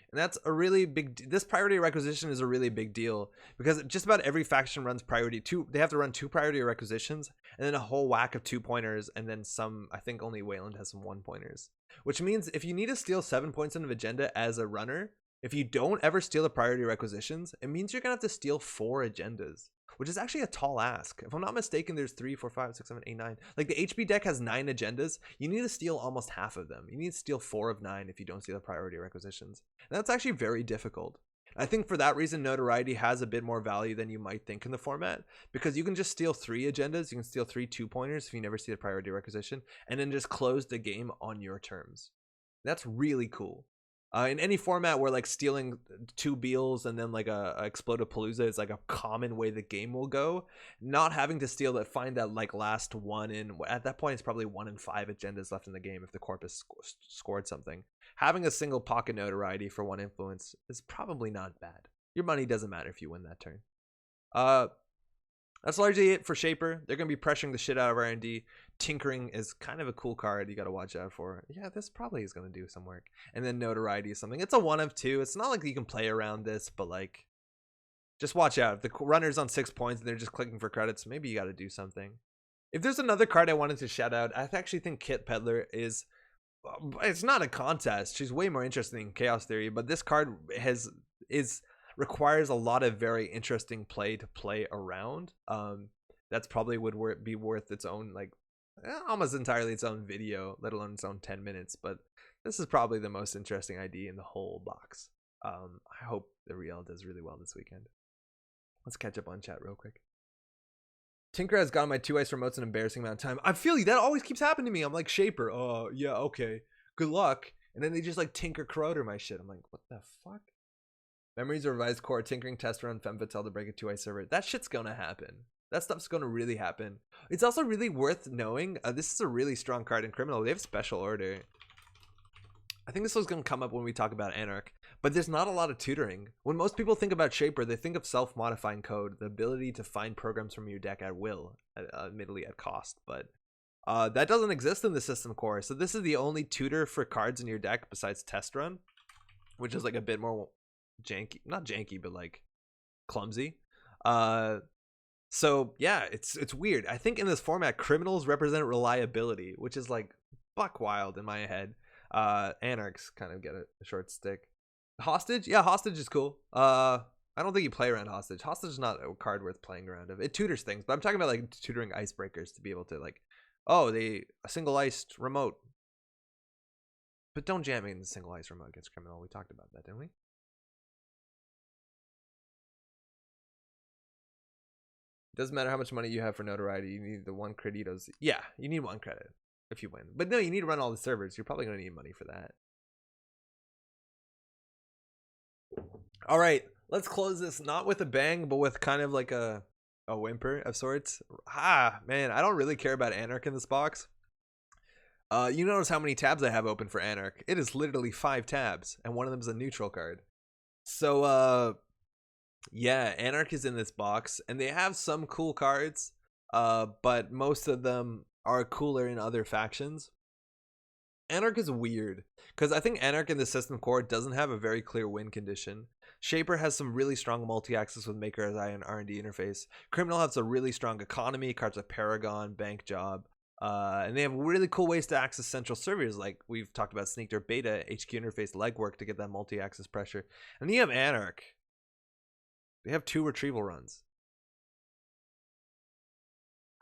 And that's a really big, this priority requisition is a really big deal because just about every faction runs priority two. They have to run 2 priority requisitions and then a whole whack of 2-pointers. And then some, I think only Weyland has some 1-pointers, which means if you need to steal 7 points in an agenda as a runner, if you don't ever steal the priority requisitions, it means you're going to have to steal 4 agendas, which is actually a tall ask. If I'm not mistaken, there's 3, 4, 5, 6, 7, 8, 9. Like the HB deck has 9 agendas. You need to steal almost half of them. You need to steal 4 of 9 if you don't steal the priority requisitions. And that's actually very difficult. I think for that reason, notoriety has a bit more value than you might think in the format, because you can just steal 3 agendas. You can steal 3 2-pointers if you never see the priority requisition, and then just close the game on your terms. That's really cool. In any format where like stealing 2 Beals and then like a Exploded Palooza is like a common way the game will go, not having to steal that, find that like last one in, at that point it's probably 1 in 5 agendas left in the game if the corpus scored something. Having a single pocket notoriety for 1 influence is probably not bad. Your money doesn't matter if you win that turn. That's largely it for Shaper. They're going to be pressuring the shit out of R&D. Tinkering is kind of a cool card you got to watch out for. Yeah, this probably is going to do some work. And then Notoriety is something. It's a 1 of 2. It's not like you can play around this, but like, just watch out. If the runner's on 6 points and they're just clicking for credits, maybe you got to do something. If there's another card I wanted to shout out, I actually think Kit Peddler is... It's not a contest. She's way more interesting in Chaos Theory, but this card requires a lot of very interesting play to play around. That's probably would be worth its own, like, almost entirely its own video, let alone its own 10 minutes. But this is probably the most interesting ID in the whole box. I hope the Real does really well this weekend. Let's catch up on chat real quick. Tinker has gotten my 2 ice remotes an embarrassing amount of time. I feel you. That always keeps happening to me. I'm like, Shaper. Oh, yeah, okay. Good luck. And then they just like Tinker Crowder my shit. I'm like, what the fuck? Memories of Revised Core, Tinkering Test Run, Femme Fatale to break a 2 ice server. That shit's gonna happen. That stuff's gonna really happen. It's also really worth knowing. This is a really strong card in Criminal. They have Special Order. I think this was gonna come up when we talk about Anarch. But there's not a lot of tutoring. When most people think about Shaper, they think of self-modifying code, the ability to find programs from your deck at will, admittedly at cost. But that doesn't exist in the System Core. So this is the only tutor for cards in your deck besides Test Run, which is like a bit more janky, not janky, but like clumsy. So yeah, it's weird. I think in this format, criminals represent reliability, which is like buck wild in my head. Anarchs kind of get a short stick. Hostage, yeah, Hostage is cool. I don't think you play around Hostage. Hostage is not a card worth playing around of. It tutors things, but I'm talking about like tutoring icebreakers to be able to like, oh, a single iced remote. But don't jam in the single ice remote against criminal. We talked about that, didn't we? Doesn't matter how much money you have for notoriety. You need the 1 creditos. Yeah, you need 1 credit if you win. But no, you need to run all the servers. You're probably going to need money for that. All right, let's close this not with a bang, but with kind of like a whimper of sorts. Man, I don't really care about Anarch in this box. You notice how many tabs I have open for Anarch. It is literally 5 tabs, and one of them is a neutral card. So, yeah, Anarch is in this box, and they have some cool cards, but most of them are cooler in other factions. Anarch is weird, because I think Anarch in the System Core doesn't have a very clear win condition. Shaper has some really strong multi-axis with Maker as I and R&D interface. Criminal has a really strong economy, cards like Paragon, Bank Job, and they have really cool ways to access central servers, like we've talked about Sneaked or Beta, HQ interface legwork to get that multi-axis pressure. And then you have Anarch. They have 2 retrieval runs.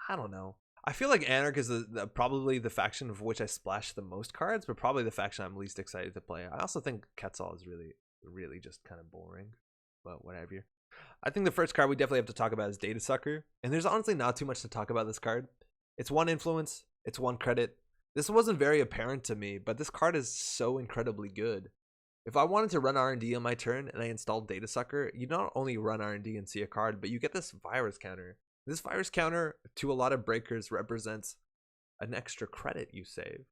I don't know. I feel like Anarch is probably the faction of which I splash the most cards, but probably the faction I'm least excited to play. I also think Quetzal is really just kind of boring, but whatever. I think the first card we definitely have to talk about is Data Sucker, and there's honestly not too much to talk about this card. It's 1 influence, it's 1 credit. This wasn't very apparent to me, but this card is so incredibly good. If I wanted to run R&D on my turn and I installed Data Sucker, you not only run R&D and see a card, but you get this virus counter. This virus counter to a lot of breakers represents an extra credit you save.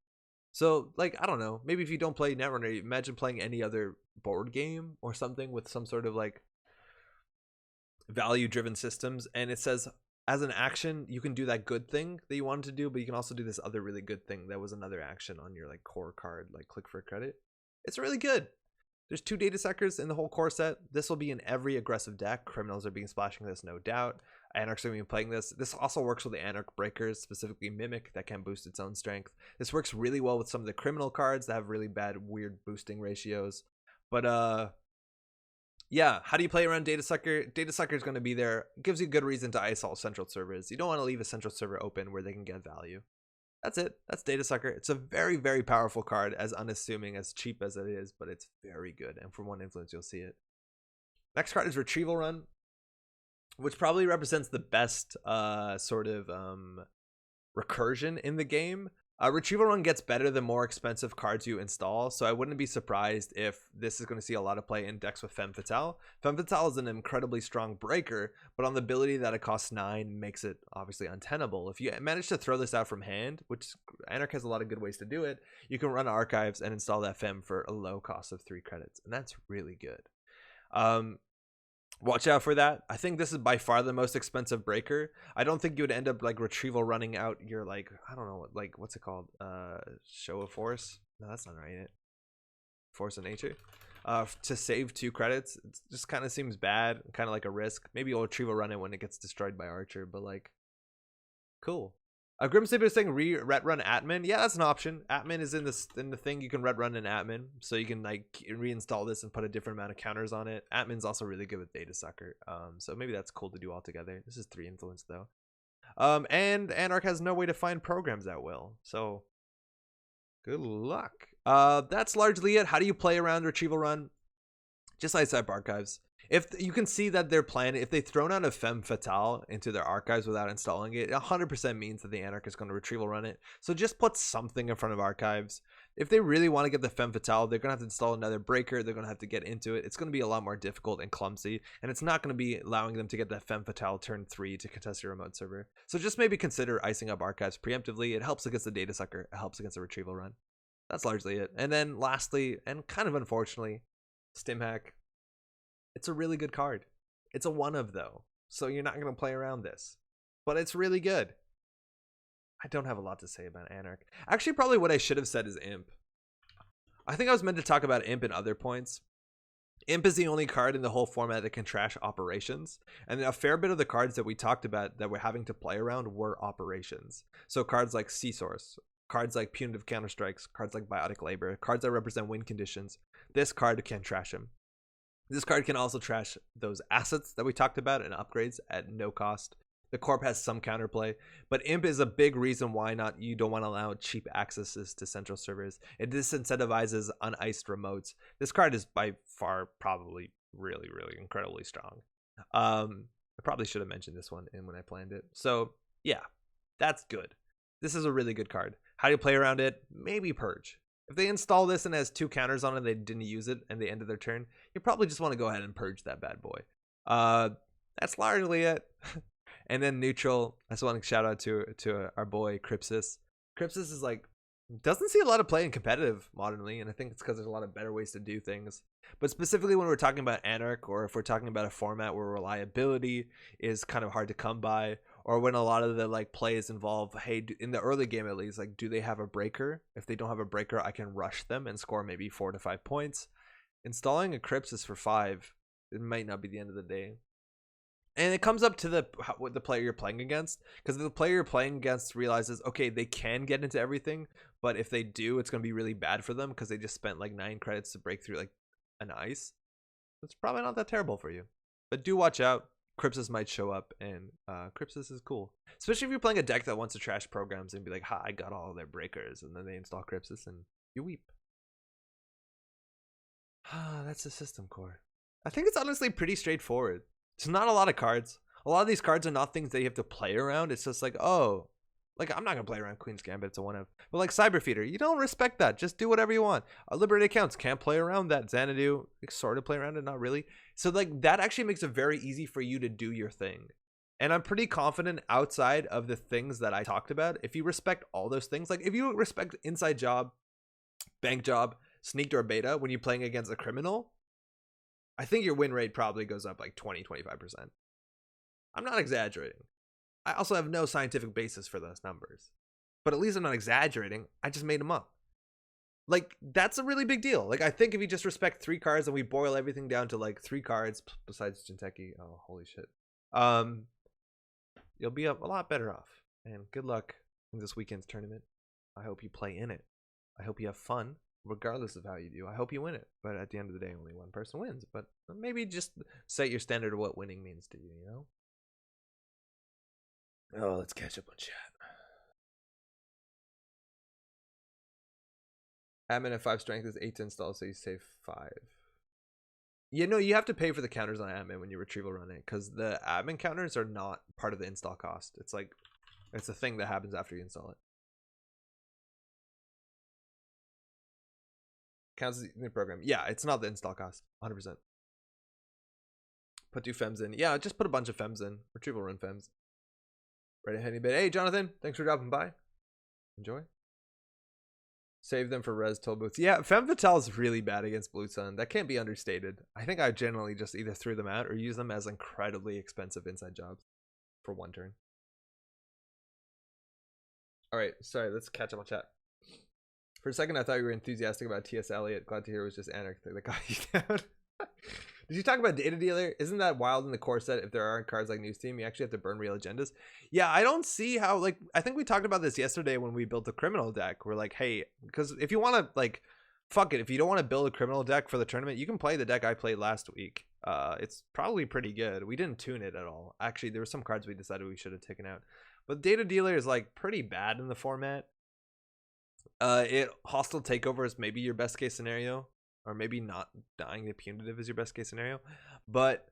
So, like, I don't know, maybe if you don't play Netrunner, imagine playing any other board game or something with some sort of like value-driven systems, and it says as an action you can do that good thing that you wanted to do, but you can also do this other really good thing that was another action on your like core card, like click for a credit. It's really good. There's 2 Data Suckers in the whole core set. This will be in every aggressive deck. Criminals are being splashing this, no doubt. Anarch's going to be playing this. This also works with the Anarch breakers, specifically Mimic, that can boost its own strength. This works really well with some of the criminal cards that have really bad, weird boosting ratios. But yeah, how do you play around Data Sucker? Data Sucker is going to be there. It gives you a good reason to ice all central servers. You don't want to leave a central server open where they can get value. That's it. That's Data Sucker. It's a very, very powerful card, as unassuming, as cheap as it is, but it's very good. And for one influence, you'll see it. Next card is Retrieval Run, which probably represents the best sort of recursion in the game. Retrieval Run gets better the more expensive cards you install, so I wouldn't be surprised if this is going to see a lot of play in decks with Femme Fatale. Femme Fatale is an incredibly strong breaker, but on the ability that it costs 9 makes it obviously untenable. If you manage to throw this out from hand, which Anarch has a lot of good ways to do it, you can run Archives and install that Femme for a low cost of 3 credits, and that's really good. Watch out for that. I think this is by far the most expensive breaker. I don't think you would end up like Retrieval running out your like, I don't know, like what's it called? Show of Force? No, that's not right. Force of Nature. To save 2 credits. It just kind of seems bad, kind of like a risk. Maybe you'll Retrieval run it when it gets destroyed by Archer, but like, cool. Grim Sleeper is saying ret run Atman. Yeah, that's an option. Atman is in the thing. You can ret run an Atman, so you can like reinstall this and put a different amount of counters on it. Atman's also really good with Data Sucker, so maybe that's cool to do all together. This is 3 influence though, and Anarch has no way to find programs that will. So good luck. That's largely it. How do you play around Retrieval Run? Just ice up Archives. If you can see that they're planning, if they've thrown out a Femme Fatale into their Archives without installing it, 100% means that the Anarch is going to Retrieval run it. So just put something in front of Archives. If they really want to get the Femme Fatale, they're going to have to install another breaker. They're going to have to get into it. It's going to be a lot more difficult and clumsy, and it's not going to be allowing them to get that Femme Fatale turn 3 to contest your remote server. So just maybe consider icing up Archives preemptively. It helps against the Data Sucker. It helps against the Retrieval run. That's largely it. And then lastly, and kind of unfortunately, Stimhack. It's a really good card. It's a 1-of though, so you're not going to play around this, but it's really good. I don't have a lot to say about Anarch. Actually, probably what I should have said is Imp. I think I was meant to talk about Imp in other points. Imp is the only card in the whole format that can trash operations, and a fair bit of the cards that we talked about that we're having to play around were operations. So cards like C-Source, cards like Punitive Counterstrikes, cards like Biotic Labor, cards that represent win conditions. This card can trash them. This card can also trash those assets that we talked about and upgrades at no cost. The Corp has some counterplay, but Imp is a big reason why you don't want to allow cheap accesses to central servers. It disincentivizes uniced remotes. This card is by far probably really, really incredibly strong. I probably should have mentioned this one when I planned it. So yeah, that's good. This is a really good card. How do you play around it? Maybe Purge. If they install this and it has 2 counters on it, they didn't use it, and they ended their turn, you probably just want to go ahead and purge that bad boy. That's largely it. And then neutral, I just want to shout out to our boy Crypsis. Crypsis is like, doesn't see a lot of play in competitive modernly, and I think it's because there's a lot of better ways to do things. But specifically when we're talking about Anarch, or if we're talking about a format where reliability is kind of hard to come by, or when a lot of the like plays involve, hey, in the early game at least, like, do they have a breaker? If they don't have a breaker, I can rush them and score maybe 4 to 5 points. Installing a Crypsis for 5, it might not be the end of the day. And it comes up to the player you're playing against, because the player you're playing against realizes, okay, they can get into everything, but if they do, it's going to be really bad for them because they just spent like 9 credits to break through like an ice. It's probably not that terrible for you, but do watch out. Crypsis might show up, and Crypsis is cool, especially if you're playing a deck that wants to trash programs and be like, ha, I got all their breakers, and then they install Crypsis and you weep. That's the system core. I think it's honestly pretty straightforward. It's not a lot of cards. A lot of these cards are not things that you have to play around. It's just like, oh, Like, I'm not gonna play around Queen's Gambit, it's a 1-of. But like Cyber Feeder, you don't respect that. Just do whatever you want. Liberated accounts can't play around that. Xanadu, sort of play around it, not really. So like that actually makes it very easy for you to do your thing. And I'm pretty confident outside of the things that I talked about, if you respect all those things, like if you respect Inside Job, Bank Job, Sneak Door Beta when you're playing against a criminal, I think your win rate probably goes up like 20-25%. I'm not exaggerating. I also have no scientific basis for those numbers. But at least I'm not exaggerating. I just made them up. Like, that's a really big deal. Like, I think if you just respect 3 cards and we boil everything down to like 3 cards besides Jinteki, oh, holy shit. You'll be a lot better off. And good luck in this weekend's tournament. I hope you play in it. I hope you have fun, regardless of how you do. I hope you win it. But at the end of the day, only one person wins. But maybe just set your standard of what winning means to you, you know? Oh, let's catch up on chat. Admin at 5 strength is 8 to install, so you save 5. You know, you have to pay for the counters on admin when you retrieval run it, because the admin counters are not part of the install cost. It's like, it's a thing that happens after you install it. Counts as the program. Yeah, it's not the install cost. 100%. Put 2 fems in. Yeah, just put a bunch of fems in. Retrieval run fems. Right ahead a bit. Hey, Jonathan, thanks for dropping by. Enjoy. Save them for res toll boots. Yeah, Femme Fatale is really bad against Blue Sun. That can't be understated. I think I generally just either threw them out or use them as incredibly expensive inside jobs for 1 turn. All right, sorry, let's catch up on chat. For a second, I thought you were enthusiastic about T.S. Eliot. Glad to hear it was just Anarch that got you down. Did you talk about Data Dealer? Isn't that wild in the core set? If there aren't cards like News Team, you actually have to burn real agendas. Yeah, I don't see how, like, I think we talked about this yesterday when we built the criminal deck. We're like, hey, because if you want to, like, fuck it. If you don't want to build a criminal deck for the tournament, you can play the deck I played last week. It's probably pretty good. We didn't tune it at all. Actually, there were some cards we decided we should have taken out. But Data Dealer is, like, pretty bad in the format. Hostile Takeover is maybe your best case scenario. Or maybe not dying to punitive is your best case scenario. But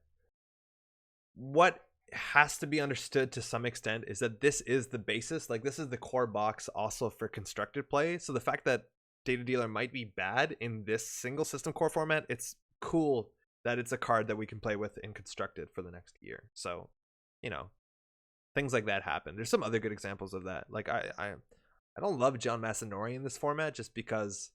what has to be understood to some extent is that this is the basis. Like, this is the core box also for constructed play. So the fact that Data Dealer might be bad in this single system core format, it's cool that it's a card that we can play with in constructed for the next year. So, you know, things like that happen. There's some other good examples of that. Like, I don't love John Masanori in this format just because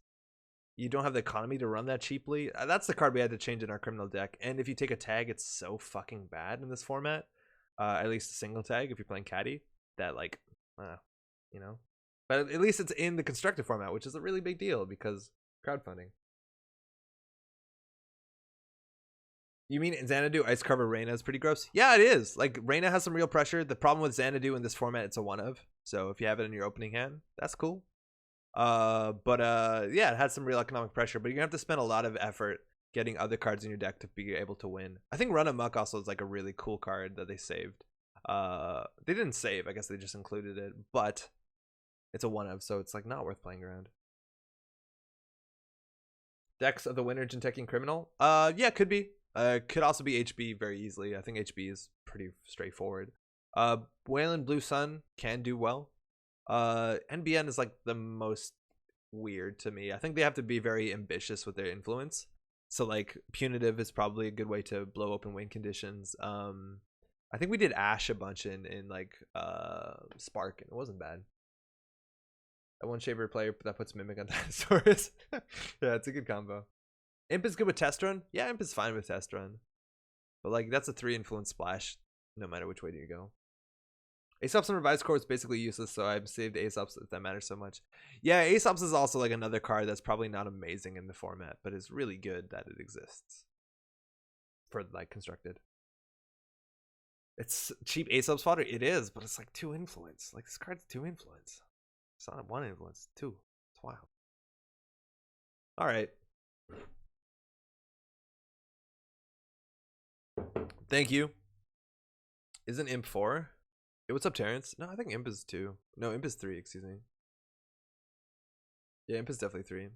you don't have the economy to run that cheaply. That's the card we had to change in our criminal deck. And if you take a tag, it's so fucking bad in this format. At least a single tag if you're playing caddy. That, like, you know. But at least it's in the constructed format, which is a really big deal because crowdfunding. You mean Xanadu Ice Carver Reyna is pretty gross? Yeah, it is. Like, Reyna has some real pressure. The problem with Xanadu in this format, it's a 1-of. So if you have it in your opening hand, that's cool. Yeah, it has some real economic pressure, but you're gonna have to spend a lot of effort getting other cards in your deck to be able to win. I think Run Amok also is like a really cool card that they saved. They didn't save, I guess they just included it, but it's a 1-of, so it's like not worth playing around. Decks of the winner, Jinteki and Criminal? Yeah, could be. Could also be HB very easily. I think HB is pretty straightforward. Weyland Blue Sun can do well. NBN is like the most weird to me. I think they have to be very ambitious with their influence. So like punitive is probably a good way to blow open win conditions. I think we did Ash a bunch in like Spark and it wasn't bad. That one shaver player that puts Mimic on Dinosaurus. Yeah, it's a good combo. Imp is good with Test Run. Yeah, Imp is fine with Test Run. But like that's a 3 influence splash no matter which way do you go. Aesop's and Revised Core is basically useless, so I've saved Aesop's if that matters so much. Yeah, Aesop's is also like another card that's probably not amazing in the format, but is really good that it exists. For like constructed. It's cheap Aesop's fodder? It is, but it's like 2 influence. Like this card's 2 influence. It's not 1 influence, 2. It's wild. Alright. Thank you. Isn't Imp 4? Hey, what's up, Terrence? No, I think Imp is 2. No, Imp is 3, excuse me. Yeah, Imp is definitely 3.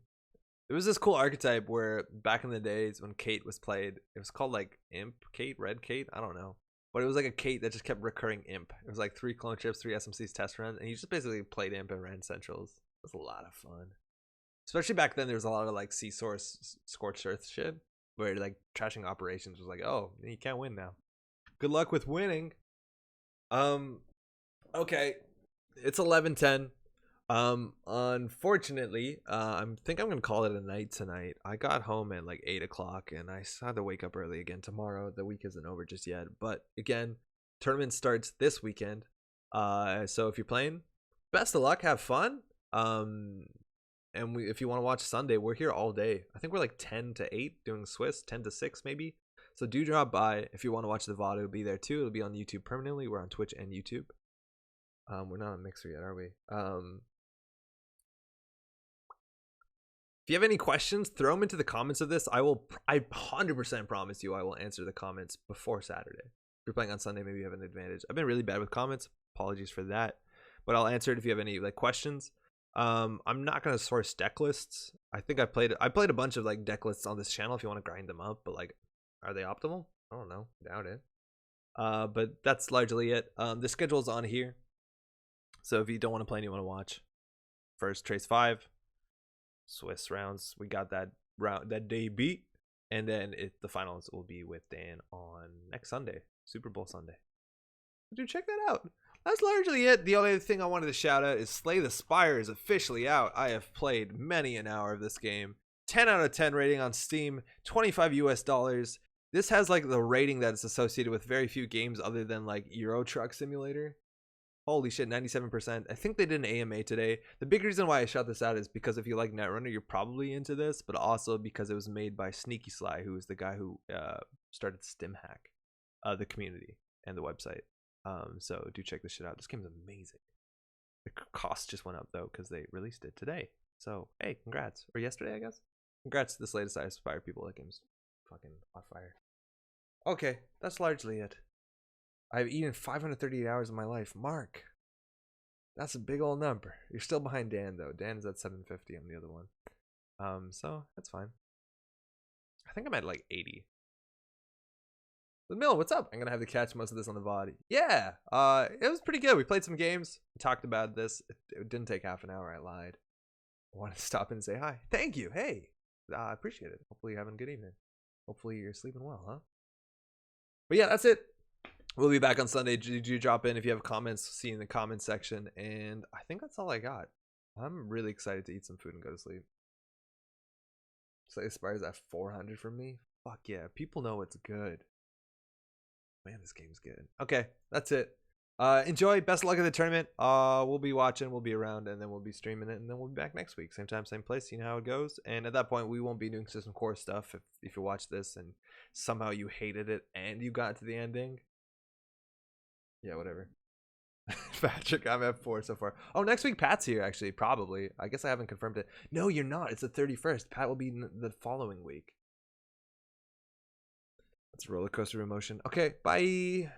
There was this cool archetype where back in the days when Kate was played, it was called like Imp Kate, Red Kate, I don't know. but it was like a Kate that just kept recurring imp. It was like 3 clone chips, 3 SMCs test runs, and you just basically played imp and ran centrals. It was a lot of fun. Especially back then, there was a lot of like C source scorched earth shit where like trashing operations was like, oh, you can't win now. Good luck with winning. Okay, it's 11:10. Unfortunately, I think I'm gonna call it a night tonight. I got home at like 8 o'clock, and I had to wake up early again tomorrow. The week isn't over just yet, but again, tournament starts this weekend. So if you're playing, best of luck, have fun. And if you want to watch Sunday, we're here all day. I think we're like 10 to 8 doing Swiss, 10 to 6 maybe. So do drop by if you want to watch the VOD. It'll be there too. It'll be on YouTube permanently. We're on Twitch and YouTube. We're not on Mixer yet, are we? If you have any questions, throw them into the comments of this. I 100% promise you I will answer the comments before Saturday. If you're playing on Sunday, maybe you have an advantage. I've been really bad with comments. Apologies for that. But I'll answer it if you have any like questions. I'm not gonna source deck lists. I think I played a bunch of like deck lists on this channel if you want to grind them up, but like, are they optimal? I don't know. Doubt it. But that's largely it. The schedule's on here. So if you don't want to play and you want to watch, first Trace 5, Swiss rounds. We got that day beat, and then the finals will be with Dan on next Sunday, Super Bowl Sunday. Dude, check that out. That's largely it. The only thing I wanted to shout out is Slay the Spire is officially out. I have played many an hour of this game. 10 out of 10 rating on Steam, $25 US. This has like the rating that's associated with very few games other than like Euro Truck Simulator. Holy shit, 97%. I think they did an AMA today. The big reason why I shout this out is because if you like Netrunner, you're probably into this, but also because it was made by Sneaky Sly, who is the guy who started StimHack, the community and the website. So do check this shit out. This game's amazing. The cost just went up though because they released it today. So hey, congrats. Or yesterday, I guess. Congrats to this latest Aspire people. That game's fucking on fire. Okay, that's largely it. I've eaten 538 hours of my life. Mark, that's a big old number. You're still behind Dan though. Dan is at 750 on the other one. So that's fine. I think I'm at like 80. Mill, what's up? I'm gonna have to catch most of this on the VOD. Yeah, it was pretty good. We played some games. We talked about this. It didn't take half an hour. I lied. I wanted to stop in and say hi. Thank you. Hey, I appreciate it. Hopefully you're having a good evening. Hopefully you're sleeping well, huh? But yeah, that's it. We'll be back on Sunday. Do drop in if you have comments. See in the comments section. And I think that's all I got. I'm really excited to eat some food and go to sleep. Slay Aspires at 400 from me. Fuck yeah. People know it's good. Man, this game's good. Okay, that's it. Enjoy. Best of luck at the tournament. We'll be watching. We'll be around, and then we'll be streaming it, and then we'll be back next week. Same time, same place. You know how it goes. And at that point, we won't be doing system core stuff. If you watch this and somehow you hated it and you got to the ending, yeah, whatever. Patrick, I'm at 4 so far. Oh, next week Pat's here. Actually, probably. I guess I haven't confirmed it. No, you're not. It's the 31st. Pat will be the following week. It's a roller coaster of emotion. Okay, bye.